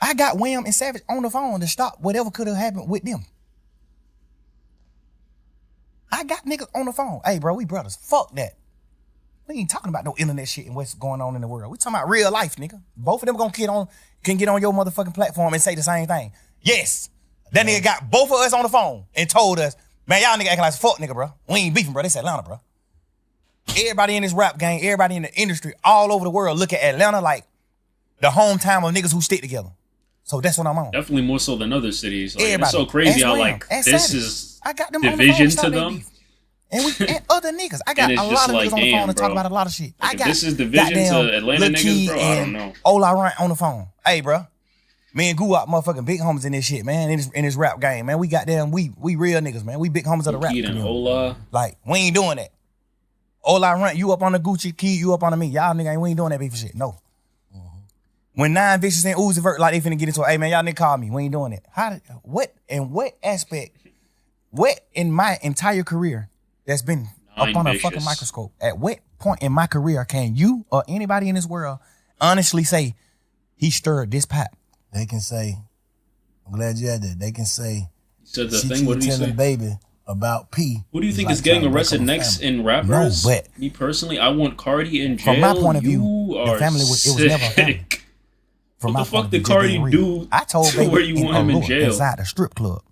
I got Wham and Savage on the phone to stop whatever could have happened with them. I got niggas on the phone. Hey, bro, we brothers. Fuck that. We ain't talking about no internet shit and what's going on in the world. We talking about real life, nigga. Both of them can get on your motherfucking platform and say the same thing. Yes. That nigga got both of us on the phone and told us, man, y'all nigga acting like fuck nigga, bro. We ain't beefing, bro. This Atlanta, bro. Everybody in this rap game, everybody in the industry, all over the world look at Atlanta like the hometown of niggas who stick together. So that's what I'm on. Definitely more so than other cities. Like, Everybody. it's so crazy Ask how Wham. like Ask this Savage. is I got them on the phone division stop to that them. beef. And other niggas. I got And a it's lot just of like, niggas on the phone damn, to talk bro. about a lot of shit. Like, I if got this is division to goddamn Atlanta Lil niggas, Key bro, I don't and know. Ola Runt on the phone. Hey, bro. Me and Goo out motherfucking big homies in this shit, man. In this rap game, man. We goddamn, we real niggas, man. We big homies of the rap Kid and community. Ola. Like, we ain't doing that. Ola Runt, you up on the Gucci, Key, you up on the me. Y'all nigga, we ain't doing that beef shit. No. When Nine Vicious and Uzi Vert, like they finna get into it, hey man, y'all nigga call me. We ain't doing it. What aspect, what in my entire career that's been Nine up on a Vicious. fucking microscope, at what point in my career can you or anybody in this world honestly say he stirred this pot? They can say, I'm glad you had that. They can say So the she thing, what did he telling say? baby about P. Who do you It's think like is getting trying to break arrested up a next family. in rappers? No, but- Me personally, I want Cardi in jail. From my point of view, You the are family it was never a family. sick. From What my the point fuck of did view, just Cardi being real. do I told to baby where you want him in Allure, jail? inside the strip club,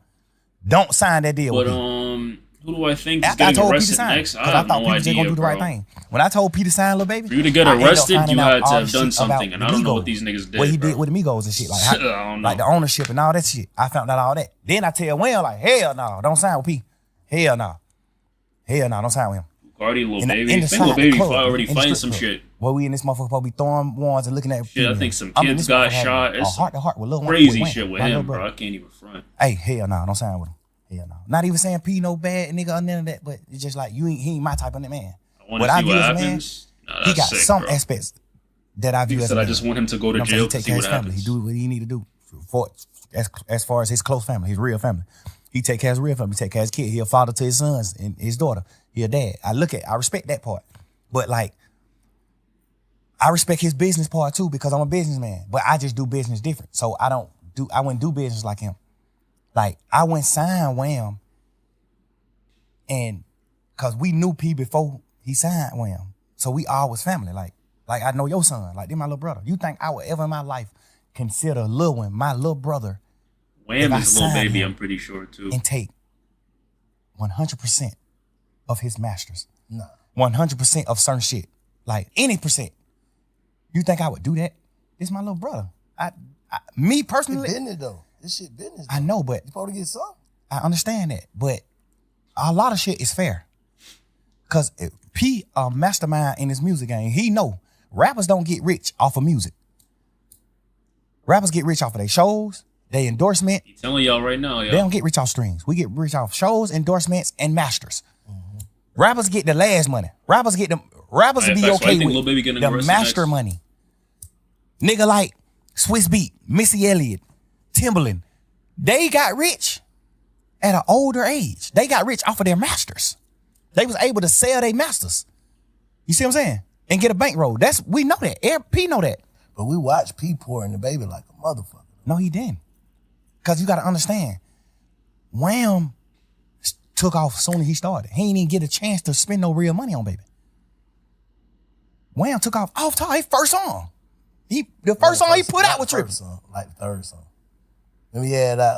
don't sign that deal But with me. who do I think is After I getting told Peter arrested sign, next? because I I have thought no Peter just idea, gonna do the right bro. thing. When I told Peter sign, little baby, For you to get I ended up arrested, finding you out had to all have the done shit something, about and the I don't know what Migos, these niggas did, what he bro. did with the Migos and shit, like, I don't know. like the ownership and all that shit. I found out all that. Then I tell Wayne like, hell no, don't sign with P. Hell no, don't sign with him. Cardi, Lil In the- Baby. in I the think Lil side, the Baby club, already in the fighting strip some club. shit. Well, we in this motherfucker probably throwing ones and looking at. Shit, I females. think some I mean, kids this got motherfucker having shot. A It's heart to heart with Lil Wayne. crazy with shit Wayne, with my little him, bro. brother. I can't even front. Hey, hell no, don't sign with him. Hell no. Not even saying P no bad nigga or none of that, but it's just like he ain't my type of man. I want to see what view as a man, happens. Nah, he that's got sick, some bro. aspects that I view He as said, a I man. just want him to go to You know what I'm jail saying? to He see take care what of his family. happens. He do what he need to do for as far as his close family, his real family. He take care of his real family. He take care of his kid. He a father to his sons and his daughter. He a dad. I respect that part. But like, I respect his business part too because I'm a businessman. But I just do business different. So I wouldn't do business like him. Like I went sign Wham, and cause we knew P before he signed Wham. So we all was family. Like I know your son. Like, they're my little brother. You think I would ever in my life consider Lil Wayne my little brother Wham if I is Lil sign Baby, him I'm pretty sure, too. and take 100% of his masters. Nah. 100% of certain shit. Like any percent. You think I would do that? This my little brother. Me It's personally, business though. This shit business. I though. know, but You supposed to get some. I understand that. But a lot of shit is fair. Cause P a mastermind in this music game. He know rappers don't get rich off of music. Rappers get rich off of their shows, their endorsement. I'm telling y'all right now, They y'all. don't get rich off streams. We get rich off shows, endorsements, and masters. Rappers get the last money. Rappers get them. Rappers Matter of be fact, so I okay think with Lil Baby getting the arrested master next. money. Nigga like Swiss Beat, Missy Elliott, Timbaland, they got rich at an older age. They got rich off of their masters. They was able to sell their masters. You see what I'm saying? And get a bankroll. We know that. P know that. But we watch P pouring the baby like a motherfucker. No, he didn't. Cause you gotta understand, Wham took off as soon as he started. He ain't even get a chance to spend no real money on Baby. Wham took off top his first song. The first song he put out was tripping. Like the third song. Then we had that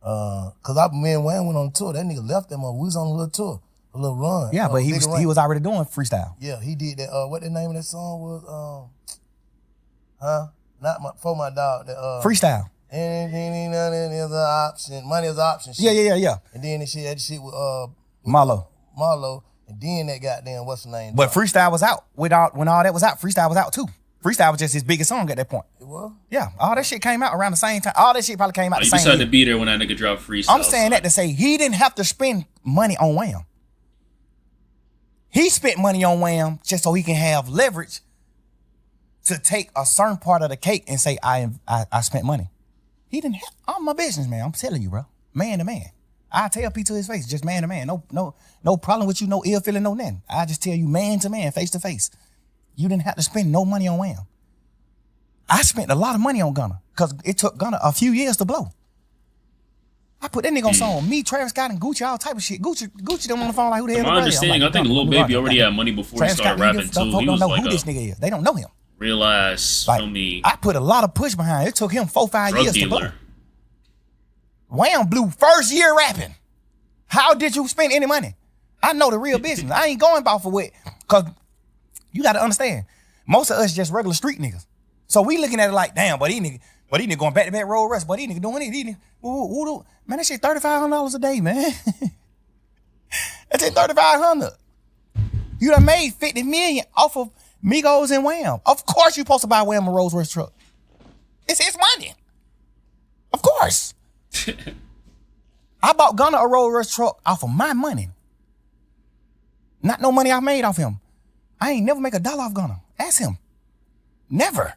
cause me and Wayne went on tour. That nigga left them on. We was on a little tour, a little run. Yeah, but he bigger was run. he was already doing freestyle. Yeah, he did that. What the name of that song was? Not for my dog. That Freestyle. anything is an option. Money is an option. Shit. Yeah. And then that shit with Marlo. Marlo. And then that goddamn what's the name? But freestyle was out. When all that was out, freestyle was out too. Freestyle was just his biggest song at that point. It was? Yeah, all that shit came out around the same time. All that shit probably came out the You same just had year. to be there when that nigga dropped freestyle. I'm saying that to say he didn't have to spend money on Wham. He spent money on Wham just so he can have leverage to take a certain part of the cake and say, I spent money. He didn't have, I'm my business, man. I'm telling you, bro. Man to man. I tell P to his face, just man to man. No problem with you, no ill feeling, no nothing. I just tell you man to man, face to face. You didn't have to spend no money on Wham. I spent a lot of money on Gunna because it took Gunna a few years to blow. I put that nigga on song. Me, Travis Scott, and Gucci, all type of shit. Gucci them on the phone like, who the hell My is understanding, I think Lil Baby already had money before he started rapping too. Folk He don't was know like who this a nigga is. They don't know him. real ass, Like, feel me, I put a lot of push behind it. It took him 4-5 drug years to blow. dealer. Wham blew first year rapping. How did you spend any money? I know the real business. I ain't going about for what. Cause you gotta understand, most of us just regular street niggas. So we looking at it like, damn, but these nigga going back to back road rush, but these nigga doing it. Man, that shit $3,500 a day, man. That's it, $3,500. You done made 50 million off of Migos and Wham. Of course you supposed to buy Wham a Rolls Royce truck. It's his money. Of course. I bought Gunna a Rolls Royce truck off of my money. Not no money I made off him. I ain't never make $1 off Gunna. Ask him. Never.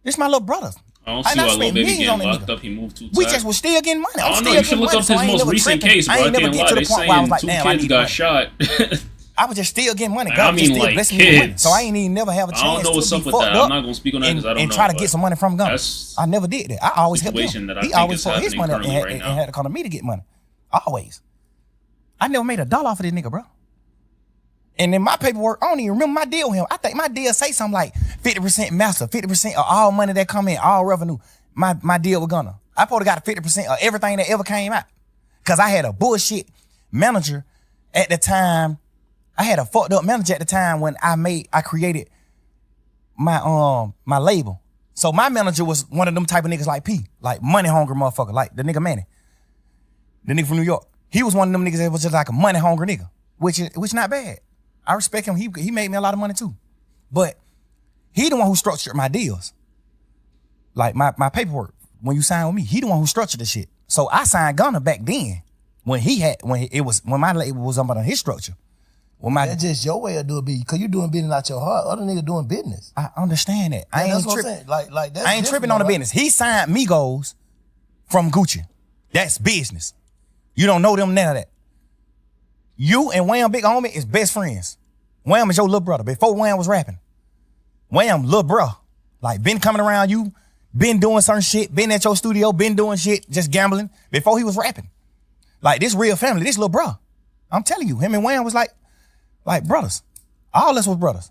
This my little brother. I don't see why Lil Baby getting locked up. He moved too tight. We just was still getting money. I don't know. You should look up his most recent case, bro. I can't lie. They saying two kids got shot. I was just still getting money. I God mean, just still like blessing me with money. kids. So I ain't even never have a I chance don't know what's to up be with fucked that. up I'm not gonna speak on that because I don't know. and try to get some money from Gunna. That's I never did that. I always helped situation him. that I He think always is put his happening money up currently right and now. had to come to me to get money. Always. I never made $1 off of this nigga, bro. And in my paperwork, I don't even remember my deal with him. I think my deal say something like 50% master, 50% of all money that come in, all revenue. My deal with Gunna. I probably got 50% of everything that ever came out. Cause I had a bullshit manager at the time. I had a fucked up manager at the time when I created my label. So my manager was one of them type of niggas like P, like money hungry motherfucker, like the nigga Manny, the nigga from New York. He was one of them niggas that was just like a money hungry nigga, which not bad. I respect him. He made me a lot of money too, but he the one who structured my deals, like my paperwork. When you sign with me, he the one who structured the shit. So I signed Gunna back then when my label was under his structure. That's just your way of doing business, because you doing business out your heart. Other niggas doing business. I understand that. I That's ain't what I'm tripping. saying. Like that's I ain't tripping on the business. He signed Migos from Gucci. That's business. You don't know them, none of that. You and Wham Big Homie is best friends. Wham is your little brother. Before Wham was rapping, Wham little bro. Like been coming around you, been doing certain shit, been at your studio, been doing shit, just gambling before he was rapping. Like this real family, this little bro. I'm telling you, him and Wham was like brothers. All us was brothers.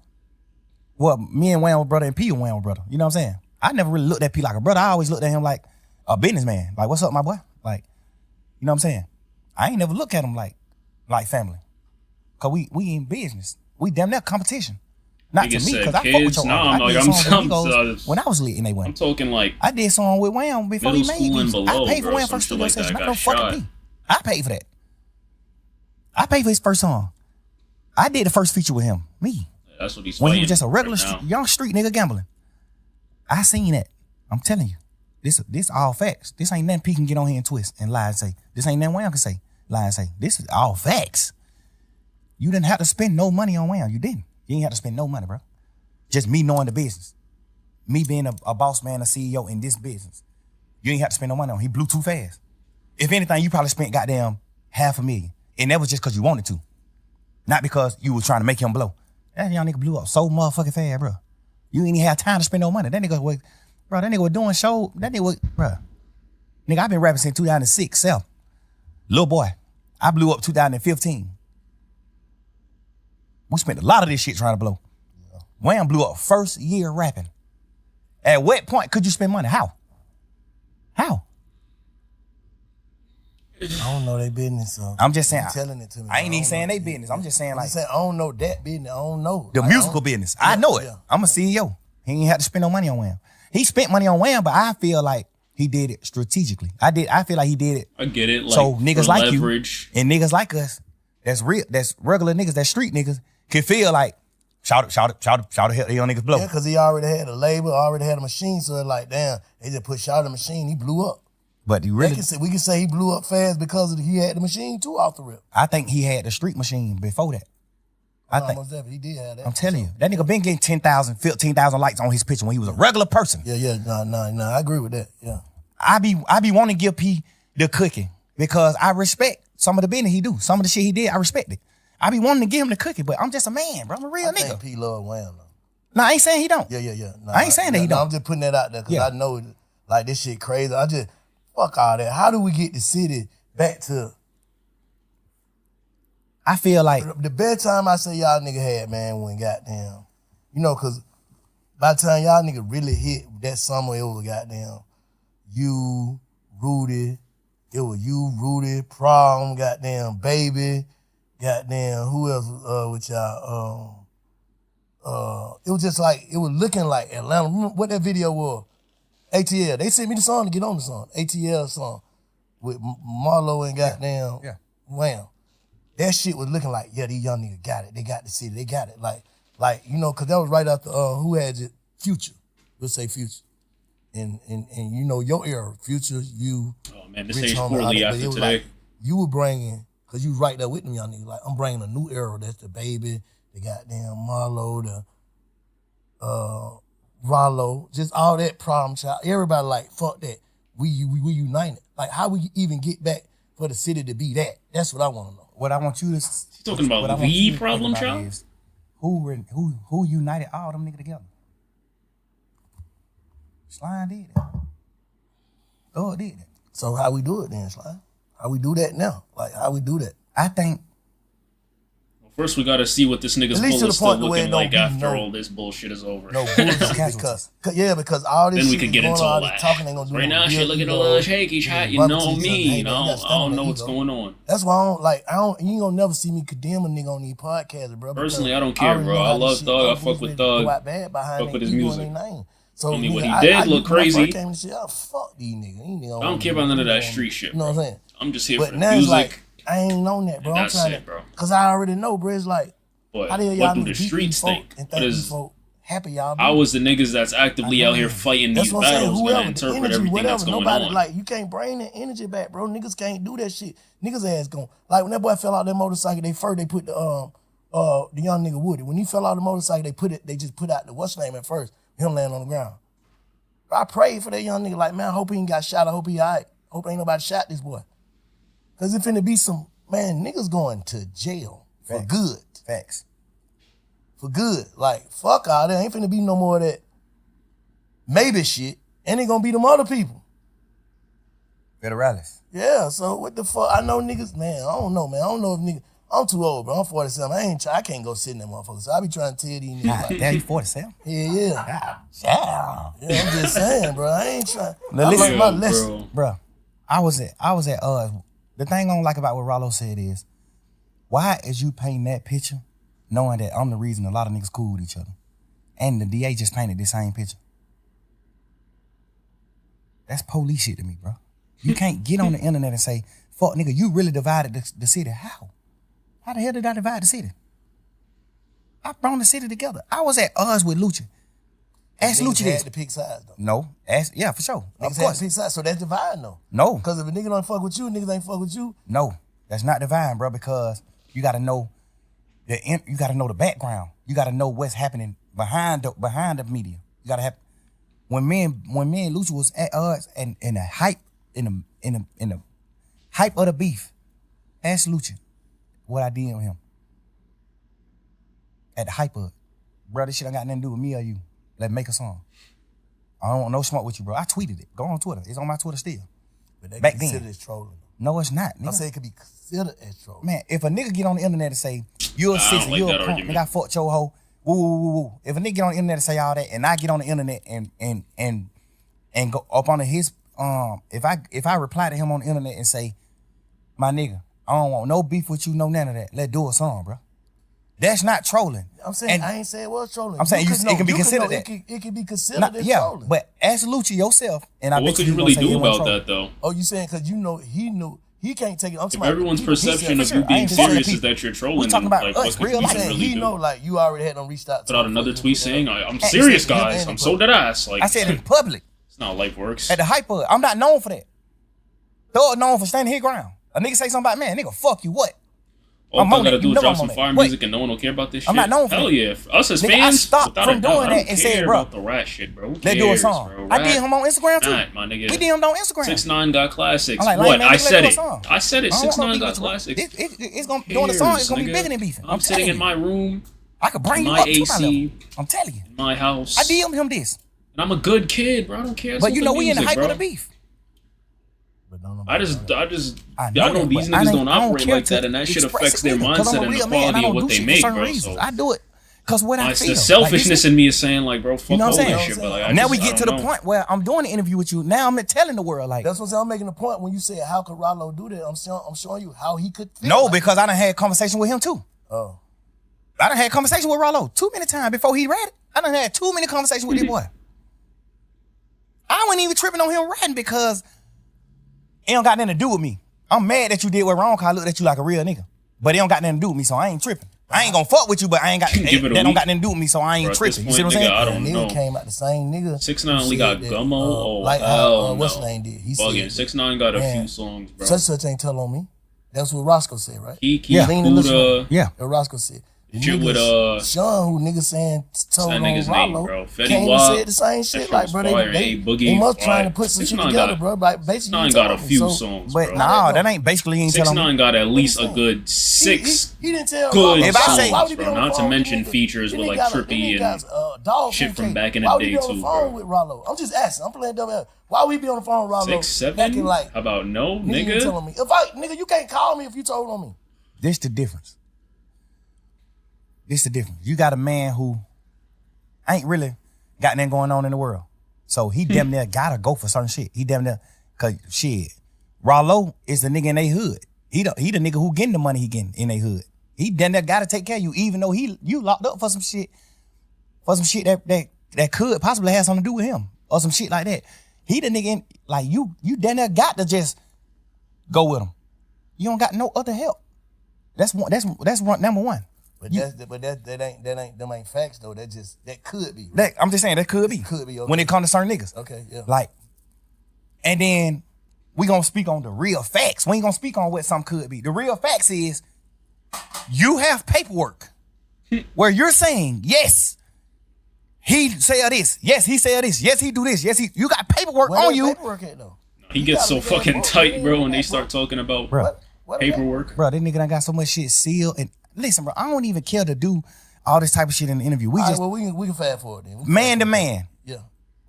Well, me and Wham were brother and P and Wham were brother. You know what I'm saying? I never really looked at P like a brother. I always looked at him like a businessman. Like, what's up, my boy? Like, you know what I'm saying? I ain't never looked at him like like family. Cause we in business. We damn near competition. Not Nigga to me, said cause I fuck with kids? your No, uncle. I I'm did like, songs with I'm Migos when I was lit and they I'm went. talking like I did song with Wham before he Middle made school and these. below, I paid for bro, Wham some first shit studio like that session. I got know fucking shot. me. I paid for that. I paid for his first song. I did the first feature with him. Me. that's what he's When he fighting was just a regular right now. young street nigga gambling. I seen that. I'm telling you. This all facts. This ain't nothing P can get on here and twist and lie and say. This ain't nothing Wham can say. Lie and say. This is all facts. You didn't have to spend no money on Wham. You didn't. You ain't have to spend no money, bro. Just me knowing the business. Me being a boss man, a CEO in this business. You ain't have to spend no money on him. He blew too fast. If anything, you probably spent goddamn $500,000. And that was just because you wanted to. Not because you was trying to make him blow. That young nigga blew up so motherfucking fast, bro. You ain't even have time to spend no money. That nigga was doing show. That nigga was, bro. Nigga, I've been rapping since 2006, self. Little boy. I blew up 2015. We spent a lot of this shit trying to blow. Wham blew up first year rapping. At what point could you spend money? How? I don't know their business, so I'm just saying. you telling it to me. I ain't even don't saying know. they business. I'm just saying I'm like just saying I don't know that business. I don't know. the Like, I musical don't- business. I know it. Yeah. I'm a CEO. He ain't had to spend no money on Wham. He spent money on Wham, but I feel like he did it strategically. I feel like he did it. I get it. Like, So niggas for like leverage. you and niggas like us, that's real, that's regular niggas, that's street niggas, can feel like shout it, help the young niggas blow. Yeah, because he already had a label, already had a machine, so it's like, damn, they just put shot the machine, he blew up. But you We really, can say he blew up fast because he had the machine too off the rip. I think he had the street machine before that. I think. Almost definitely, he did have that. I'm telling you, that nigga been getting 10,000, 15,000 likes on his picture when he was a regular person. Yeah, no, I agree with that. Yeah. I be wanting to give P the cookie because I respect some of the business he do. Some of the shit he did, I respect it. I be wanting to give him the cookie, but I'm just a man, bro. I'm a real I nigga. think P love Wham though. No, I ain't saying he don't. Yeah. No, I ain't saying that he no, don't. I'm just putting that out there because Yeah. I know like this shit crazy. I just fuck all that. How do we get the city back to I feel like the best time I say y'all nigga had, man, when goddamn, you know, cause by the time y'all nigga really hit that summer, it was goddamn you, Rudy, Prom, goddamn Baby, goddamn who else with y'all? It was just like it was looking like Atlanta. Remember what that video was? ATL. They sent me the song to get on the song. ATL song with Marlo and goddamn Yeah. Wham. That shit was looking like, yeah, these young niggas got it. They got the city. They got it. Like you know, cause that was right after who had it? Future. We'll say Future. And you know your era, Future, you. Oh man, this Rich aged Homie, poorly but after it was today. like, you were bringing, cause you was right there with them young niggas. Like I'm bringing a new era. That's the Baby, the goddamn Marlo, the Rollo, just all that Problem Child. Everybody like fuck that. We united. Like how we even get back for the city to be that? That's what I want to know. what I want you to. She's talking about what I want the you to think Problem about Child? is who united all them niggas together. Slime did it. Thug did it. So how we do it then, Slime? How we do that now? Like how we do that? I think First, we gotta see what this nigga's At least bull to the is still point where it looking don't like be after no- all this bullshit is over. No bullshit because all this Then we shit could is get going into on, all all this that. talking ain't gonna do Right no now, shit real looking a ego. little shaky, chat. You Bump know into each me. other. You know, They got I don't know stomach what's ego. going on. That's why you ain't gonna never see me condemn a nigga on these podcasts, bro. because Personally, I don't care, already bro. know I how this love shit Thug. go. I fuck Fools with ready to Thug. go out bad behind Fuck their with his ego music. and their name. So Only what nigga, he did I look when I crazy. first came to shit, fuck these niggas. I don't care about none of that street shit, You know bro. what I'm saying? I'm just here But for the now it's music. like I ain't on that, bro. I'm That's trying it, to, bro. cause I already know, bro. It's like But how the hell what y'all do niggas the beat these streets folk think? and What think these is? folk happy y'all? I was the niggas that's actively I know. out here fighting That's these what I'm saying. battles, gonna Whoever, the interpret energy, everything whatever. that's going Nobody on. like you can't bring that energy back, bro. Niggas can't do that shit. Niggas ass gon' like when that boy fell out that motorcycle. They put the young nigga Woody. When he fell out the motorcycle, they just put out the what's name at first. Him laying on the ground. I prayed for that young nigga. Like man, I hope he ain't got shot. I hope he alright. Hope ain't nobody shot this boy. Cause it finna be some man niggas going to jail for Facts. good. facts. For good. Like, fuck all that. Ain't finna be no more of that maybe shit. And it gonna be them other people. Federales. Yeah, so what the fuck? I know niggas, man, I don't know, man. I don't know if niggas, I'm too old, bro. I'm 47. I can't go sit in that motherfucker. So I be trying to tell these niggas, God like, damn, you 47. yeah. Yeah. Yeah, I'm just saying, bro. I ain't trying. Now I listen, learned my lesson. Bro, I was at the thing I don't like about what Rollo said is Why is you painting that picture knowing that I'm the reason a lot of niggas cool with each other? And the DA just painted the same picture. That's police shit to me, bro. You can't get on the internet and say, fuck nigga, you really divided the city. How? How the hell did I divide the city? I brought the city together. I was at odds with Lucha. Ask Lucha this. Had to pick sides though. No. Yeah, for sure. Niggas Of had course. to pick sides, so that's dividing though. No. Because if a nigga don't fuck with you, niggas ain't fuck with you. No. That's not divine, bro, because you gotta know you gotta know the background. You gotta know what's happening behind the media. You gotta have when me and Lucha was at odds and in the hype in the hype of the beef. Ask Lucha what I did with him. At the hype of it. Bro, this shit ain't got nothing to do with me or you. Let's make a song. I don't want no smoke with you, bro. I tweeted it. Go on Twitter. It's on my Twitter still. But they Back consider then. as trolling. No, it's not. Nigga. I say it could be considered as trolling. Man, if a nigga get on the internet and say, you're a I don't sissy, like you're that a punk, argument. nigga, I fucked your hoe, woo, woo, woo, woo. If a nigga get on the internet and say all that, and I get on the internet and go up on his, if I reply to him on the internet and say, my nigga, I don't want no beef with you, no none of that. Let's do a song, bro. That's not trolling. I'm saying, And I ain't saying it was trolling. I'm saying could it can be you could considered know that. It could be considered as yeah, trolling. but ask Lucci yourself, and I But bet what could you you gonna really say do it wasn't about trolling. that though? Oh, you saying because he knew he can't take it. I'm If talking about- everyone's he perception said- of you I being ain't saying serious people. is that you're We trolling, talking about like, us, what could real you life. I'm saying really he do? know like you already had them reached out to Put out him another before tweet you put that saying, out. I'm serious, him guys. and I'm the so public. dead ass. Like, I said in public, it's not how life works. at the hype of it. I'm not known for that. Thug known for standing his ground. A nigga say something about, man, nigga, fuck you, what? All I'm I on gotta it. do You is know drop I'm some on it. fire Wait. music and no one will care about this shit. I'm not known for Hell that. yeah. Us as Nigga, I fans, stopped without from a doubt, doing I that don't and care said, bro, about the rat shit, bro. Who Let's do a cares, song. bro? I did him on Instagram too. Not, my nigga. We did him on Instagram. 6ix9ine got classics. I'm like, What? man, I let's said do a it. song. I said it. I don't want 6ix9ine no got beef with classics. It's gonna doing the song. It's gonna be Nigga. bigger than beefing. I'm sitting telling in my room, I could bring you my up to my AC. level. I'm telling you. in my house. I DM'd him this, And I'm a good kid, bro. I don't care. but you know the we in the music, hype bro. of the beef. But don't I know that, these but I niggas ain't- don't I operate care like to that, and that shit express affects it their either, 'cause I'm mindset a and the real man, quality I of don't what do they shit for make, certain bro. reasons. So I do it because what I it's feel. the selfishness Like, in me is saying, like, bro, fuck You know all what I'm that saying? shit. But like, I now just, we I get to don't the know. point where I'm doing the interview with you. Now I'm telling the world like, That's what I'm saying. I'm making a point when you say how could Rollo do that. I'm showing you how he could. Feel no, like because I done had conversation with him too. Oh, I done had conversation with Rollo too many times before he read it. I done had too many conversations with this boy. I wasn't even tripping on him writing because it don't got nothing to do with me. I'm mad that you did what wrong because I looked at you like a real nigga. But it don't got nothing to do with me, so I ain't tripping. I ain't gonna fuck with you, but I ain't got Give it a that don't week. got nothing to do with me, so I ain't Bro, at this tripping. You see what I'm point, saying? nigga, I that don't nigga know. came out the same nigga. 6ix9ine who only got said that, Gummo. Oh, like hell how what's no. his name did. He Bugging. said 6ix9ine got a Man, few songs, bro. such ain't tell on me. That's what Roscoe said, right? Kiki, Yeah. Lean and listen. Buddha. Yeah. That Roscoe said. The Shit with, niggas- Sean, who niggas saying told that on nigga's name, Rollo, bro. Fetty came Wap. and said the same That shit. shit Like, was bro, fire. they Boogie, must trying fire. to put some shit 6ix9ine together, got- bro. Like, basically, 6ix9ine you got a telling me. few So, songs, But bro. nah, that ain't basically ain't telling me. 6ix9ine got at least a saying? good six He didn't tell good Rollo. If I say- Why would he be songs, on bro. the Not to phone with mention niggas? features Then with he like got a- then Trippy he and got, dog shit food from cake. back in the Why would day he be on the too, phone bro. with Rollo? I'm just asking. I'm playing dumb. Why would he be on the phone with Rollo? 6, Acting 7. like How about no, nigga, you nigga? telling me. Nigga, you can't call me if you told on me. This the difference. This the difference. You got a man who ain't really got nothing going on in the world. So he damn near gotta go for certain shit. He damn near, cause shit, Rollo is the nigga in they hood. He the nigga who getting the money he getting in they hood. He damn near gotta take care of you, even though you locked up for some shit that could possibly have something to do with him or some shit like that. He the nigga in, like you damn near got to just go with him. You don't got no other help. That's number one. But them ain't facts though. That could be. I'm just saying that could be. Could be, okay. When it comes to certain niggas. Okay, yeah. Like, and then we gonna speak on the real facts. We ain't gonna speak on what something could be. The real facts is you have paperwork where you're saying, yes, he said this. Yes, he said this. Yes, he do this. Yes, you got paperwork Where on that you. paperwork at though? He gets so fucking tight, bro, when they start talking about Bro, What paperwork. bro, this nigga done got so much shit sealed. And listen, bro, I don't even care to do all this type of shit in the interview. We All right, just, well, we can fast forward then. We can man fast to forward. man. Yeah.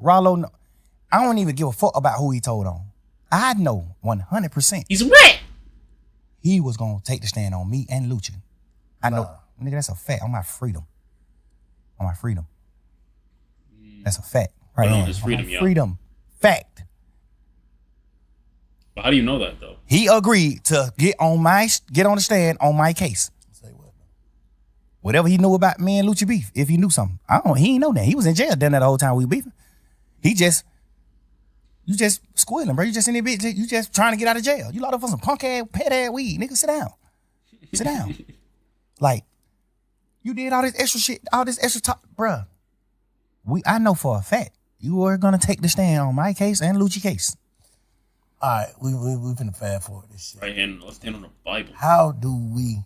Rollo, no, I don't even give a fuck about who he told on. I know 100% He's rat. he was gonna take the stand on me and Lucha. I know, nigga, that's a fact. On my freedom. On my freedom. That's a fact. Right Put on there. his On freedom, my yo. freedom. Fact. But how do you know that though? He agreed to get on the stand on my case. Say what? Whatever he knew about me and Lucci beef, if he knew something. He ain't know that. He was in jail then that whole time we beefing. You just squealing, bro. You just in there, bitch. You just trying to get out of jail. You locked up for some punk ass, pet ass weed. Nigga, sit down. Sit down. Like, you did all this extra shit, all this extra talk, bruh. I know for a fact you are gonna take the stand on my case and Lucci case. All right, we finna fast forward this shit. Right hand, left hand on the Bible. How do we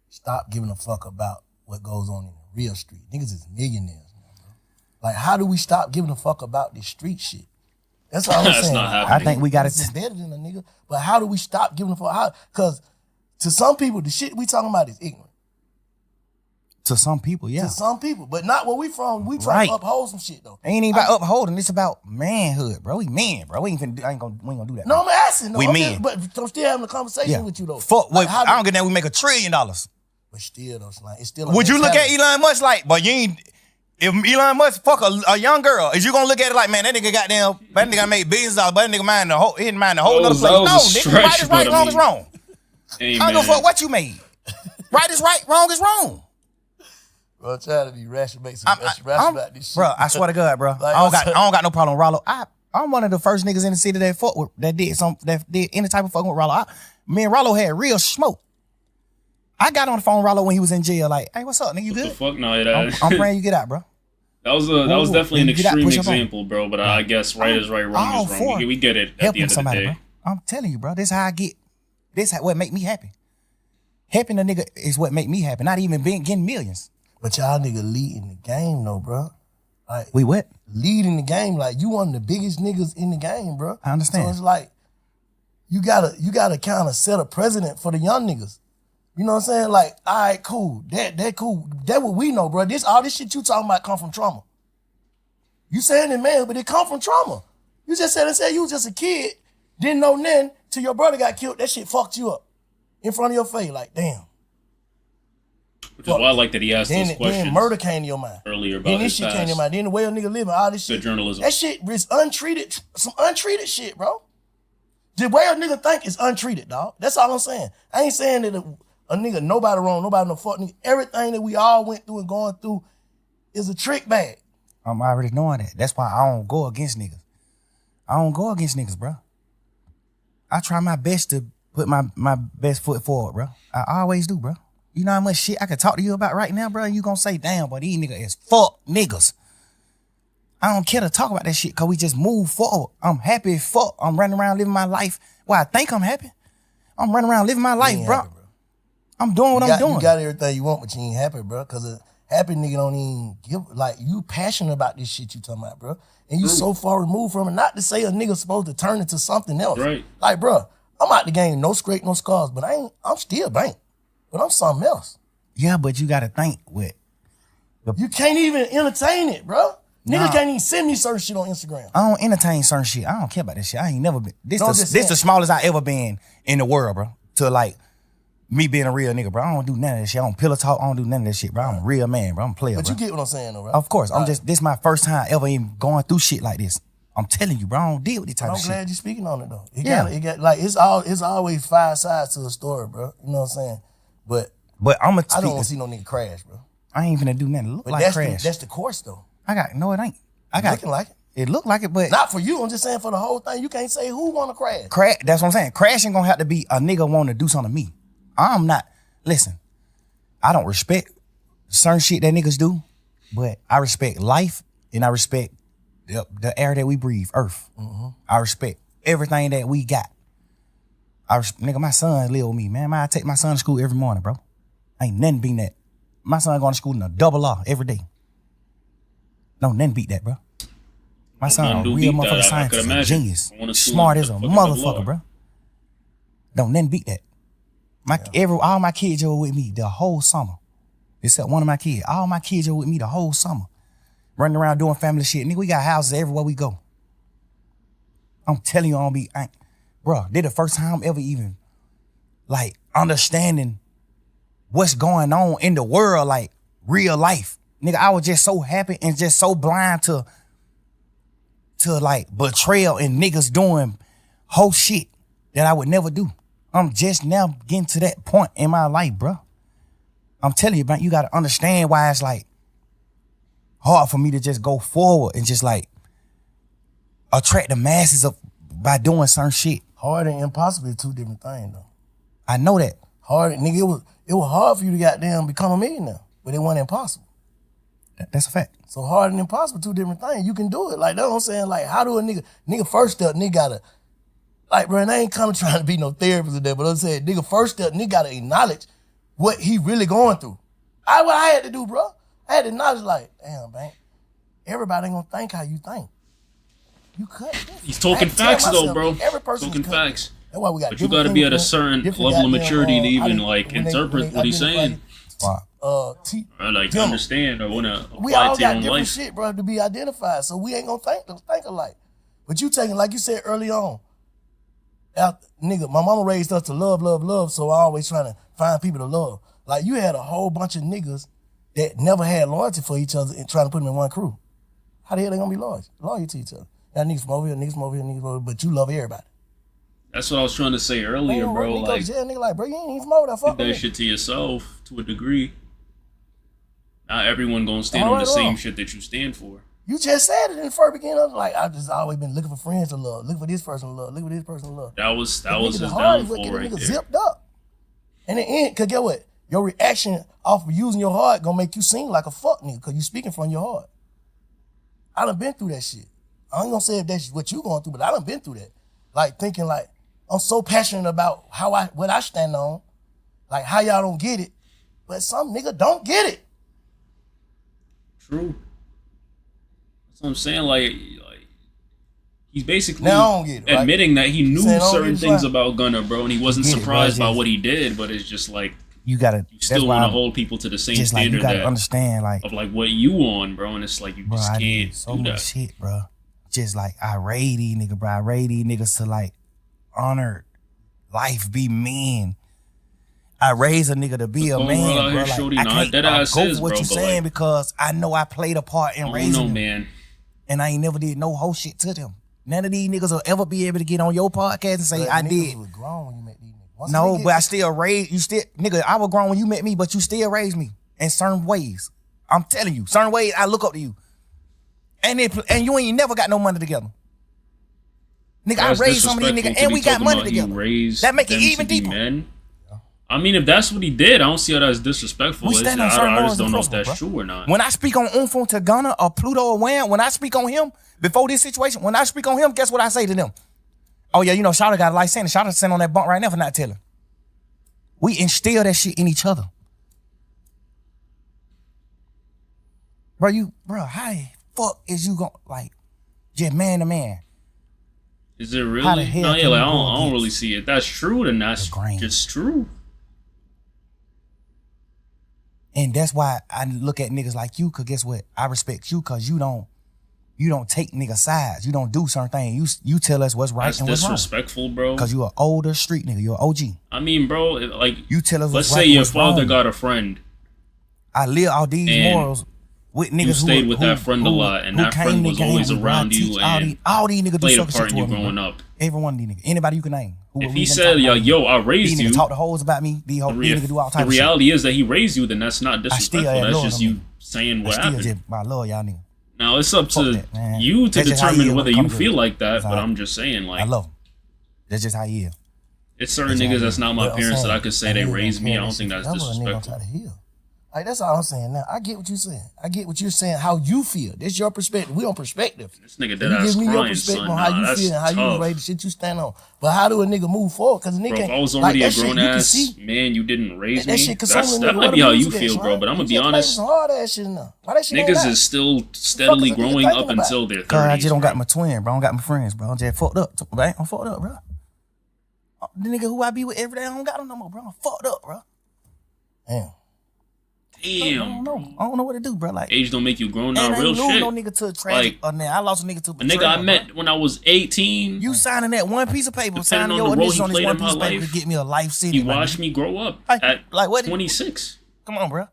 stop giving a fuck about what goes on in the real street? Niggas is millionaires, man, bro. Like, how do we stop giving a fuck about this street shit? That's all I'm That's saying. not happening. I think we gotta This is better than a nigga. But how do we stop giving a fuck? Because to some people, the shit we talking about is ignorant. To some people, yeah. To some people, but not where we from. We try Right. to uphold some shit though. Ain't even about upholding. It's about manhood, bro. We men, bro. We ain't gonna do that. No, I'm asking. No, We I'm men. just- but I'm still having a conversation with you though. Fuck. Like, I don't get that. We make $1 trillion. But still though, it's like, it's still. A Would you look at mentality. Elon Musk like, but you ain't? If Elon Musk fuck a young girl, is you gonna look at it like, man, that nigga made billions of dollars, but that nigga he didn't mind the whole other That place. was No, a nigga, stretch, right is right, but I wrong is mean- wrong. Hey, I don't give a man. fuck what you made. Right is right, wrong is wrong. Bro, I'm trying to be rational, make some extra rational about this shit. Bro, I swear to God, bro. Like, I don't got no problem with Rollo. I'm one of the first niggas in the city that did any type of fucking with Rollo. Me and Rollo had real smoke. I got on the phone with Rollo when he was in jail, like, hey, what's up, nigga? You The good? fuck no, I'm praying you get out, bro. that was definitely an Get out, extreme push up on. example, bro. But I guess right is right, all wrong is for wrong. We get it at the helping end of the somebody, day. bro. I'm telling you, bro. This how I get. What make me happy. Helping a nigga is what make me happy. Not even getting millions. But y'all nigga leading the game though, bro. Like, We what? leading the game, like you one of the biggest niggas in the game, bro. I understand. So it's like you gotta kind of set a precedent for the young niggas. You know what I'm saying? Like, all right, cool. That cool. That what we know, bro. All this shit you talking about come from trauma. You saying it, man, but it come from trauma. You just said you was just a kid, didn't know nothing till your brother got killed. That shit fucked you up in front of your face. Like, damn. Which is why I like that he asked those Then questions murder came to your mind. earlier about Then his this shit came to past. your mind. Then the way a nigga living, all this Good shit. journalism. That shit is untreated, some untreated shit, bro. The way a nigga think is untreated, dog. That's all I'm saying. I ain't saying that a nigga, nobody wrong, nobody no fuck nigga. Everything that we all went through and going through is a trick bag. I'm already knowing that. That's why I don't go against niggas. I don't go against niggas, bro. I try my best to put my best foot forward, bro. I always do, bro. You know how much shit I could talk to you about right now, bro? You gonna say, damn, but these niggas is fuck niggas. I don't care to talk about that shit because we just move forward. I'm happy as fuck. I'm running around living my life. Well, I think I'm happy. I'm running around living my life, ain't bro. happy, bro. I'm doing what I'm doing. You got everything you want, but you ain't happy, bro. Because a happy nigga don't even give, like, you passionate about this shit you talking about, bro. And you so far removed from it. Not to say a nigga supposed to turn into something else. Right. Like, bro, I'm out the game, no scrape, no scars, but I'm still bank. But I'm something else. Yeah, but you got to think with. You can't even entertain it, bro. Nah. Niggas can't even send me certain shit on Instagram. I don't entertain certain shit. I don't care about this shit. I ain't never been. No, I'm just This the saying. smallest I ever been in the world, bro. To like me being a real nigga, bro. I don't do none of that shit. I don't pillow talk. I don't do none of that shit, bro. I'm a real man, bro. I'm a player, But bro. you get what I'm saying, though, right? Of course. This my first time ever even going through shit like this. I'm telling you, bro. I don't deal with this type I'm of shit. glad you're speaking on it, though. Yeah. It's always 5 sides to the story, bro. You know what I'm saying? But But I'm gonna I don't want to speak. see no nigga crash, bro. I ain't finna do nothing. Look But like that's crash. that's the course, though. I got no. It ain't. I got Looking like it. It look like it, but Not for you. I'm just saying for the whole thing. You can't say who want to crash. That's what I'm saying. Crashing gonna have to be a nigga want to do something to me. I'm not. Listen, I don't respect certain shit that niggas do, but I respect life and I respect the air that we breathe, Earth. I respect everything that we got. Nigga, my son live with me, man. I take my son to school every morning, bro. Ain't nothing beating that. My son going to school in a double R every day. No, nothing beat that, bro. My son a Nothing do real beat that. motherfucking I scientist, could a imagine. genius, I went to school smart in as a fucking double motherfucker, R. bro. Don't nothing beat that. All my kids were with me the whole summer. Except one of my kids. All my kids were with me the whole summer. Running around doing family shit. Nigga, we got houses everywhere we go. I'm telling you, bro, this the first time I'm ever even, like, understanding what's going on in the world, like, real life. Nigga, I was just so happy and just so blind to like, betrayal and niggas doing whole shit. that I would never do. I'm just now getting to that point in my life, bro. I'm telling you, man, you gotta understand why it's like hard for me to just go forward and just like attract the masses of by doing certain shit. Hard and impossible is two different things, though. I know that. Hard, nigga, it was hard for you to goddamn become a millionaire, but it wasn't impossible. That's a fact. So hard and impossible, two different things. You can do it. Like, that's what I'm saying. Like, how do a nigga first step, nigga gotta, like, bro, and I ain't coming trying to be no therapist or that, but I'm saying, nigga first step, nigga gotta acknowledge what he really going through. What I had to do, bro. I had to acknowledge, like, damn, man, everybody ain't gonna think how you think. You cut. He's talking facts though, bro. Every person talking facts. That's why we got. But you got to be at a certain level of maturity to even like interpret what he's saying. Or like understand or want to we apply all it to your got own different life. shit, bro, to be identified. So we ain't gonna think alike. But you taking, like you said early on, nigga, my mama raised us to love, love, love. So I always trying to find people to love. Like you had a whole bunch of niggas that never had loyalty for each other and trying to put them in one crew. How the hell they gonna be loyal to each other? That niggas from over here, niggas from over here, niggas from over here, but you love everybody. That's what I was trying to say earlier, bro. Nigga, like, jail, nigga, like, bro, you ain't even from over there. Fuck that me. shit to yourself to a degree. Not everyone gonna stand on the same shit that you stand for. You just said it in the first beginning. Like, I've just always been looking for friends to love, looking for this person to love, looking for this person to love. That was his downfall right there. Zipped up. And in the end, cause get what? Your reaction off of using your heart gonna make you seem like a fuck nigga, cause you speaking from your heart. I done been through that shit. I ain't gonna say if that's what you going through, but I done been through that. Like thinking like, I'm so passionate about what I stand on, like how y'all don't get it, but some nigga don't get it. True. That's what I'm saying. Like he's basically now I don't get it, admitting that he knew certain things right. about Gunna, bro, and he wasn't surprised by what he did. But it's just like you still want to hold people to the same just standard like, you gotta understand, like of like what you on, bro, and it's like you just can't so do much that. shit, bro. Just like I raid these niggas to like honor life, be men. I raise a nigga to be a man, bro. Like, I can't go for what you saying because I know I played a part in raising them. Man. And I ain't never did no whole shit to them. None of these niggas will ever be able to get on your podcast and say, but I niggas did. was grown when you met these niggas. No, but I still raised you. Still, nigga, I was grown when you met me, but you still raised me in certain ways. I'm telling you, certain ways I look up to you. And you ain't never got no money together. Nigga, I raised some of these niggas and we got money together. That make it even deeper. Men. I mean, if that's what he did, I don't see how that's disrespectful. We stand on certain I just don't know morals if and that's principles, true or not. When I speak on Umfung to Gunna or Pluto or Wham, when I speak on him, before this situation, when I speak on him, guess what I say to them? Oh yeah, you know, Shawty got a life sentence. Shawty sitting on that bunk right now for not telling. We instill that shit in each other. Bro, how the fuck is you going like just man to man? Is it really? No, yeah, like, I don't really see it. That's true, then that's just true. And that's why I look at niggas like you, cause guess what? I respect you cause you don't take nigga sides. You don't do certain things. You tell us what's right and what's wrong. That's disrespectful, bro. Cause you an older street nigga. You're an OG. I mean, bro, like you tell us. Let's say your father got a friend. I live all these morals with niggas. You stayed with that friend a lot, and that friend was always around you, and all these niggas played do a part in you growing up. Every one of these niggas, anybody you can name. If he said, yo, I raised you, talk the hoes about me. These niggas do all types of shit. The reality is that he raised you, then that's not disrespectful. That's just you saying what happened. I love y'all niggas. Now it's up to you to determine whether you feel like that, but I'm just saying, like, I love him. That's just how he is. It's certain niggas that's not my parents that I could say they raised me. I don't think that's disrespectful. Like, that's all I'm saying now. I get what you're saying. I get what you're saying, how you feel. That's your perspective. We on perspective. This nigga dead ass give me your crying, perspective son. on how you feel and how you rate the shit you stand on. But how do a nigga move forward? Because a nigga, bro, if I was already a grown ass man, you didn't raise me. That might be how you feel, bro. But I'm gonna be honest. Niggas is still steadily growing up until their 30s. I just don't got my twin, bro. I don't got my friends, bro. I'm just fucked up, right? I'm fucked up, bro. The nigga who I be with every day, I don't got him no more, bro. I'm fucked up, bro. Damn. I don't know what to do, bro. Like, age don't make you grown now. Real shit. No nigga to tragic. I lost a nigga to betrayal. A nigga I met when I was 18. You signing that one piece of paper, signing your initials on this one piece of paper to get me a life sentence. He watched me grow up at like 26. Come on, bro.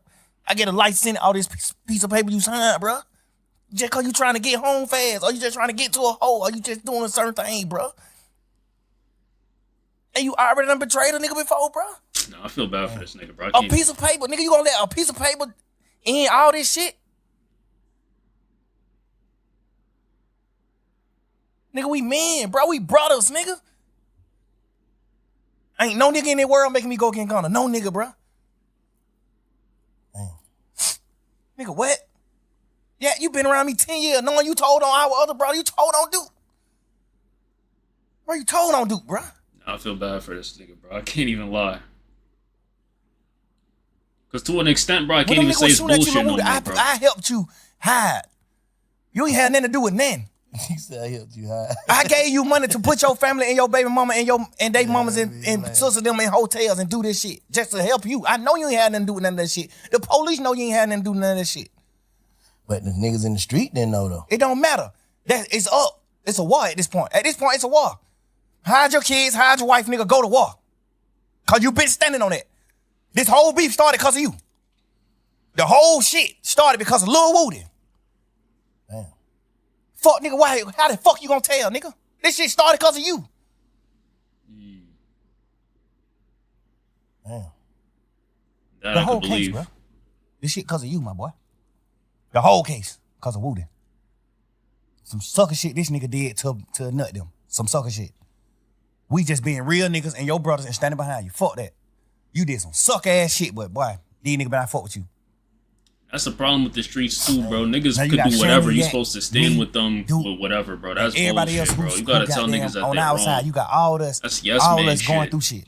I get a life sentence, all this piece of paper you signed, bro. Just cause you trying to get home fast, or you just trying to get to a hole, or you just doing a certain thing, bro. And you already done betrayed a nigga before, bro. No, I feel bad for this nigga, bro. A piece of paper, nigga. You gonna let a piece of paper in all this shit? Nigga, we men, bro. We brothers, nigga. Ain't no nigga in the world making me go get Gunna. No nigga, bro. Damn. Nigga, what? Yeah, you been around me 10 years knowing you told on our other brother. You told on Duke. Bro, you told on Duke, bro. I feel bad for this nigga, bro. I can't even lie. Because to an extent, bro, I can't even say it's bullshit no more, bro. I helped you hide. You ain't had nothing to do with nothing. He said I helped you hide. I gave you money to put your family and your baby mama and they mamas and sisters them in hotels and do this shit just to help you. I know you ain't had nothing to do with none of that shit. The police know you ain't had nothing to do with none of that shit. But the niggas in the street didn't know though. It don't matter. It's up. It's a war at this point. At this point, it's a war. Hide your kids, hide your wife, nigga, go to war. Cause you been standing on that. This whole beef started because of you. The whole shit started because of Lil Woody. Damn. Fuck, nigga, why? How the fuck you gonna tell, nigga? This shit started because of you. Damn. That the I whole could case, believe. bro. This shit because of you, my boy. The whole case because of Woody. Some sucker shit this nigga did to nut them. Some sucker shit. We just being real niggas and your brothers and standing behind you. Fuck that. You did some sucker ass shit, but boy, these niggas better not fuck with you. That's the problem with the streets too, bro. Niggas could do whatever. You supposed to stand with them with whatever, bro. That's bullshit, bro. You gotta tell niggas that on they're our wrong. side, you got all us, That's yes all man us going shit. through shit.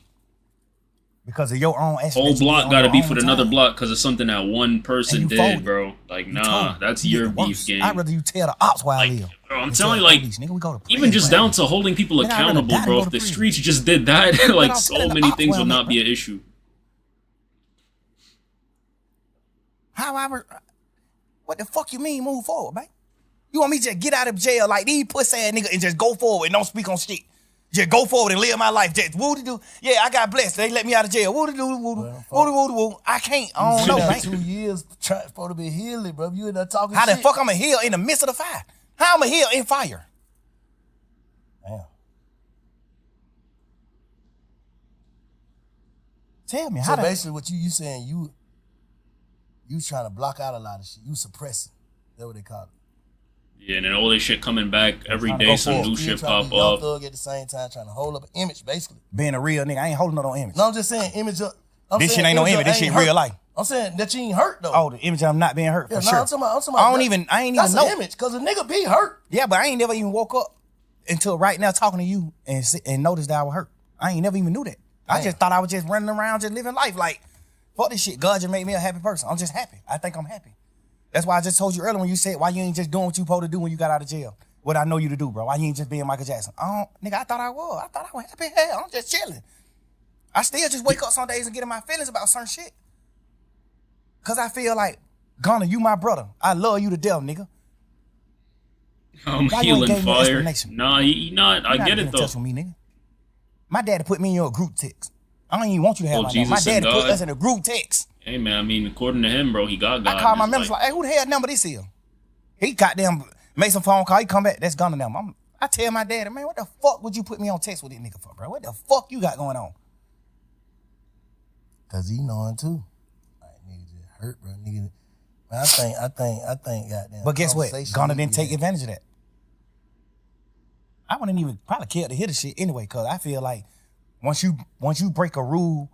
Because of your own action. Whole block gotta beef with another block because of something that one person did, folded. bro. Like, nah, that's your beef game. I'd rather you tell the ops why I live. Bro, I'm telling you, like, even just down to holding people accountable, bro. If the streets just did that, like, so many things would not be an issue. What the fuck you mean move forward, man? You want me to just get out of jail like these pussy ass niggas and just go forward and don't speak on shit? Just go forward and live my life. Just woo-de-doo. Yeah, I got blessed. They let me out of jail. Woo-de-doo, woo-de-woo. I can't. I don't know, man. 2 years supposed to be healing, bro. You in there talking How shit. the fuck I'm a heal in the midst of the fire? How I'm a heal in fire? Damn. Tell me, So basically what you saying, you trying to block out a lot of shit. You suppressing. That's what they call it. Yeah, and then all this shit coming back every day, some new shit pop up. Thug at the same time, trying to hold up an image, basically. Being a real nigga, I ain't holding no image. No, I'm just saying image of... This shit ain't no image. This shit real life. I'm saying that you ain't hurt, though. Oh, the image of I'm not being hurt, for sure. I'm talking about I ain't even know. That's an image, because a nigga be hurt. Yeah, but I ain't never even woke up until right now talking to you and noticed that I was hurt. I ain't never even knew that. Damn. I just thought I was just running around, just living life like, fuck this shit. God just made me a happy person. I'm just happy. I think I'm happy. That's why I just told you earlier when you said, why you ain't just doing what you supposed to do when you got out of jail? What I know you to do, bro. Why you ain't just being Michael Jackson? Nigga, I thought I was. I thought I was happy. Hell, I'm just chilling. I still just wake up some days and get in my feelings about certain shit. Cause I feel like, Gunna, you my brother. I love you to death, nigga. I'm healing fire. Nah, he not. I get it though. Touch with me, nigga. My daddy put me in your group text. I don't even want you to have my name. My daddy put us in a group text. Hey man, I mean, according to him, bro, he got God. I called my members like, hey, who the hell number this is? He goddamn made some phone call. He come back. That's Gunna now. I tell my daddy, man, what the fuck would you put me on text with this nigga for, bro? What the fuck you got going on? Cause he knowing too. Like nigga just hurt, bro. Nigga. Man, I think goddamn. But guess what? Gunna didn't take advantage of that. I wouldn't even probably care to hear the shit anyway, cause I feel like once you break a rule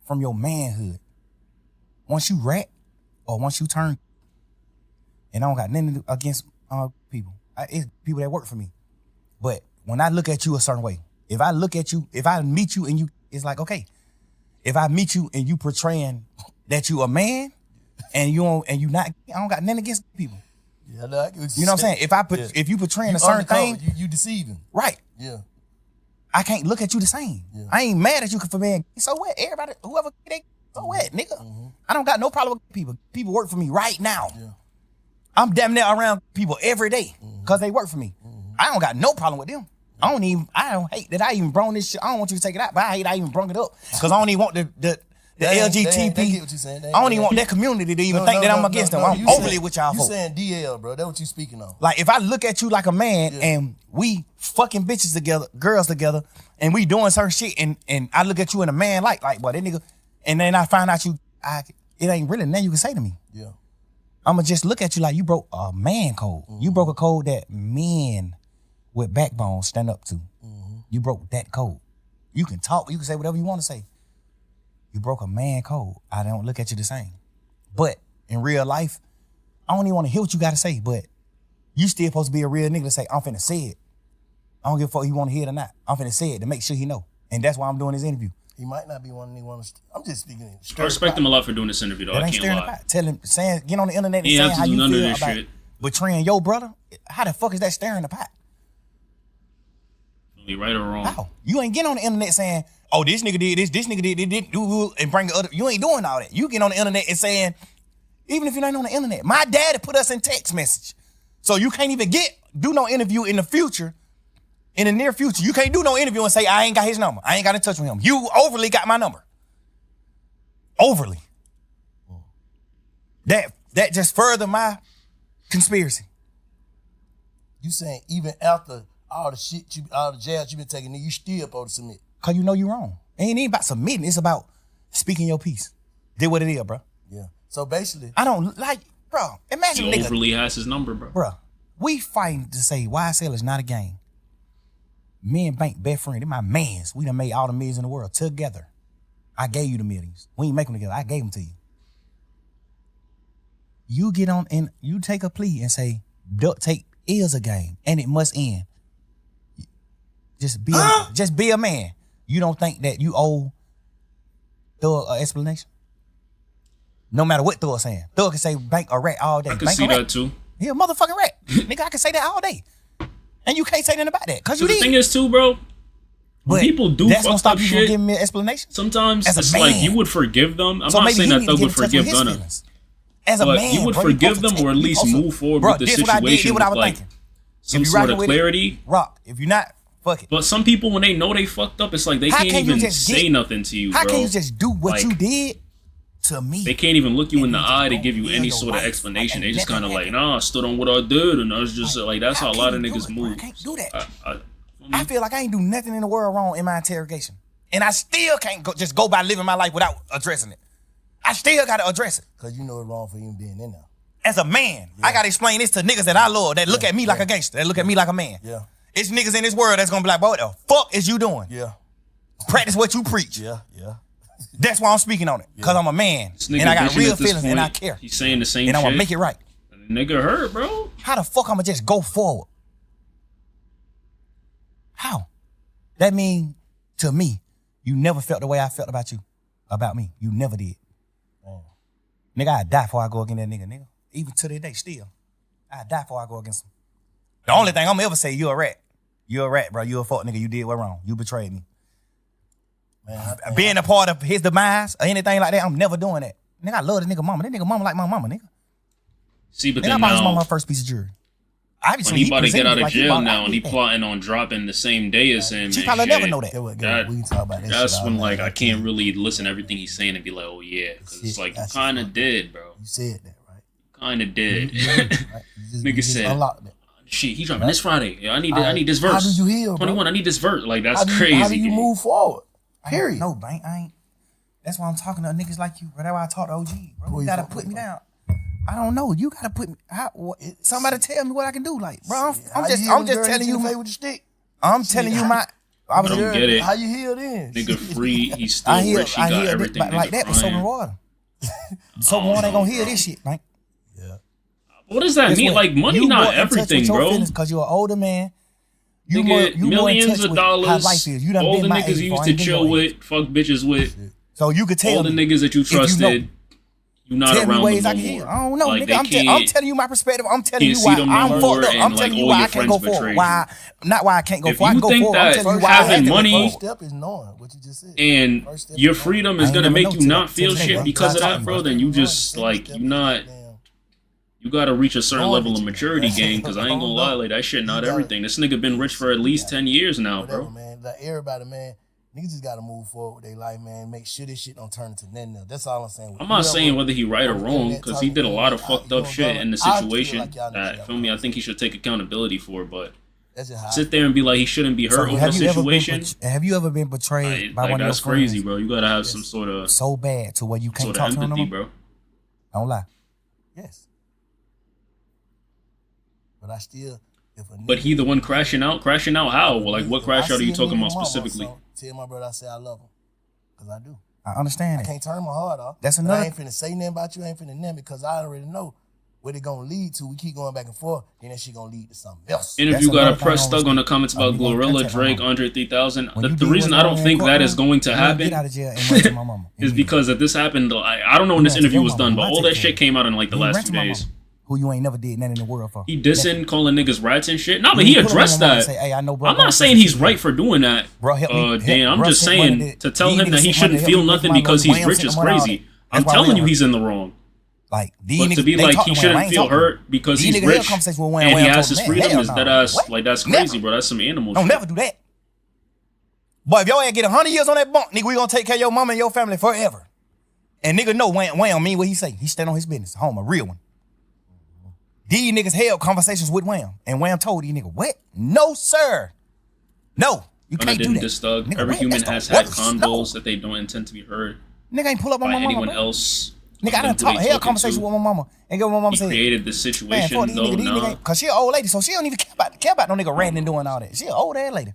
from your manhood, once you rat or once you turn, and I don't got nothing against people. It's people that work for me. But when I look at you a certain way, if I look at you, if I meet you and you, it's like, okay, if I meet you and you portraying that you a man and you not, I don't got nothing against people. Yeah, no, you know what I'm saying? If you portraying a certain thing, you deceiving. Right. Yeah. I can't look at you the same. Yeah. I ain't mad at you for being, so what? Everybody, whoever, so what, nigga? Mm-hmm. I don't got no problem with people. People work for me right now. Yeah. I'm damn near around people every day because they work for me. Mm-hmm. I don't got no problem with them. Yeah. I don't hate that I even brung this shit. I don't want you to take it out, but I hate I even brung it up because I don't even want the the LGBT. They get what you saying. I don't even want that community to even think that I'm against them. I'm overly with y'all folks. You saying DL, bro. That's what you speaking on. Like, if I look at you like a man and we fucking bitches together, girls together, and we doing certain shit, and I look at you in a man like, boy, that nigga, and then I find out it ain't really nothing you can say to me. Yeah. I'ma just look at you like you broke a man code. Mm-hmm. You broke a code that men with backbone stand up to. Mm-hmm. You broke that code. You can talk, you can say whatever you want to say. You broke a man code. I don't look at you the same. But in real life, I don't even want to hear what you got to say, but you still supposed to be a real nigga to say, I'm finna say it. I don't give a fuck if you want to hear it or not. I'm finna say it to make sure he know. And that's why I'm doing this interview. He might not be one of I'm just speaking. I respect him a lot for doing this interview, though. I can't lie. Tell him, get on the internet and saying how you feel about betraying your brother. How the fuck is that stirring the pot? Be right or wrong. How? You ain't getting on the internet saying, oh, this nigga did this nigga did this, and bring the other. You ain't doing all that. You get on the internet and saying, even if you ain't on the internet, my daddy put us in text message. So you can't even do no interview in the future, in the near future. You can't do no interview and say, I ain't got his number. I ain't got in touch with him. You overly got my number. Overly. That just further my conspiracy. You saying even after all the shit, all the jabs you been taking, you still supposed to submit? Cause you know you wrong. It ain't even about submitting. It's about speaking your piece. Did what it is, bro. Yeah. So basically, I don't like, bro. Imagine he overly has his number, bro. Bro, we fighting to say YSL is not a game. Me and Bank, best friend, they're my mans. We done made all the millions in the world together. I gave you the millions. We ain't make them together. I gave them to you. You get on and you take a plea and say, duct tape is a game and it must end. Just be a man. You don't think that you owe Thug an explanation? No matter what Thug saying. Thug can say Bank a rat all day. I can see that too. He a motherfucking rat. Nigga, I can say that all day. And you can't say nothing about that. Cause you did. The thing is too, bro, when people do that's gonna fucked stop up you shit, from giving me an explanation. Sometimes it's like you would forgive them. I'm not saying that Thug would forgive Gunna. As a man, you would forgive them or at least move forward with the situation with like some sort of clarity. Rock, if you're not, fuck it. But some people, when they know they fucked up, it's like they can't even say nothing to you, bro. How can you just do what you did to me? They can't even look you in the eye to give you any sort of explanation. They just kind of like, nah, I stood on what I did, and I was just like, that's how a lot of niggas move. I can't do that. I feel like I ain't do nothing in the world wrong in my interrogation. And I still can't just go by living my life without addressing it. I still gotta address it. Cause you know it's wrong for you being in there. As a man, I gotta explain this to niggas that I love, that look at me like a gangster, that look at me like a man. Yeah. It's niggas in this world that's gonna be like, boy, what the fuck is you doing? Yeah. Practice what you preach. Yeah. That's why I'm speaking on it. Cause I'm a man. And I got real feelings and I care. He's saying the same shit. And I'm gonna make it right. Nigga hurt, bro. How the fuck I'ma just go forward? How? That mean to me, you never felt the way I felt about you, about me. You never did. Nigga, I'd die before I go against that nigga. Even to this day, still. I'd die before I go against him. The only thing I'm gonna ever say, you're a rat. You're a rat, bro. You're a fuck nigga. You did what wrong. You betrayed me. Man, being a part of his demise or anything like that, I'm never doing that. Nigga, I love this nigga mama. That nigga mama like my mama, nigga. See, but then then now, his mama my first piece of jewelry. Obviously, when he about to get out of jail now and he plotting on dropping the same day as him. She probably never know that. We can talk about that. That's when like I can't really listen to everything he's saying and be like, oh yeah, because it's like you kind of did, bro. You said that, right? Kind of did. Nigga said, unlocked that. Shit, he dropping this Friday. Yeah, I need this verse. How did you heal, 21, I need this verse. Like that's crazy. How do you move forward? Period. No, Bank, I ain't. That's why I'm talking to niggas like you, bro. That's why I talk to OG, bro. You gotta put me down. I don't know. You gotta put me. Somebody tell me what I can do. Like, bro, I'm just telling you. With the stick? I'm telling you my. I don't get it. How you heal then? Nigga free. He's still rich. He got everything. Like that with soap and water. Soap and water ain't gonna heal this shit, man. Yeah. What does that mean? Like money, not everything, bro. Because you're an older man. You millions of dollars. How life is. You done all the niggas you used to chill with, fuck bitches with. So you could tell all the niggas that you trusted. You not tell around me ways them I can hear. I don't know, like nigga. I'm telling you my perspective. I'm telling you why I'm fucked up. I'm telling you why I can't go forward. Not why I can't go forward. I can go forward. I'm telling you why having money first step is knowing what you just said. And your freedom is gonna make you not feel shit because of that, bro. Then you just like you gotta reach a certain level of maturity, gang. Because I ain't gonna lie, like that shit not everything. This nigga been rich for at least 10 years now, bro. Man, like everybody, man. Niggas just gotta move forward with their life, man. Make sure this shit don't turn into nothing else. That's all I'm saying. I'm not saying whether he right or wrong, because he did a lot of fucked up shit in the situation that, feel me, I think he should take accountability for, but sit there and be like he shouldn't be hurt over the situation. Have you ever been betrayed by one of your friends? That's crazy, bro. You gotta have some sort of... So bad to where you can't talk to them, bro. Don't lie. Yes. But I still... But he the one crashing out? Crashing out how? Well, like, what crash out are you talking about specifically? Tell my brother I say I love him. Because I do. I understand I can't turn my heart off. That's another... I ain't finna say nothing about you. I ain't finna nothing because I already know what it gonna lead to. We keep going back and forth, then that shit gonna lead to something else. Interview got a press thug on the comments about Glorilla, Drake, Andre 3000. The reason I don't think that is going to happen is because if this happened, I don't know when this interview was done, but all that shit came out in like the last 2 days. Who you ain't never did nothing in the world for. He dissing, calling niggas rats and shit. No, but he addressed that. Hey, I know, bro, I'm not saying he's right for doing that. Dan, I'm just saying to tell him that he shouldn't feel nothing because he's rich is crazy. I'm telling you he's in the wrong. Like, but to be like he shouldn't feel hurt because he's rich and he has his freedom is that ass. Like, that's crazy, bro. That's some animal shit. Don't never do that. Boy, if your ass get 100 years on that bunk, nigga, we gonna take care of your mama and your family forever. And nigga know Wham mean what he say. He stand on his business. Home, a real one. These niggas held conversations with Wham. And Wham told these niggas, what? No, sir. No, you can't do that. Nigga, every human has had convos that they don't intend to be heard. Nigga ain't pull up on my mama, anyone else. Nigga, I done held conversation with my mama. And get what my mama said. He created this situation, though, nah. Because she an old lady, so she don't even care about no nigga ranting and doing all that. She an old ass lady.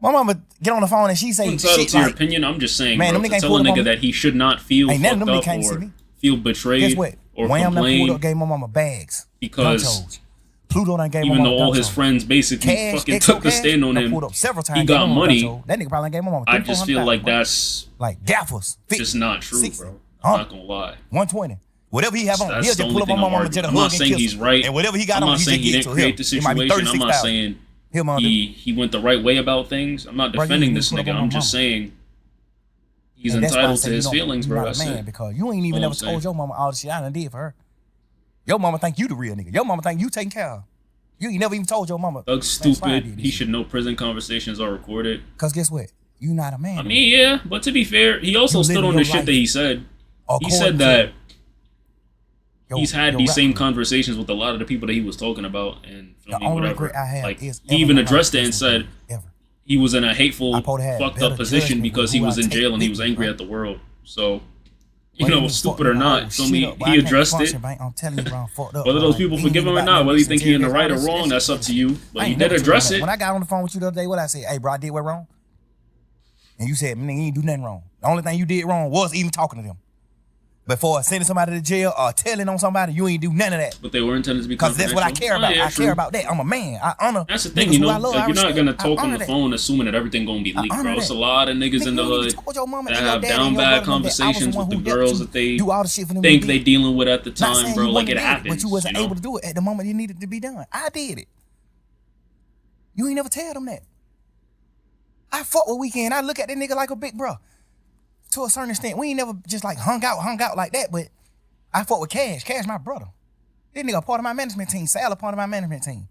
My mama get on the phone and she say shit entitled to your opinion. I'm just saying, man, bro, to tell a nigga that he should not feel fucked up or feel betrayed. Guess what? Or Wham complain. pulled up, gave my mama bags. Because Pluto done gave even my mama though all his friends basically fucking took the stand on him, he got money. That nigga probably gave my mama I just feel like that's like gaffers. Just not true, bro. I'm not gonna lie. 120. Whatever he have on, he'll just pull up on my mama to the hug and kiss. I'm not saying he's right. And whatever he got on, I'm not saying he didn't create the situation. I'm not saying he went the right way about things. I'm not defending this nigga. I'm just saying he's entitled to his feelings, bro. That's it. Because you ain't even never told your mama all the shit I done did for her. Your mama think you the real nigga. Your mama think you taking care of her. You ain't never even told your mama. Thug's stupid. He should know prison conversations are recorded. Because guess what? You not a man. I mean, yeah, but to be fair, he also stood on the shit that he said. He said that he's had these same conversations with a lot of the people that he was talking about, and whatever. Like, he even addressed it and said he was in a hateful, fucked up position because he was in jail and he was angry at the world. So, you know, stupid or not, so he addressed it. Whether those people forgive him or not, whether you think he's in the right or wrong, that's up to you. But he did address it. When I got on the phone with you the other day, what I said? Hey, bro, I did what wrong? And you said, man, you ain't do nothing wrong. The only thing you did wrong was even talking to them. Before sending somebody to jail or telling on somebody, you ain't do none of that. But they were intended to be because that's what I care about. I care about that. I'm a man. I honor. That's the thing, you know. Like, you're not gonna talk on the phone assuming that everything gonna be leaked, bro. It's a lot of niggas in the hood that have down bad conversations with the girls that they think they dealing with at the time, bro. Like, it happens. But you wasn't able to do it at the moment it needed to be done. I did it. You ain't never tell them that. I fought with Weekend. I look at that nigga like a big bro. To a certain extent, we ain't never just like hung out like that, but I fought with Cash. Cash my brother. This nigga a part of my management team. Sal a part of my management team.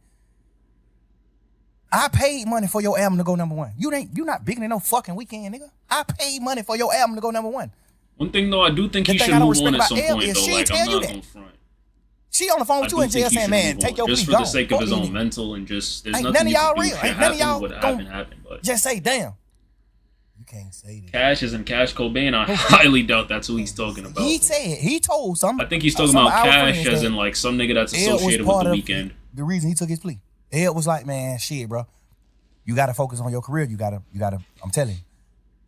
I paid money for your album to go #1. You not bigger than no fucking Weekend, nigga. I paid money for your album to go #1. One thing though, I do think he should move on at some point though. Like, I'm not gonna front. She on the phone with you in jail saying, man, take your plea. Just for the sake of his own mental and just, there's nothing you can do. Ain't none of y'all real. Happen, but just say, damn. Can't say that. Cash isn't Cash Cobain. I highly doubt that's who he's talking about. He told some. I think he's talking about Cash as in like some nigga that's associated with the Weeknd. The reason he took his plea. Ed was like, man, shit, bro. You gotta focus on your career. You gotta, I'm telling you.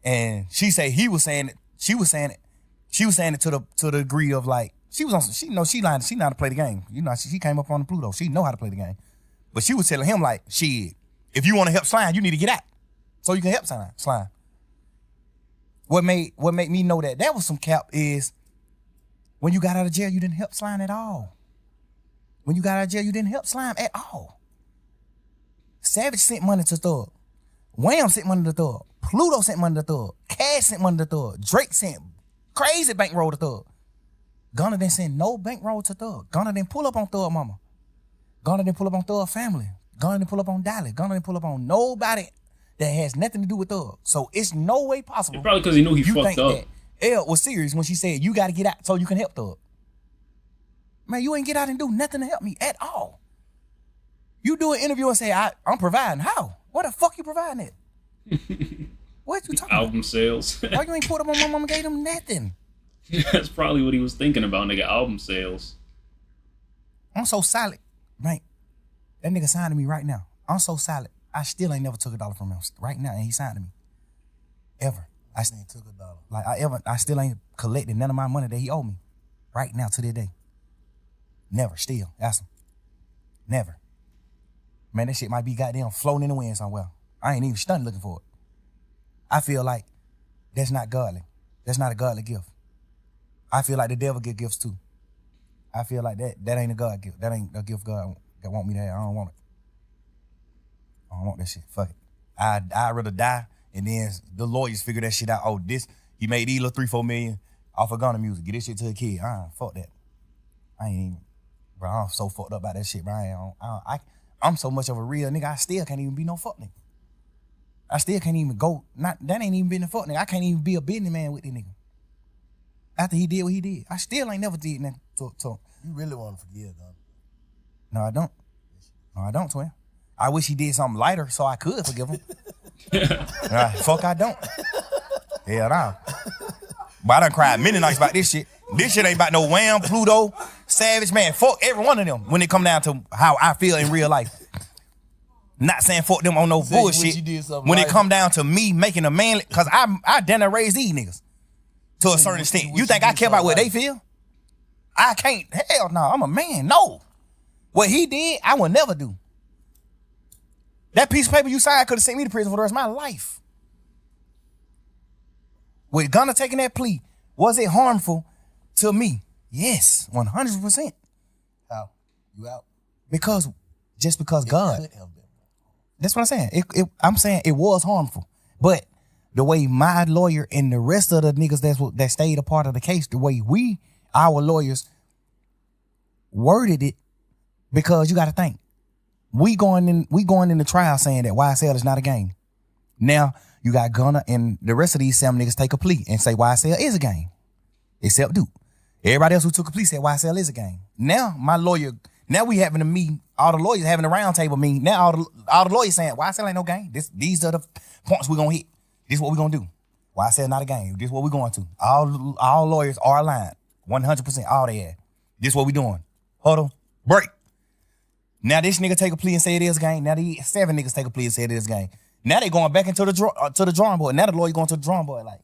And she said she was saying it to the degree of like, she lying, she know how to play the game. You know, she came up on the Pluto. She know how to play the game. But she was telling him like, shit, if you want to help Slime, you need to get out. So you can help Slime. What made me know that was some cap is when you got out of jail, you didn't help Slime at all. When you got out of jail, you didn't help Slime at all. Savage sent money to Thug. Wham sent money to Thug. Pluto sent money to Thug. Cash sent money to Thug. Drake sent crazy bankroll to Thug. Gunna didn't send no bankroll to Thug. Gunna didn't pull up on Thug mama. Gunna didn't pull up on Thug family. Gunna didn't pull up on Dolly. Gunna didn't pull up on nobody that has nothing to do with Thug. So it's no way possible. And probably because he knew he fucked up. That Elle was serious when she said, you got to get out so you can help Thug. Man, you ain't get out and do nothing to help me at all. You do an interview and say, I'm providing. How? What the fuck you providing it? What you talking Album about? sales. Why you ain't put them on my mama gave them nothing? That's probably what he was thinking about, nigga. Album sales. I'm so solid, right? That nigga signed to me right now. I'm so solid. I still ain't never took $1 from him right now, and he signed to me. Ever. I still took $1. Like I still ain't collected none of my money that he owed me. Right now to this day. Never. Still. Ask him. Never. Man, that shit might be goddamn floating in the wind somewhere. I ain't even stunned looking for it. I feel like that's not godly. That's not a godly gift. I feel like the devil get gifts too. I feel like that ain't a God gift. That ain't a gift God that want me to have. I don't want it. I don't want that shit. Fuck it. I'd rather die and then the lawyers figure that shit out. Oh, he made these little 3-4 million off of Gunna music. Get this shit to a kid. Fuck that. I ain't even, bro, I'm so fucked up about that shit, bro. I'm so much of a real nigga, I still can't even be no fuck nigga. I still can't even go, that ain't even been a fuck nigga. I can't even be a businessman with this nigga. After he did what he did. I still ain't never did nothing to him. You really want to forgive, though? No, I don't. No, I don't, twin. I wish he did something lighter so I could forgive him. Fuck, I don't. Hell no. But I done cried many nights about this shit. This shit ain't about no Wham, Pluto, Savage, man. Fuck every one of them when it come down to how I feel in real life. Not saying fuck them on no bullshit. When it come down to me making a man, cause I done raise these niggas to a certain extent. You think I care about what they feel? I can't. Hell no, I'm a man. No. What he did, I will never do. That piece of paper you signed could have sent me to prison for the rest of my life. With Gunna taking that plea, was it harmful to me? Yes, 100%. How? You out? Because God. That's what I'm saying. I'm saying it was harmful. But the way my lawyer and the rest of the niggas that stayed a part of the case, the way our lawyers worded it, because you got to think, we going in the trial saying that YSL is not a game. Now you got Gunna and the rest of these 7 niggas take a plea and say YSL is a game, except Duke. Everybody else who took a plea said YSL is a game. Now my lawyer, now we having a meeting, all the lawyers having a round table meeting. Now all the lawyers saying YSL ain't no game. These are the points we gonna hit. This is what we gonna do. YSL not a game. This is what we going to. All lawyers are aligned, 100%. All they have. This is what we doing. Huddle, break. Now this nigga take a plea and say it is a game. Now these 7 niggas take a plea and say it is a game. Now they going back into the drawing board. Now the lawyer going to the drawing board like,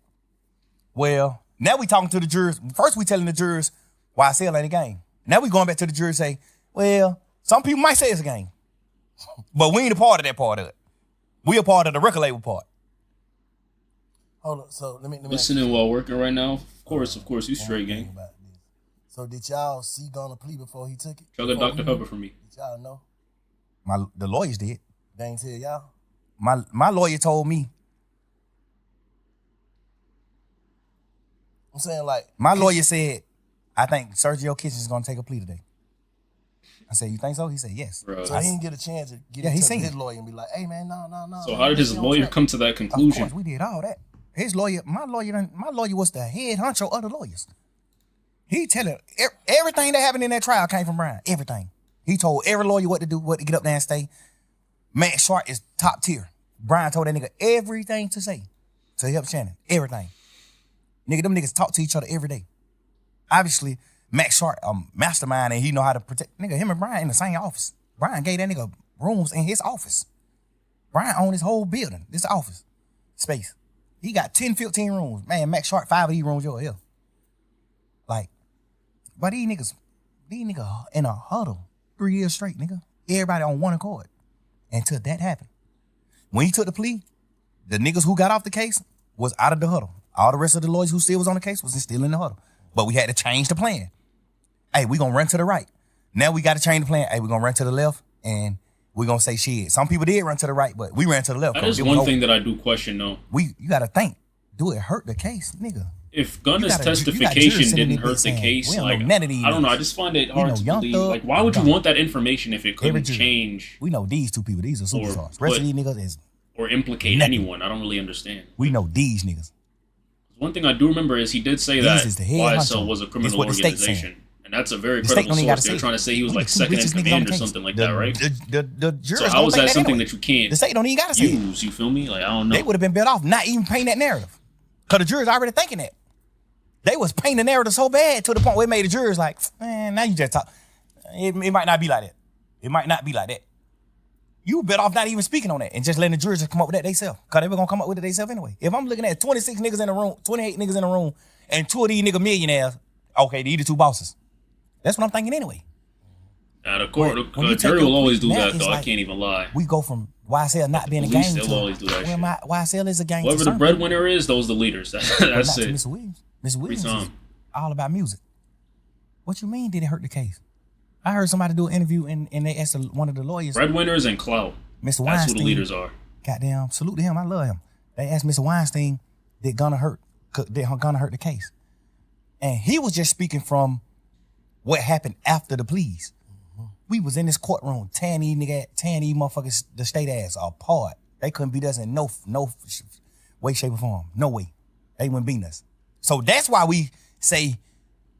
well, now we talking to the jurors. First we telling the jurors YSL ain't a game. Now we going back to the jurors and say, well, some people might say it's a game, but we ain't a part of that part of it. We a part of the record label part. Hold on, so let me listening while working right now. Of course, you straight, gang. So did y'all see Gunna plea before he took it? Y'all got Dr. Pepper for me. Did y'all know? The lawyers did. They ain't tell y'all? My lawyer told me. I'm saying like. My lawyer said, I think Sergio Kitchens is going to take a plea today. I said, you think so? He said, yes. Bro. So he didn't get a chance to get in touch with his lawyer and be like, hey man, no. So how did his lawyer come to that conclusion? Of course, we did all that. My lawyer was the head honcho of the lawyers. He telling everything that happened in that trial came from Brian. Everything. He told every lawyer what to do, what to get up there and stay. Max Sharp is top tier. Brian told that nigga everything to say to help Shannon. Everything. Nigga, them niggas talk to each other every day. Obviously, Max Sharp, mastermind, and he know how to protect. Nigga, him and Brian in the same office. Brian gave that nigga rooms in his office. Brian owned his whole building, this office space. He got 10, 15 rooms. Man, Max Sharp, 5 of these rooms over here. Like, but these niggas in a huddle 3 years straight, nigga. Everybody on one accord. Until that happened. When he took the plea, the niggas who got off the case was out of the huddle. All the rest of the lawyers who still was on the case was still in the huddle. But we had to change the plan. Hey, we gonna run to the right. Now we gotta change the plan. Hey, we gonna run to the left and we gonna say shit. Some people did run to the right, but we ran to the left. That is one thing that I do question though. You gotta think. Do it hurt the case, nigga? If Gunna's testification didn't hurt the case, like, I don't know. I just find it hard to believe. Like, why would you want that information if it couldn't change? We know these 2 people. These are superstars. Rest of these niggas is or implicate anyone. I don't really understand. We know these niggas. One thing I do remember is he did say that YSL was a criminal organization. And that's a very credible source. They're trying to say he was like second in command or something like that, right? The jurors so how is that something that you can't the state don't even gotta say use? You feel me? Like, I don't know. They would have been better off not even painting that narrative. Because the jurors already thinking that. They was painting the narrative so bad to the point where it made the jurors like, man, now you just talk. It might not be like that. It might not be like that. You better off not even speaking on that and just letting the jurors just come up with that themselves. Because they were going to come up with it themselves anyway. If I'm looking at 26 niggas in the room, 28 niggas in the room, and 2 of these niggas millionaires, okay, these the 2 bosses. That's what I'm thinking anyway. Now, the jury will always do that, though. Like, I can't even lie. We go from YSL not being a gang to always do that shit. YSL is a gang. Whoever the breadwinner is, those are the leaders. That's it. Mr. Williams. Mr. Williams is all about music. What you mean did it hurt the case? I heard somebody do an interview and they asked one of the lawyers. Breadwinners and clout. Mr. Weinstein. That's who the leaders are. Goddamn, salute to him. I love him. They asked Mr. Weinstein, did Gunna hurt the case? And he was just speaking from what happened after the pleas. Mm-hmm. We was in this courtroom, tearing these motherfuckers, the state ass apart. They couldn't beat us in no way, shape, or form. No way. They wouldn't beat us. So that's why we say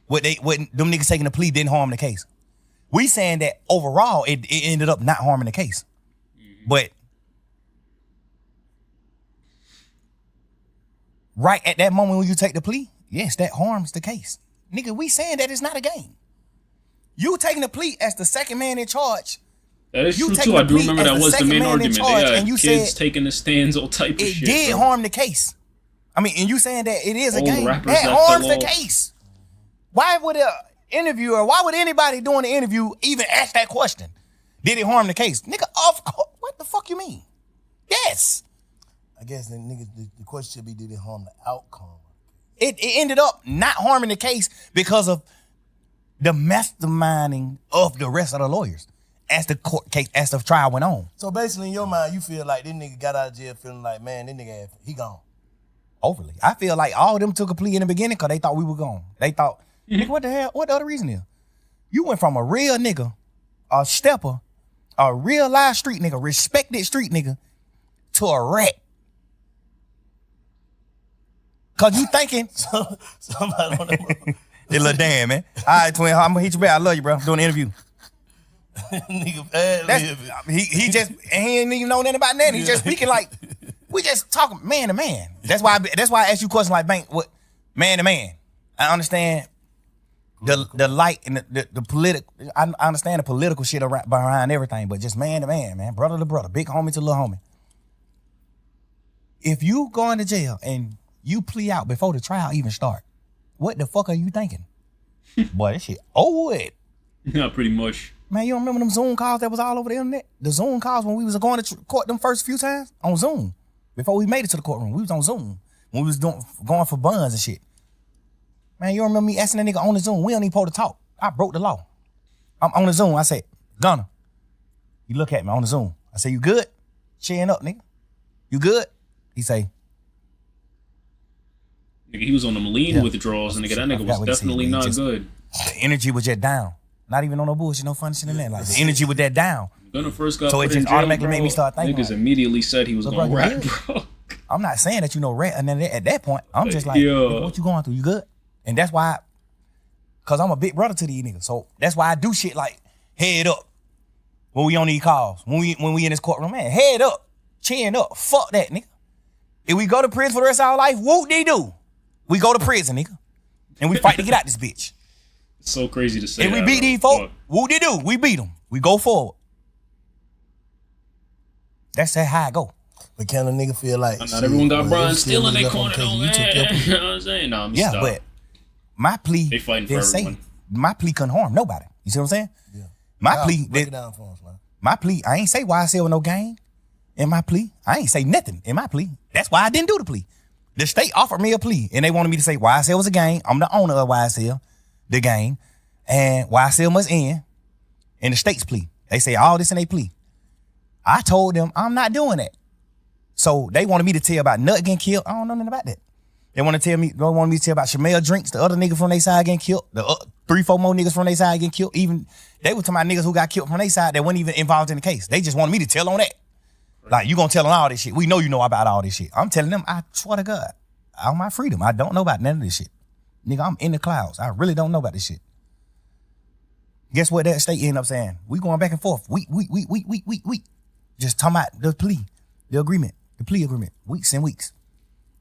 what them niggas taking the plea didn't harm the case. We saying that overall it ended up not harming the case. Mm-hmm. But right at that moment when you take the plea, yes, that harms the case. Nigga, we saying that it's not a game. You taking the plea as the second man in charge. That is true too. I do remember that was the main argument. And you kids said taking the stands, all type of shit. It did harm the case. I mean, and you saying that it is a game. That harms the case. Why would an interviewer, why would anybody doing the interview even ask that question? Did it harm the case? Nigga, of course. What the fuck you mean? Yes. I guess the question should be, did it harm the outcome? It ended up not harming the case because of the masterminding of the rest of the lawyers as the court case, as the trial went on. So basically, in your mind, you feel like this nigga got out of jail feeling like, man, this nigga, he gone. Overly. I feel like all of them took a plea in the beginning because they thought we were gone. They thought, nigga, what the hell? What the other reason is? You went from a real nigga, a stepper, a real live street nigga, respected street nigga, to a rat. Cause you thinking somebody on the Hey, little Dan, man. All right, twin, I'm gonna hit you back. I love you, bro. I'm doing an interview. Nigga, he just he ain't even know nothing about nothing. He just speaking like we just talking man to man. That's why I ask you questions like Bank, what man to man. I understand the light and the political. I understand the political shit behind everything, but just man to man, brother to brother, big homie to little homie. If you going to jail and you plea out before the trial even start, what the fuck are you thinking? Boy, that shit over with. Yeah, pretty much. Man, you don't remember them Zoom calls that was all over the internet? The Zoom calls when we was going to court them first few times on Zoom. Before we made it to the courtroom, we was on Zoom. When we was going for buns and shit. Man, you don't remember me asking that nigga on the Zoom? We don't even supposed to talk. I broke the law. I'm on the Zoom. I said, Gunna. You look at me on the Zoom. I say, you good? Chin up, nigga. You good? He say, nigga, he was on them lean withdrawals, and nigga, that nigga was definitely not good. The energy was just down. Not even on no bullshit, no funny shit in that. Like the energy was that down. Gunna first got so put it just in jail, automatically bro, made me start thinking. Niggas immediately said he was gonna rap, bro. I'm not saying that you know rat, and then at that point, I'm just like, what you going through? You good? And that's why, cause I'm a big brother to these niggas. So that's why I do shit like head up when we on these calls, when we in this courtroom, man, head up, chin up, fuck that, nigga. If we go to prison for the rest of our life, whoop-de-doo. We go to prison, nigga. And we fight to get out this bitch. It's so crazy to say. If we beat these folk, whoop-de-doo. We beat them. We go forward. That's how I go. But can a nigga feel like... Not everyone got Brian still in their corner, though, man. You know what I'm saying? No, yeah, stop. But my plea... They fighting for everyone. My plea couldn't harm nobody. You see what I'm saying? Yeah. My plea... Break it down for us, man. My plea, I ain't say YSL with no gang in my plea. I ain't say nothing in my plea. That's why I didn't do the plea. The state offered me a plea, and they wanted me to say YSL was a gang. I'm the owner of YSL, the gang, and YSL must end in the state's plea. They say all this in their plea. I told them I'm not doing that. So they wanted me to tell about Nut getting killed. I don't know nothing about that. They wanted me to tell about Shamel Drinks, the other nigga from their side getting killed, the 3-4 more niggas from their side getting killed. Even they were talking about niggas who got killed from their side that weren't even involved in the case. They just wanted me to tell on that. Like, you gonna tell them all this shit. We know you know about all this shit. I'm telling them, I swear to God, on my freedom, I don't know about none of this shit. Nigga, I'm in the clouds. I really don't know about this shit. Guess what that state end up saying? We going back and forth. Week. Just talking about the plea agreement. Weeks and weeks.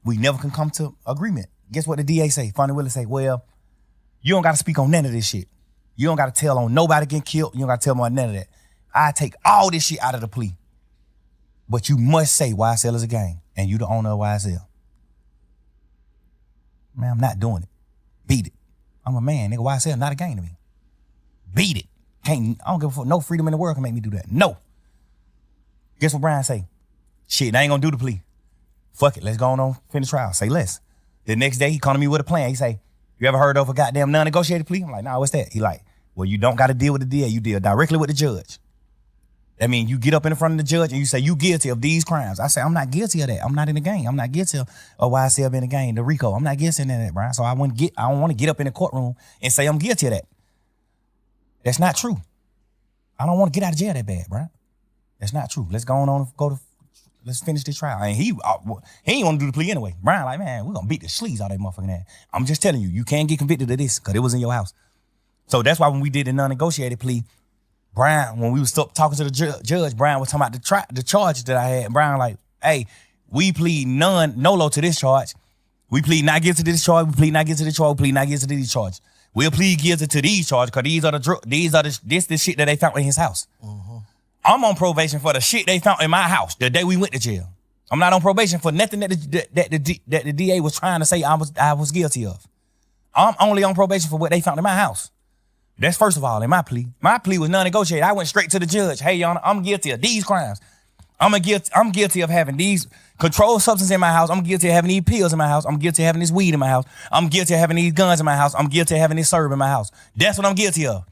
We never can come to agreement. Guess what the DA say? Fonnie Willis say, well, you don't got to speak on none of this shit. You don't got to tell on nobody getting killed. You don't got to tell them on none of that. I take all this shit out of the plea. But you must say YSL is a gang and you the owner of YSL. Man, I'm not doing it. Beat it. I'm a man, nigga. YSL not a gang to me. Beat it. I don't give a fuck. No freedom in the world can make me do that. No. Guess what Brian say? Shit, I ain't gonna do the plea. Fuck it. Let's go on finish trial. Say less. The next day, he come to me with a plan. He say, you ever heard of a goddamn non-negotiated plea? I'm like, nah, what's that? He like, well, you don't got to deal with the DA. You deal directly with the judge. That means you get up in front of the judge and you say, you guilty of these crimes. I say, I'm not guilty of that. I'm not in the gang. I'm not guilty of YSL being in the gang, the RICO. I'm not guilty of that, Brian. So I don't want to get up in the courtroom and say I'm guilty of that. That's not true. I don't want to get out of jail that bad, Brian. That's not true. Let's let's finish this trial. And he ain't want to do the plea anyway. Brian like, man, we're going to beat the sleaze out of that motherfucking ass. I'm just telling you, you can't get convicted of this because it was in your house. So that's why when we did the non-negotiated plea, Brian, when we was talking to the judge, Brian was talking about the charges that I had. And Brian like, hey, we plead nolo to this charge. We plead not guilty to this charge. We plead not guilty to this charge. We plead not guilty to these charges. We'll plead guilty to these charges because this shit that they found in his house. Mm-hmm. I'm on probation for the shit they found in my house the day we went to jail. I'm not on probation for nothing that the DA was trying to say I was guilty of. I'm only on probation for what they found in my house. That's first of all in my plea. My plea was non-negotiated. I went straight to the judge. Hey, Your Honor, I'm guilty of these crimes. I'm guilty of having these controlled substances in my house. I'm guilty of having these pills in my house. I'm guilty of having this weed in my house. I'm guilty of having these guns in my house. I'm guilty of having this serve in my house. That's what I'm guilty of.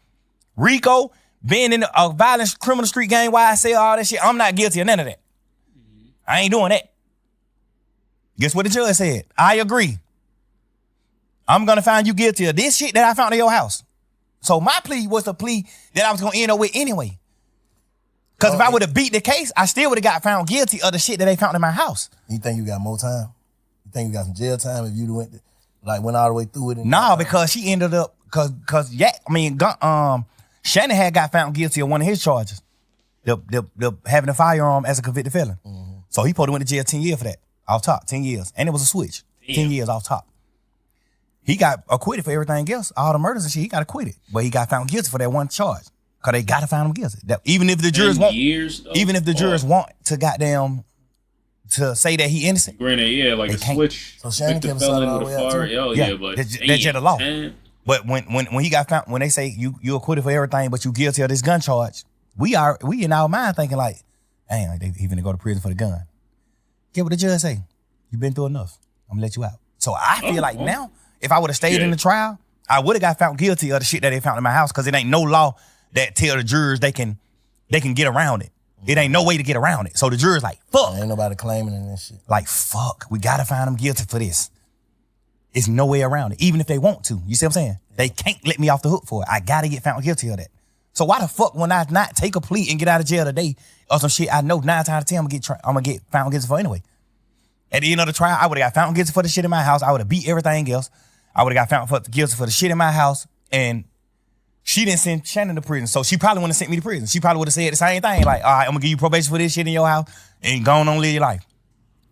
RICO, being in a violent criminal street gang, YSL, all that shit, I'm not guilty of none of that. I ain't doing that. Guess what the judge said? I agree. I'm going to find you guilty of this shit that I found in your house. So my plea was the plea that I was going to end up with anyway. Because if I would have beat the case, I still would have got found guilty of the shit that they found in my house. You think you got more time? You think you got some jail time if you went all the way through it? Nah, because she ended up, Shannon had got found guilty of one of his charges. The having a firearm as a convicted felon. Mm-hmm. So he probably went to jail 10 years for that. Off top, 10 years. And it was a switch. Damn. 10 years off top. He got acquitted for everything else. All the murders and shit, he got acquitted. But he got found guilty for that one charge. Because they got to find him guilty. Even if the jurors want to goddamn to say that he innocent. Granted, yeah, like a switch. So Shannon kept felon with a fire. Yeah, but that's just the law. But when he got found, when they say you acquitted for everything, but you guilty of this gun charge, we in our mind thinking like, damn, he finna go to prison for the gun. Get what the judge say. You been through enough. I'm gonna let you out. So I feel like now, if I would have stayed in the trial, I would have got found guilty of the shit that they found in my house because it ain't no law that tell the jurors they can get around it. It ain't no way to get around it. So the jurors like, fuck. Ain't nobody claiming it and shit. Like, fuck, we gotta find them guilty for this. It's no way around it, even if they want to. You see what I'm saying? They can't let me off the hook for it. I gotta get found guilty of that. So why the fuck when I not take a plea and get out of jail today or some shit I know 9 times out of 10 I'm gonna get found guilty for anyway. At the end of the trial, I would have got found guilty for the shit in my house. I would have beat everything else. I would have got found guilty for the shit in my house. And she didn't send Shannon to prison. So she probably wouldn't have sent me to prison. She probably would have said the same thing. Like, all right, I'm gonna give you probation for this shit in your house and go on live your life.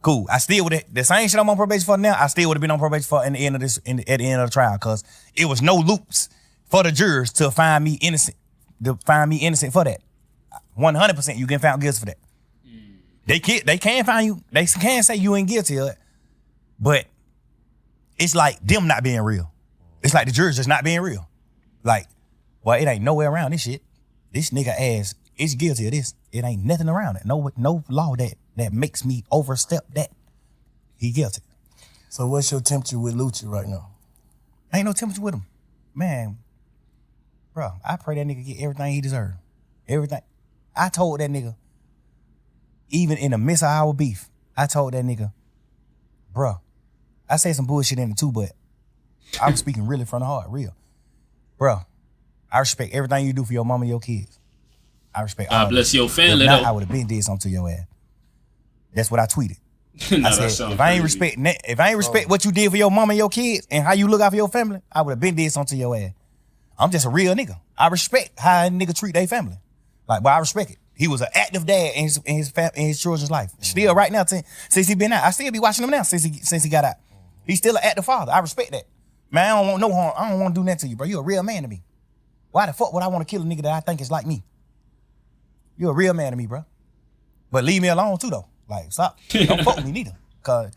Cool. I still would have, the same shit I'm on probation for now, I still would have been on probation for at the end of the trial, because it was no loops for the jurors to find me innocent for that. 100% you get found guilty for that. They can find you, they can say you ain't guilty of it, but it's like them not being real. It's like the jurors just not being real. Like, well, it ain't no way around this shit. This nigga ass is guilty of this. It ain't nothing around it. No law that makes me overstep that. He guilty. So what's your temperature with Lucci right now? Ain't no temperature with him. Man, bro, I pray that nigga get everything he deserve. Everything. I told that nigga, even in the midst of our beef, I told that nigga, bro, I said some bullshit in it too, but I was speaking really from the heart, real. Bro, I respect everything you do for your mama and your kids. I respect all God bless your family, though. though. I would have been did something to your ass. That's what I tweeted. No, I said, if I ain't respect what you did for your mama and your kids and how you look out for your family, I would have been did something to your ass. I'm just a real nigga. I respect how a nigga treat their family. Like, but I respect it. He was an active dad in his children's life. Still right now, since he been out. I still be watching him now since he got out. He's still an active father. I respect that. Man, I don't want no harm. I don't want to do nothing to you, bro. You a real man to me. Why the fuck would I want to kill a nigga that I think is like me? You a real man to me, bro. But leave me alone too, though. Like, stop. Don't fuck with me neither. Cause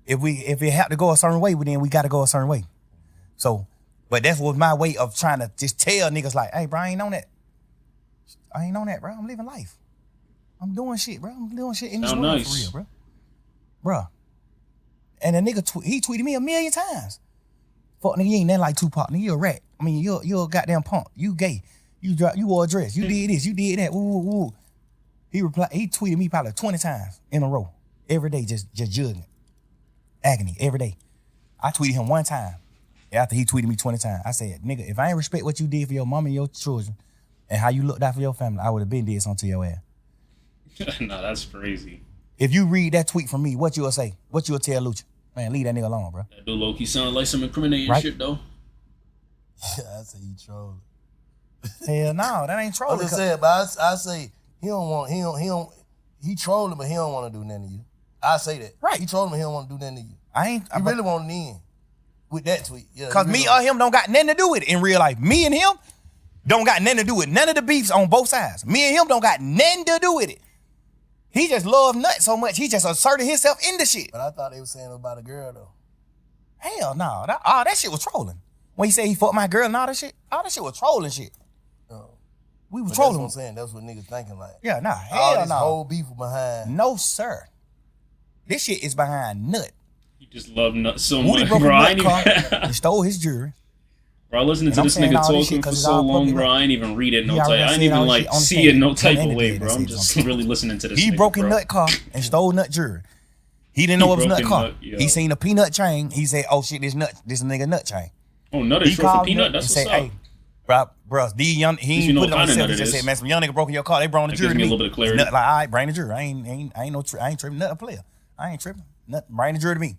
if it have to go a certain way, then we got to go a certain way. So, but that was my way of trying to just tell niggas like, hey, bro, I ain't on that. I ain't on that, bro. I'm living life. I'm doing shit, bro. I'm doing shit in this world for real, bro. Bro. And a nigga, he tweeted me 1,000,000 times. Fuck nigga, you ain't nothing like Tupac. Nigga, you a rat. I mean, you're a goddamn punk. You gay. You wore a dress. You did this. You did that. Woo. He tweeted me probably 20 times in a row. Every day, just jugging. Agony, every day. I tweeted him one time after he tweeted me 20 times. I said, nigga, if I ain't respect what you did for your mom and your children and how you looked out for your family, I would have been did something to your ass. No, that's crazy. If you read that tweet from me, what you'll say? What you'll tell Lucha? Man, leave that nigga alone, bro. That dude low-key sound like some incriminating shit, though. Yeah, I say he trolling. Hell no, that ain't trolling. I'm just saying, but I say he trolling, but he don't want to do nothing to you. I say that. Right. He trolling, but he don't want to do nothing to you. He really want to end with that tweet. Yeah, because me or him don't got nothing to do with it in real life. Me and him don't got nothing to do with none of the beefs on both sides. Me and him don't got nothing to do with it. He just loved Nut so much, he just asserted himself in the shit. But I thought they were saying about a girl, though. Hell no. That shit was trolling. When he said he fucked my girl and all that shit was trolling shit. We were trolling. That's what I'm saying. That's what niggas thinking like. Yeah, nah. All Hell this no. whole beef behind. No, sir. This shit is behind Nut. You just love Nut so Woody much, broke bro. a Nut car and stole his jewelry. Bro, listening to this nigga talking for so long, bro, I ain't even read it no type. I ain't even like see it no type of way, bro. I'm just really listening to this. He broke a Nut car and stole Nut jewelry. He didn't know it was Nut car. He seen a Peanut chain. He said, "Oh shit, this nigga Nut chain." Oh, Nut is short for Peanut. That's what's up. Hey, bro, these young he ain't put it on himself. He just said, "Man, some young nigga broke in your car. They brought the jewelry to me." A little bit of clarity. Nut, like, all right, bring the jewelry. I ain't tripping. Nut a player. I ain't tripping. Nut, bring the jewelry to me.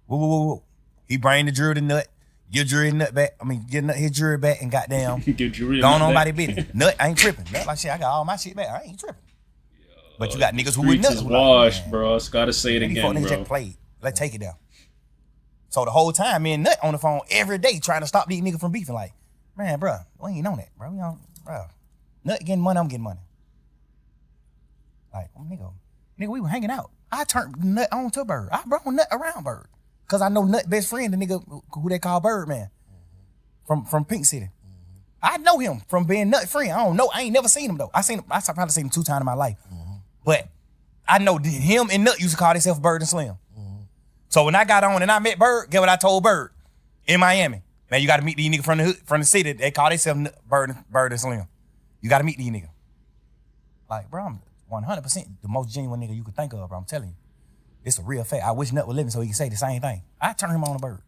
Whoa. He bring the jewelry to Nut. Give Nut his jewelry back and goddamn going on by the business. Nut, I ain't tripping. Nut like shit, I got all my shit back. I ain't tripping. But you got niggas who with Nuts. Washed, like, bro. I gotta say it again, bro. Just played. Let's take it down. So the whole time, me and Nut on the phone every day trying to stop these niggas from beefing. Like, man, bro, we ain't on that, bro. Nut getting money, I'm getting money. Like, nigga, we were hanging out. I turned Nut on to Bird. I brought Nut around Bird. Cause I know Nut best friend, the nigga who they call Birdman from Pink City. I know him from being Nut friend. I don't know. I ain't never seen him though. I probably seen him 2 times in my life. But I know him and Nut used to call themselves Bird and Slim. So when I got on and I met Bird, get what I told Bird in Miami. Man, you got to meet these niggas from the city. They call themselves Bird and Slim. You got to meet these niggas. Like, bro, I'm 100% the most genuine nigga you could think of, bro. I'm telling you. It's a real fact. I wish Nut was living so he could say the same thing. I turned him on a Bird.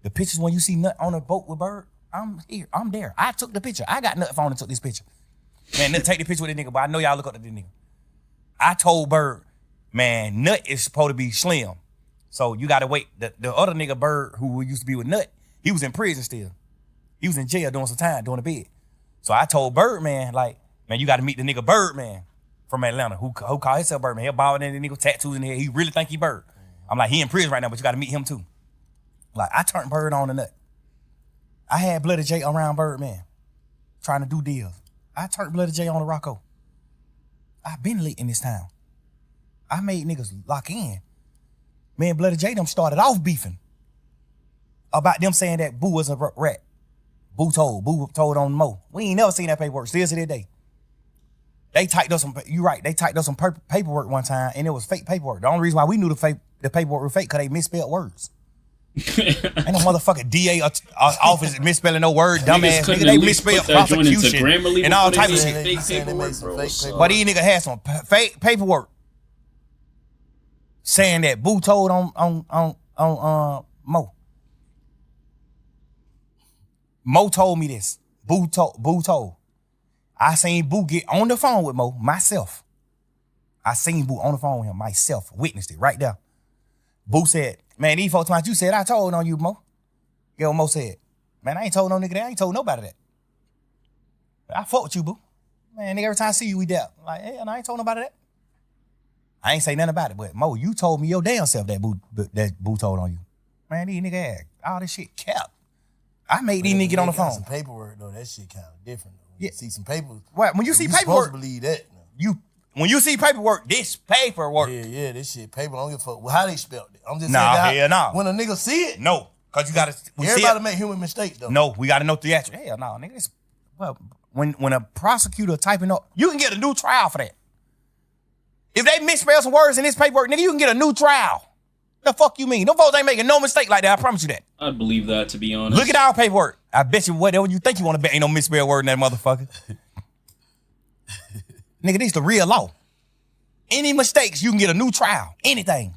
The pictures when you see Nut on a boat with Bird, I'm here. I'm there. I took the picture. I got Nut phone and took this picture. Man, Nut take the picture with this nigga, but I know y'all look up to this nigga. I told Bird, man, Nut is supposed to be Slim. So you got to wait. The other nigga, Bird, who used to be with Nut, he was in prison still. He was in jail doing some time, doing a bid. So I told Bird, man, you got to meet the nigga Bird, man. From Atlanta, who call himself Birdman. He'll bald in the nigga, tattoos in the head. He really think he Bird. I'm like, he in prison right now, but you got to meet him too. Like, I turned Bird on the Nut. I had Bloody J around Birdman, trying to do deals. I turned Bloody J on the Rocco. I've been late in this town. I made niggas lock in. Me and Bloody J them started off beefing about them saying that Boo was a rat. Boo told on Mo. We ain't never seen that paperwork. Still to this day. They typed up some paperwork one time, and it was fake paperwork. The only reason why we knew the paperwork was fake because they misspelled words. Ain't no motherfucking DA office misspelling no word, dumbass nigga. They misspelled prosecution and all type of shit. But these niggas had some fake paperwork saying that Boo told on Mo. Mo told me this. Boo told. I seen Boo get on the phone with Mo myself. I seen Boo on the phone with him myself, witnessed it right there. Boo said, man, these folks times you said I told on you, Mo. Get what Mo said. Man, I ain't told no nigga that. I ain't told nobody that. I fuck with you, Boo. Man, nigga, every time I see you, we there. Like, hey, I ain't told nobody that. I ain't say nothing about it, but Mo, you told me your damn self that Boo told on you. Man, these nigga ass, all this shit kept. I made these niggas get on the phone. Some paperwork though, that shit kind of different. Though. Yeah. You see some paper. What? When you see paperwork, supposed to believe that. When you see paperwork, this paperwork. Yeah, this shit paper. I don't give a fuck how they spelled it. I'm just saying. Nah. When a nigga see it, no, cause you gotta. Everybody make human mistakes though. No, we gotta know theatrical. Hell no, nigga. Well, when a prosecutor typing up, you can get a new trial for that. If they misspell some words in this paperwork, nigga, you can get a new trial. The fuck you mean? Them folks ain't making no mistake like that. I promise you that. I believe that, to be honest. Look at our paperwork. I bet you whatever you think you want to bet ain't no misspelled word in that motherfucker. Nigga, this the real law. Any mistakes, you can get a new trial. Anything.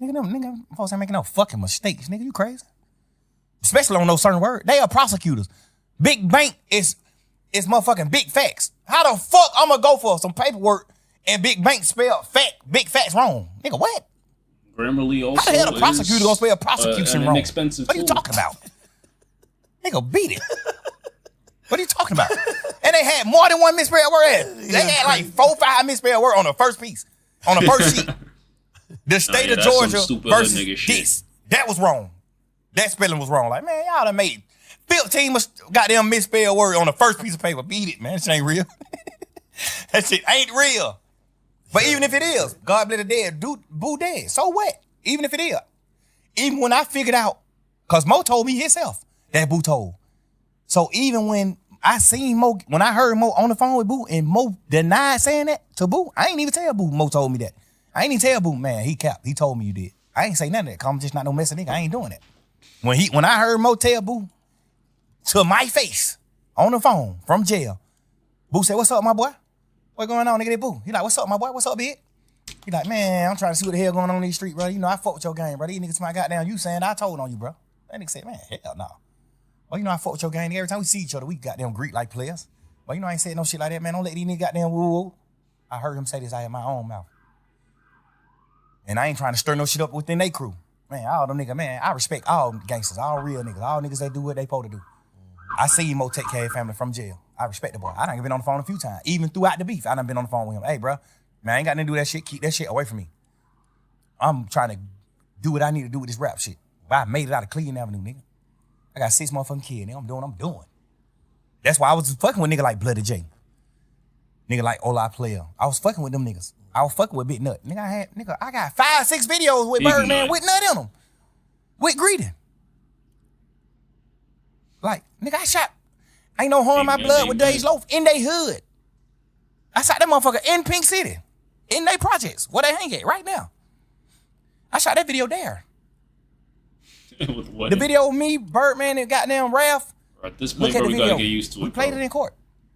Nigga, folks ain't making no fucking mistakes. Nigga, you crazy? Especially on those certain words. They are prosecutors. Big bank is motherfucking big facts. How the fuck I'm gonna go for some paperwork and big bank spell big facts wrong? Nigga, what? Grammarly also. How the hell the prosecutor gonna spell prosecution wrong? Expensive what are you talking about? Nigga, beat it. What are you talking about? And they had more than one misspelled word. They had like 4 or 5 misspelled words on the first piece. On the first sheet. The state of Georgia versus this. That was wrong. That spelling was wrong. Like, man, y'all done made 15 goddamn misspelled word on the first piece of paper. Beat it, man. That shit ain't real. That shit ain't real. But even if it is, God bless the dead, Boo dead. So what? Even if it is. Even when I figured out, because Mo told me himself that Boo told. So even when I seen Mo, when I heard Mo on the phone with Boo and Mo denied saying that to Boo, I ain't even tell Boo Mo told me that. I ain't even tell Boo, man, he capped. He told me you did. I ain't say nothing of that, cause I'm just not no messing nigga. I ain't doing that. When I heard Mo tell Boo to my face on the phone from jail, Boo said, what's up, my boy? What going on, nigga? That Boo. He like, what's up, my boy? What's up, big? He like, man, I'm trying to see what the hell going on in these streets, bro. You know, I fuck with your game, bro. These niggas to my goddamn you saying I told on you, bro. That nigga said, man, hell no. Well, you know, I fuck with your gang. Every time we see each other, we goddamn greet like players. Well, you know, I ain't said no shit like that, man. Don't let these niggas goddamn woo-woo. I heard him say this out of my own mouth. And I ain't trying to stir no shit up within they crew. Man, all them niggas, man, I respect all gangsters, all real niggas, all niggas that do what they supposed to do. I see Mo take care of his family from jail. I respect the boy. I done been on the phone a few times. Even throughout the beef, I done been on the phone with him. Hey, bro, man, I ain't got nothing to do with that shit. Keep that shit away from me. I'm trying to do what I need to do with this rap shit. But I made it out of Cleveland Avenue, nigga. I got 6 motherfucking kids, nigga. I'm doing what I'm doing. That's why I was fucking with nigga like Bloody J. Nigga like Ola Player. I was fucking with them niggas. I was fucking with Big Nut. Nigga, I got 5, 6 videos with Birdman with Nut in them. With Greeting. Like, nigga, ain't no harm in my blood with Days Loaf in they hood. I shot that motherfucker in Pink City. In they projects. Where they hang at right now. I shot that video there. With what? The video of me, Birdman, and goddamn Ralph. At this point, bro, we gotta get used to it. We played it in court.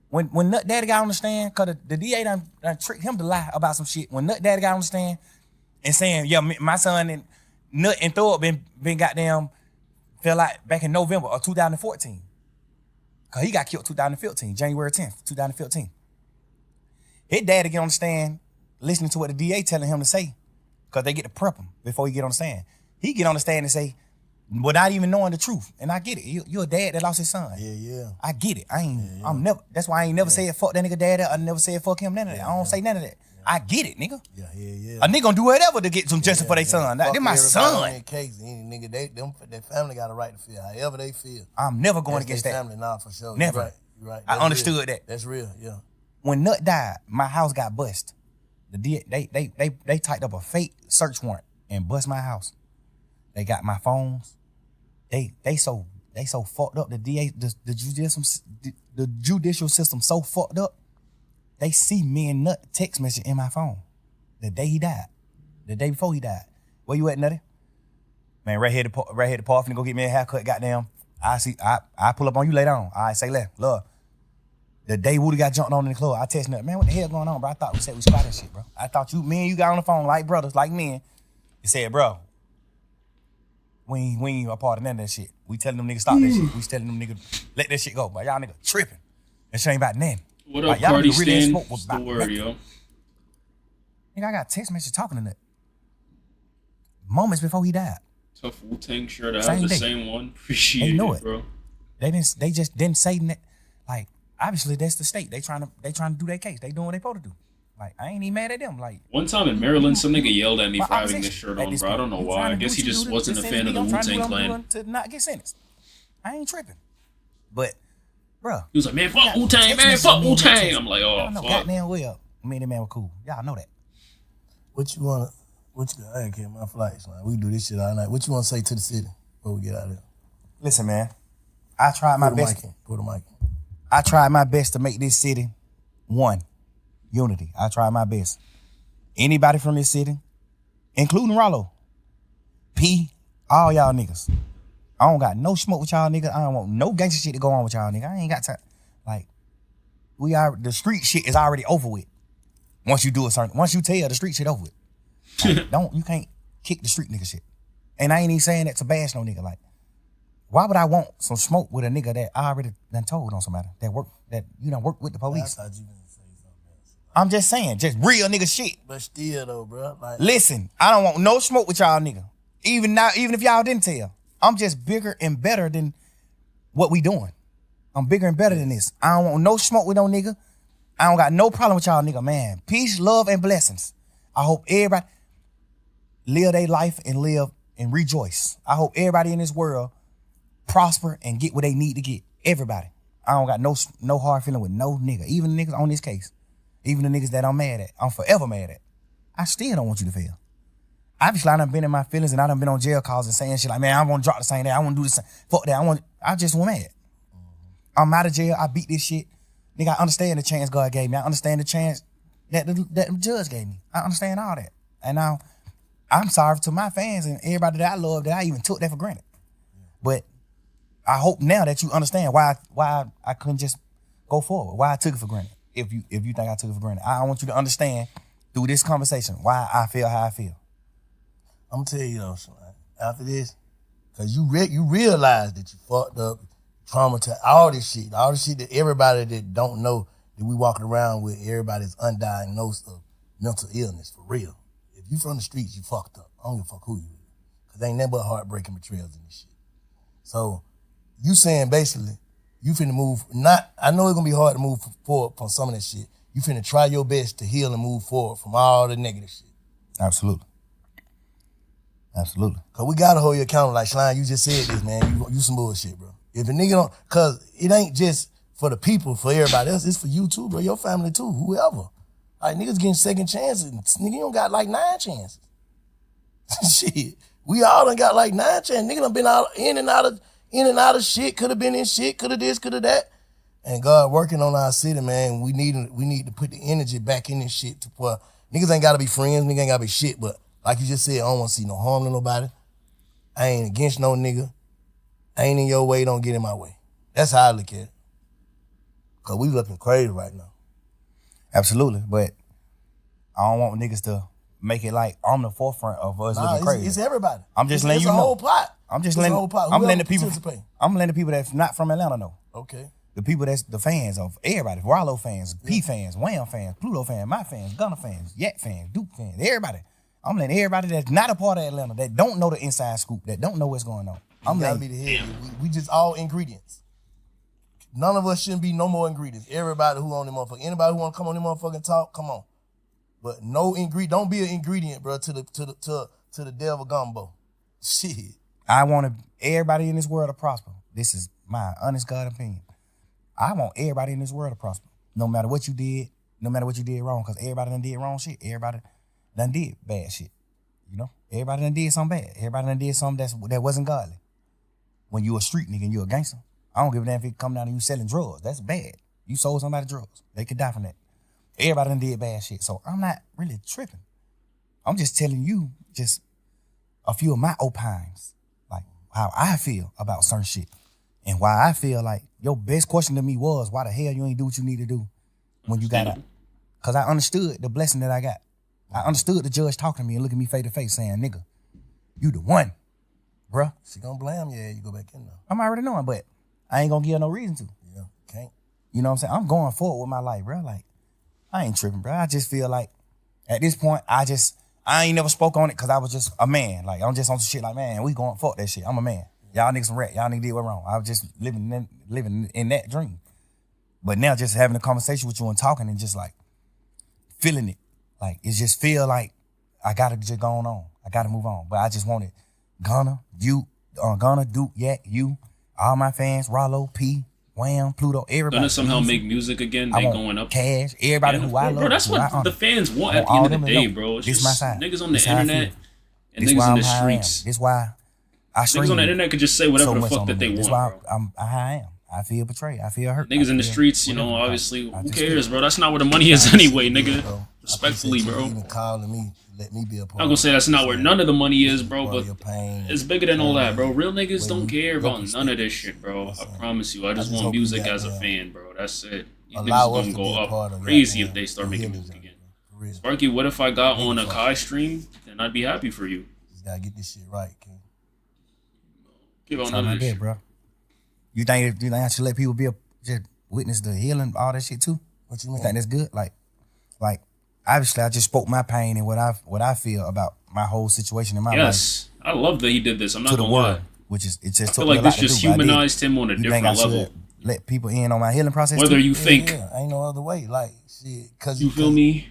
When Nut Daddy got on the stand, cause the DA done tricked him to lie about some shit. When Nut Daddy got on the stand and saying, yeah, my son and Nut and Thor been goddamn fell out back in November of 2014. Cause he got killed 2015, January 10th, 2015. His daddy get on the stand listening to what the DA telling him to say, cause they get to prep him before he get on the stand. He get on the stand and say, without even knowing the truth. And I get it. You're a dad that lost his son. Yeah. I get it. I'm never, that's why I ain't never said fuck that nigga dad. I never said fuck him, none of that. I don't say none of that. I get it, nigga. Yeah. A nigga gonna do whatever to get some justice for their son. They're my son. Case, nigga, their family got a right to feel however they feel. I'm never going against that. Family, nah, for sure. Never. You're right. I understood that. That's real, yeah. When Nut died, my house got bust. They typed up a fake search warrant and bust my house. They got my phones. They so fucked up. The judicial system so fucked up. They see me and Nut text message in my phone the day he died, the day before he died. Where you at, Nutty? Man, right here to park, finna go get me a haircut. Goddamn, I pull up on you later on. All right, say less, love. The day Woody got jumped on in the club, I text Nut, man, what the hell going on, bro? I thought we said we spotted shit, bro. I thought me and you got on the phone like brothers, like men. He said, bro, we ain't a part of none of that shit. We telling them niggas stop that shit. We telling them niggas let that shit go. But y'all niggas tripping. That shit ain't about nothing. What up, Cardi Stan? What's the word, yo? Nigga, I got text message talking to that. Moments before he died. Tough Wu-Tang shirt. I have the same one. Appreciate it, bro. They just didn't say that. Like, obviously that's the state. They trying to do their case. They doing what they supposed to do. Like, I ain't even mad at them. Like, one time in Maryland, some nigga yelled at me for having this shirt on, bro. I don't know why. I guess he just wasn't a fan of the Wu-Tang Clan. To not get sentenced. I ain't tripping. But, bro, he was like, man, fuck Wu-Tang, man, fuck Wu-Tang. I'm like, oh, fuck. Goddamn well. Me and that man were cool. Y'all know that. I ain't catch my flights, man. We do this shit all night. What you want to say to the city before we get out of here? Listen, man. I tried my best. Put the mic in. I tried my best to make this city one. Unity. I tried my best. Anybody from this city, including Rollo, P, all y'all niggas. I don't got no smoke with y'all niggas. I don't want no gangster shit to go on with y'all niggas. I ain't got time. Like, the street shit is already over with. Once you tell the street shit over with. Like, you can't kick the street nigga shit. And I ain't even saying that to bash no nigga. Like, why would I want some smoke with a nigga that I already done told on somebody that work with the police? I thought you were gonna say something else. I'm just saying, just real nigga shit. But still though, bro. Like, listen, I don't want no smoke with y'all nigga. Even if y'all didn't tell. I'm just bigger and better than what we doing. I'm bigger and better than this. I don't want no smoke with no nigga. I don't got no problem with y'all nigga, man. Peace, love, and blessings. I hope everybody live their life and live and rejoice. I hope everybody in this world prosper and get what they need to get. Everybody. I don't got no hard feeling with no nigga. Even the niggas on this case. Even the niggas that I'm mad at. I'm forever mad at. I still don't want you to fail. Obviously, I done been in my feelings and I done been on jail calls and saying shit like, man, I want to drop the same day. I want to do the same. Fuck that. I just want mad. I'm out of jail. I beat this shit. Nigga, I understand the chance God gave me. I understand the chance that the judge gave me. I understand all that. And now, I'm sorry to my fans and everybody that I love that I even took that for granted. But I hope now that you understand why I couldn't just go forward, why I took it for granted. If you think I took it for granted, I want you to understand through this conversation why I feel how I feel. I'm gonna tell you though, after this, cause you realize that you fucked up, traumatized, all this shit that everybody that don't know that we walking around with, everybody's undiagnosed of mental illness for real. If you from the streets, you fucked up. I don't give a fuck who you is. Cause ain't never heartbreaking betrayals in this shit. So you saying basically, you finna move, I know it's gonna be hard to move forward from some of that shit. You finna try your best to heal and move forward from all the negative shit. Absolutely. Cause we gotta hold you accountable. Like Shlime, you just said this, man. You some bullshit, bro. If a nigga don't, cause it ain't just for the people, for everybody else, it's for you too, bro. Your family too, whoever. Like niggas getting second chances. Nigga, you don't got like 9 chances. Shit. We all done got like 9 chances. Nigga done been in and out of shit. Could have been in shit, could have this, could have that. And God working on our city, man. We need to put the energy back in this shit to where niggas ain't gotta be friends, niggas ain't gotta be shit, but like you just said, I don't want to see no harm to nobody. I ain't against no nigga. I ain't in your way, don't get in my way. That's how I look at it. Cause we looking crazy right now. Absolutely, but I don't want niggas to make it like I'm the forefront of us looking crazy. It's everybody. I'm just letting you know. It's a whole pot. I'm letting the people that's not from Atlanta know. Okay. The people that's the fans of everybody. Rollo fans, P fans, Wham fans, Pluto fans, my fans, Gunna fans, Yak fans, Duke fans, everybody. I'm letting everybody that's not a part of Atlanta, that don't know the inside scoop, that don't know what's going on. I'm gotta be the head. We just all ingredients. None of us shouldn't be no more ingredients. Everybody who on the motherfucker, anybody who want to come on the motherfucking talk, come on. But no ingredient. Don't be an ingredient, bro, to the devil gumbo. Shit. I want everybody in this world to prosper. This is my honest God opinion. I want everybody in this world to prosper, no matter what you did, no matter what you did wrong, because everybody done did wrong shit. Everybody done did bad shit. You know? Everybody done did something bad. Everybody done did something that wasn't godly. When you a street nigga and you a gangster, I don't give a damn if it come down to you selling drugs. That's bad. You sold somebody drugs. They could die from that. Everybody done did bad shit. So I'm not really tripping. I'm just telling you just a few of my opines, like how I feel about certain shit. And why I feel like your best question to me was, why the hell you ain't do what you need to do when you got out? Because I understood the blessing that I got. I understood the judge talking to me and looking me face to face saying, nigga, you the one, bruh. She gonna blame you, you go back in there. I'm already knowing, but I ain't gonna give her no reason to. Yeah, can't. You know what I'm saying? I'm going forward with my life, bro. Like, I ain't tripping, bro. I just feel like At this point, I ain't never spoke on it because I was just a man. Like, I'm just on some shit like, man, we going fuck that shit. I'm a man. Y'all niggas some rat. Y'all niggas did what wrong. I was just living in that dream. But now just having a conversation with you and talking and just like feeling it. Like, it just feel like I gotta just go on. I gotta move on. But I just wanted Gunna, Duke, Yak, you, all my fans, Rollo, P, Wham, Pluto, everybody. Gonna somehow make music again. They going up. Cash, everybody who I love. Bro, that's what the fans want at the end of the day, bro. It's just niggas on the internet and niggas in the streets. This why I stream. Niggas on the internet could just say whatever the fuck that they want. That's why I am. I feel betrayed. I feel hurt. Niggas in the streets, you know, obviously, who cares, bro? That's not where the money is anyway, nigga. Respectfully, bro. Even calling me, let me be a part. I'm gonna say that's not where none of the money is, bro, but it's bigger than all that, bro. Real niggas don't care about none of this shit, bro. I promise you. I just want music as a fan, bro. That's it. These niggas gonna go up crazy if they start making music again. Sparky, what if I got on a Kai stream? Then I'd be happy for you. Just gotta get this shit right, King. Give out none of this shit, bro. You think I should let people just witness the healing, all that shit too? What you mean? You think that's good? Like, obviously, I just spoke my pain and what I feel about my whole situation in my life. Yes, I love that he did this. I'm not gonna lie. Which is it's just. I feel like this just humanized him on a different level. Let people in on my healing process. Whether you think, ain't no other way. Like, shit, cause you feel me?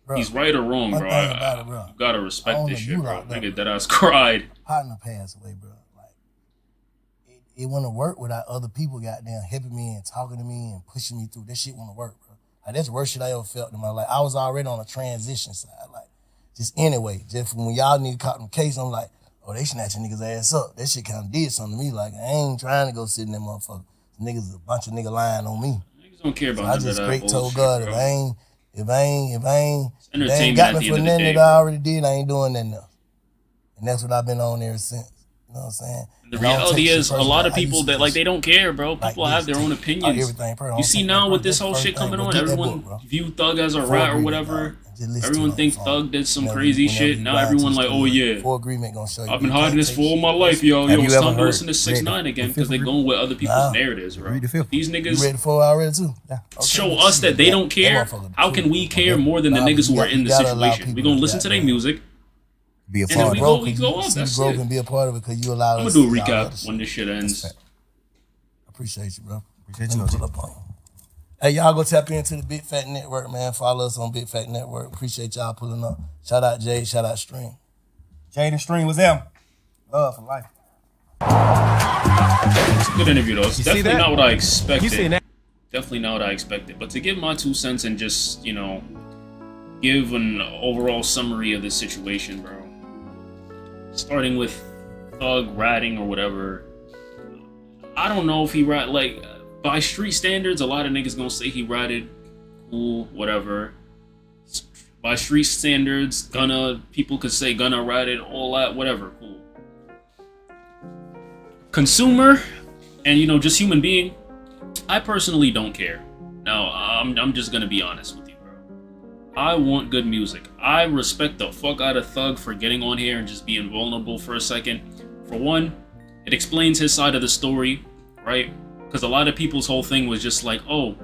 Bro, he's right or wrong, bro. You gotta respect this shit, bro. Nigga, that ass cried. Partner passed away, bro. It wouldn't work without other people goddamn helping me and talking to me and pushing me through. That shit wouldn't work, bro. Like, that's the worst shit I ever felt in my life. I was already on a transition side. Like, just anyway, just when y'all niggas caught them case, I'm like, oh, they snatching niggas' ass up. That shit kind of did something to me. Like, I ain't trying to go sit in that motherfucker. Niggas, a bunch of niggas lying on me. Niggas don't care about so I just straight told God, bro. if they ain't got me for nothing that I already did, I ain't doing nothing else. And that's what I've been on ever since. You know what I'm saying? The reality is, a lot of people that like they don't care, bro. People have their own opinions. You see now with this whole shit coming on, everyone view Thug as a rat or whatever. Everyone think Thug did some crazy shit. Now everyone like, oh yeah, I've been hiding this for all my life, yo. It's time to listen to 6ix9ine again because they're going with other people's narratives, bro. These niggas show us that they don't care. How can we care more than the niggas who are in the situation? We gonna listen to their music. Be a part of it. We go up. That's it. And be a part of it because you allow us. I'm gonna do a recap when this shit ends. I appreciate you, bro. Appreciate you. Hey, y'all go tap into the Big Fat Network, man. Follow us on Big Fat Network. Appreciate y'all pulling up. Shout out Jade. Shout out Stream. Jade and Stream was them. Love for life. It's a good interview, though. It's definitely not what I expected. Definitely not what I expected. But to give my 2 cents and just, you know, give an overall summary of this situation, bro. Starting with Thug ratting or whatever. I don't know if he like by street standards, a lot of niggas gonna say he ratted. Cool, whatever. By street standards, people could say Gunna ratted, all that, whatever, cool. Consumer and, you know, just human being, I personally don't care. Now, I'm just gonna be honest with you. I want good music. I respect the fuck out of Thug for getting on here and just being vulnerable for a second. For one, it explains his side of the story, right? Because a lot of people's whole thing was just like, oh,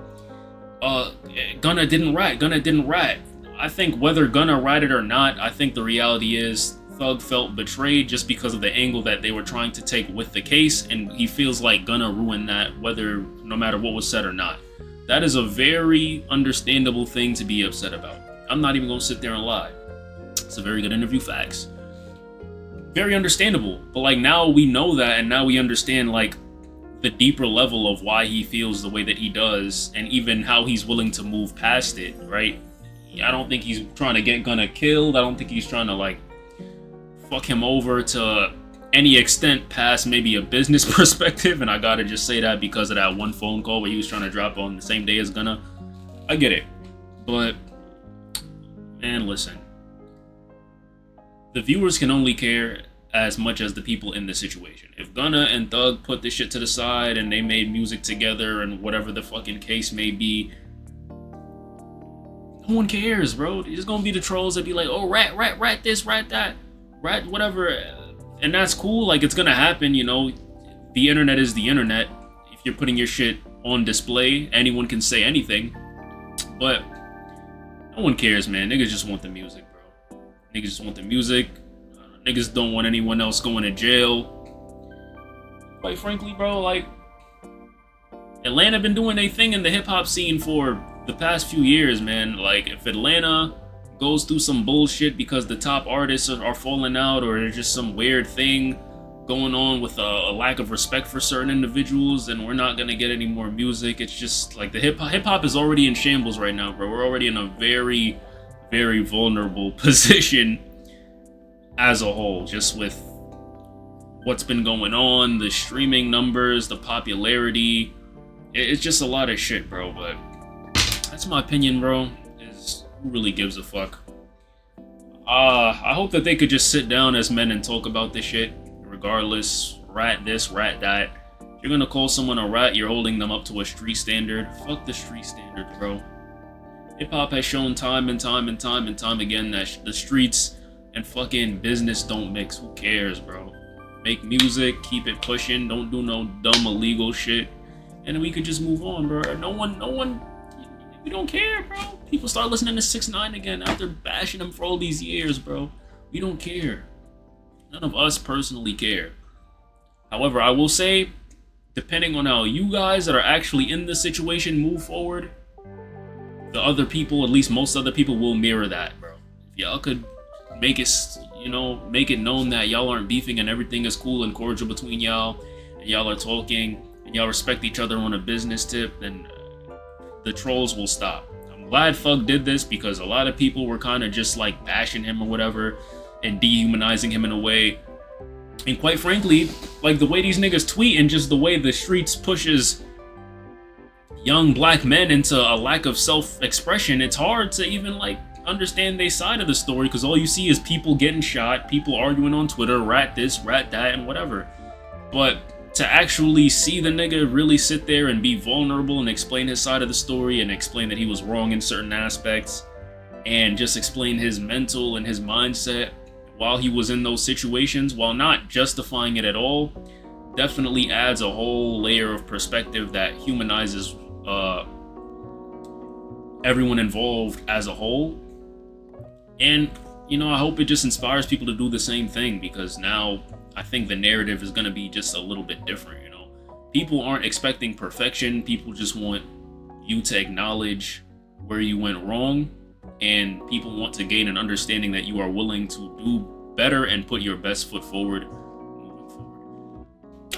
Gunna didn't rat. I think whether Gunna ratted or not, I think the reality is Thug felt betrayed just because of the angle that they were trying to take with the case, and he feels like Gunna ruined that, no matter what was said or not. That is a very understandable thing to be upset about. I'm not even gonna sit there and lie. It's a very good interview, facts. Very understandable. But like now we know that, and now we understand like the deeper level of why he feels the way that he does, and even how he's willing to move past it, right? I don't think he's trying to get Gunna killed. I don't think he's trying to like fuck him over to any extent past maybe a business perspective, and I gotta just say that because of that one phone call where he was trying to drop on the same day as Gunna. I get it, but man, listen, the viewers can only care as much as the people in the situation. If Gunna and Thug put this shit to the side and they made music together and whatever the fucking case may be, no one cares, bro. There's gonna be the trolls that be like, oh, rat this, rat that, rat whatever. And that's cool, like, it's gonna happen, you know. The internet is the internet. If you're putting your shit on display, anyone can say anything. But No one cares, man. Niggas just want the music, bro. Niggas just want the music. Niggas don't want anyone else going to jail. Quite frankly, bro, like, Atlanta been doing their thing in the hip-hop scene for the past few years, man. Like, if Atlanta goes through some bullshit because the top artists are falling out, or there's just some weird thing going on with a lack of respect for certain individuals, then we're not gonna get any more music. It's just like the hip-hop is already in shambles right now, bro. We're already in a very, very vulnerable position as a whole, just with what's been going on, the streaming numbers, the popularity. It's just a lot of shit, bro. But that's my opinion, bro. Who really gives a fuck? I hope that they could just sit down as men and talk about this shit. Regardless, rat this, rat that. If you're gonna call someone a rat, you're holding them up to a street standard. Fuck the street standards, bro. Hip-hop has shown time and time again that the streets and fucking business don't mix. Who cares, bro? Make music, keep it pushing, don't do no dumb illegal shit, and we could just move on, bro. No one, we don't care, bro. People start listening to 6ix9ine again after bashing him for all these years, bro. We don't care. None of us personally care. However, I will say, depending on how you guys that are actually in the situation move forward, the other people, at least most other people, will mirror that, bro. If y'all could make it, make it known that y'all aren't beefing and everything is cool and cordial between y'all, and y'all are talking, and y'all respect each other on a business tip, then the trolls will stop. I'm glad Thug did this because a lot of people were kind of just like bashing him or whatever and dehumanizing him in a way. And quite frankly, like the way these niggas tweet and just the way the streets pushes young black men into a lack of self-expression, it's hard to even like understand their side of the story because all you see is people getting shot, people arguing on Twitter, rat this, rat that, and whatever. But to actually see the nigga really sit there and be vulnerable and explain his side of the story and explain that he was wrong in certain aspects and just explain his mental and his mindset while he was in those situations, while not justifying it at all, definitely adds a whole layer of perspective that humanizes everyone involved as a whole. And, I hope it just inspires people to do the same thing, because now I think the narrative is going to be just a little bit different, People aren't expecting perfection. People just want you to acknowledge where you went wrong, and people want to gain an understanding that you are willing to do better and put your best foot forward moving forward.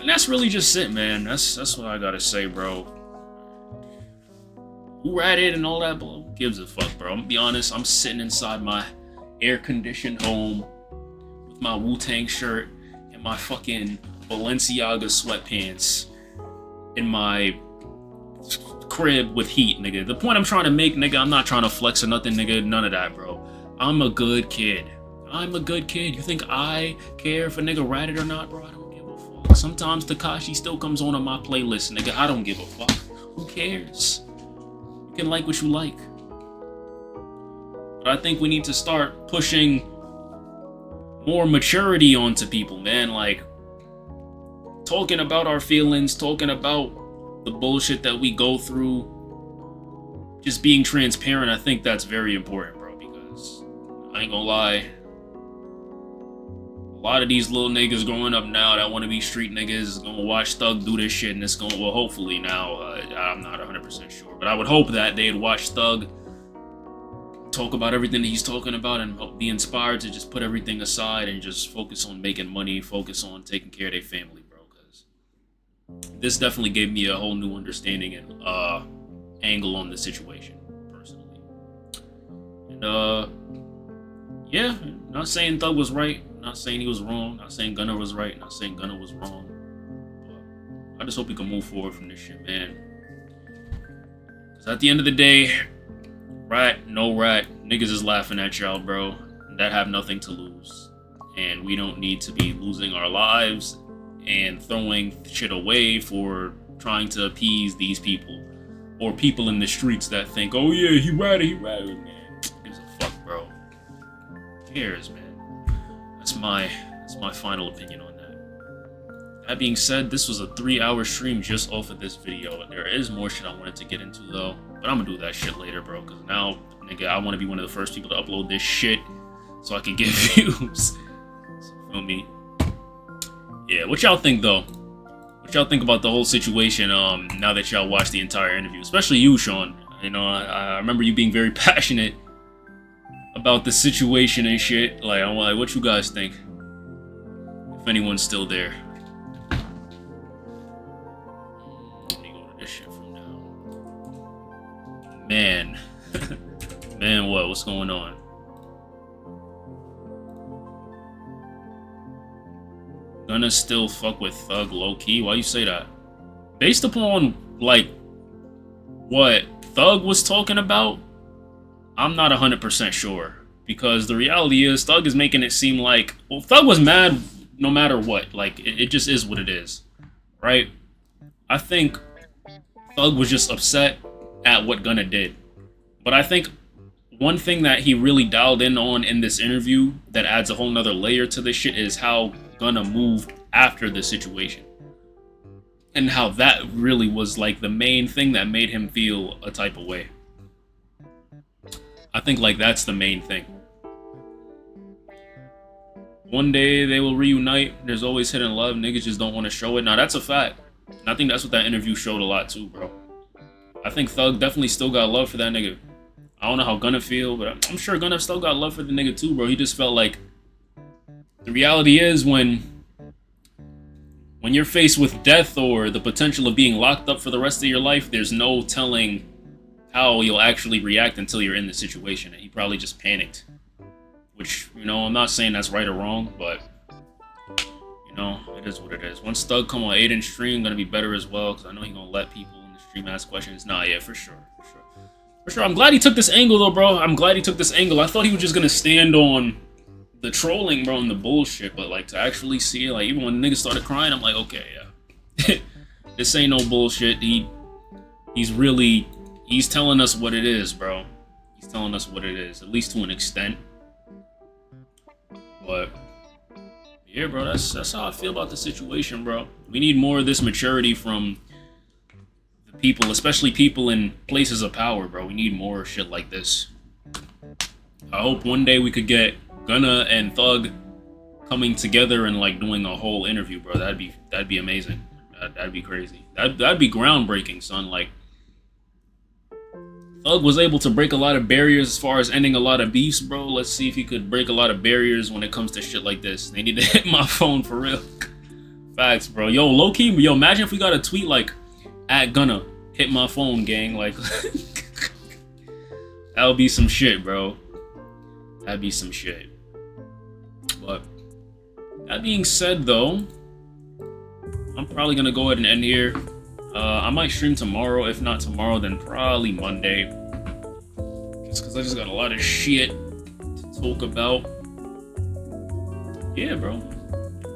And that's really just it, man. That's what I gotta say, bro. Who ratted and all that, bro? Who gives a fuck, bro? I'm gonna be honest, I'm sitting inside my air-conditioned home with my Wu-Tang shirt and my fucking Balenciaga sweatpants in my crib with heat, nigga. The point I'm trying to make, nigga, I'm not trying to flex or nothing, nigga. None of that, bro. I'm a good kid. I'm a good kid. You think I care if a nigga ratted or not, bro? I don't give a fuck. Sometimes Tekashi still comes on my playlist, nigga. I don't give a fuck. Who cares? You can like what you like. But I think we need to start pushing more maturity onto people, man. Like, talking about our feelings, talking about the bullshit that we go through, just being transparent. I think that's very important, bro, because I ain't gonna lie, a lot of these little niggas growing up now that want to be street niggas is gonna watch Thug do this shit, and it's gonna, well, hopefully now, I'm not 100% sure, but I would hope that they'd watch Thug talk about everything that he's talking about and be inspired to just put everything aside and just focus on making money, focus on taking care of their family, bro, because this definitely gave me a whole new understanding and angle on the situation, personally. And yeah, not saying Thug was right, not saying he was wrong, not saying Gunna was right, not saying Gunna was wrong, but I just hope we can move forward from this shit, man. Because at the end of the day, rat, no rat, niggas is laughing at y'all, bro, that have nothing to lose. And we don't need to be losing our lives and throwing shit away for trying to appease these people. Or people in the streets that think, oh yeah, he ratted, man. Who gives a fuck, bro? Who cares, man? That's my final opinion on that. That being said, this was a 3-hour stream just off of this video. There is more shit I wanted to get into, though. But I'm gonna do that shit later, bro. Cause now, nigga, I want to be one of the first people to upload this shit so I can get views. So, feel me? Yeah. What y'all think though? What y'all think about the whole situation? Now that y'all watched the entire interview, especially you, Sean. You know, I remember you being very passionate about the situation and shit. Like, I'm like, what you guys think? If anyone's still there. Let me go to this shit from now. Man. Man, what? What's going on? Gonna still fuck with Thug low-key? Why you say that? Based upon, like, what Thug was talking about, I'm not 100% sure. Because the reality is, Thug is making it seem like, well, Thug was mad no matter what. Like, it just is what it is. Right? I think Thug was just upset at what Gunna did. But I think one thing that he really dialed in on in this interview that adds a whole nother layer to this shit is how Gunna moved after the situation. And how that really was like the main thing that made him feel a type of way. I think like that's the main thing. One day they will reunite. There's always hidden love. Niggas just don't want to show it. Now that's a fact. And I think that's what that interview showed a lot too, bro. I think Thug definitely still got love for that nigga. I don't know how Gunna feel, but I'm sure Gunna still got love for the nigga too, bro. He just felt like the reality is when you're faced with death or the potential of being locked up for the rest of your life, there's no telling how you'll actually react until you're in the situation. And he probably just panicked. Which, you know, I'm not saying that's right or wrong, but, you know, it is what it is. Once Thug come on Aiden stream, gonna be better as well, because I know he gonna let people in the stream ask questions. Nah, yeah, for sure. For sure. I'm glad he took this angle, though, bro. I'm glad he took this angle. I thought he was just gonna stand on the trolling, bro, and the bullshit, but, like, to actually see it, like, even when niggas started crying, I'm like, okay, yeah. This ain't no bullshit. He's telling us what it is, bro. He's telling us what it is, at least to an extent. But yeah, bro, that's how I feel about the situation, bro. We need more of this maturity from the people, especially people in places of power, bro. We need more shit like this. I hope one day we could get Gunna and Thug coming together and like doing a whole interview, bro. That'd be amazing. That'd be crazy. That'd be groundbreaking, son. Like, Thug was able to break a lot of barriers as far as ending a lot of beefs, bro. Let's see if he could break a lot of barriers when it comes to shit like this. They need to hit my phone for real. Facts, bro. Yo, low-key, yo, imagine if we got a tweet like, at Gunna, hit my phone, gang. Like, that would be some shit, bro. That'd be some shit. But, that being said, though, I'm probably going to go ahead and end here. I might stream tomorrow. If not tomorrow, then probably Monday. Just because I just got a lot of shit to talk about. Yeah, bro.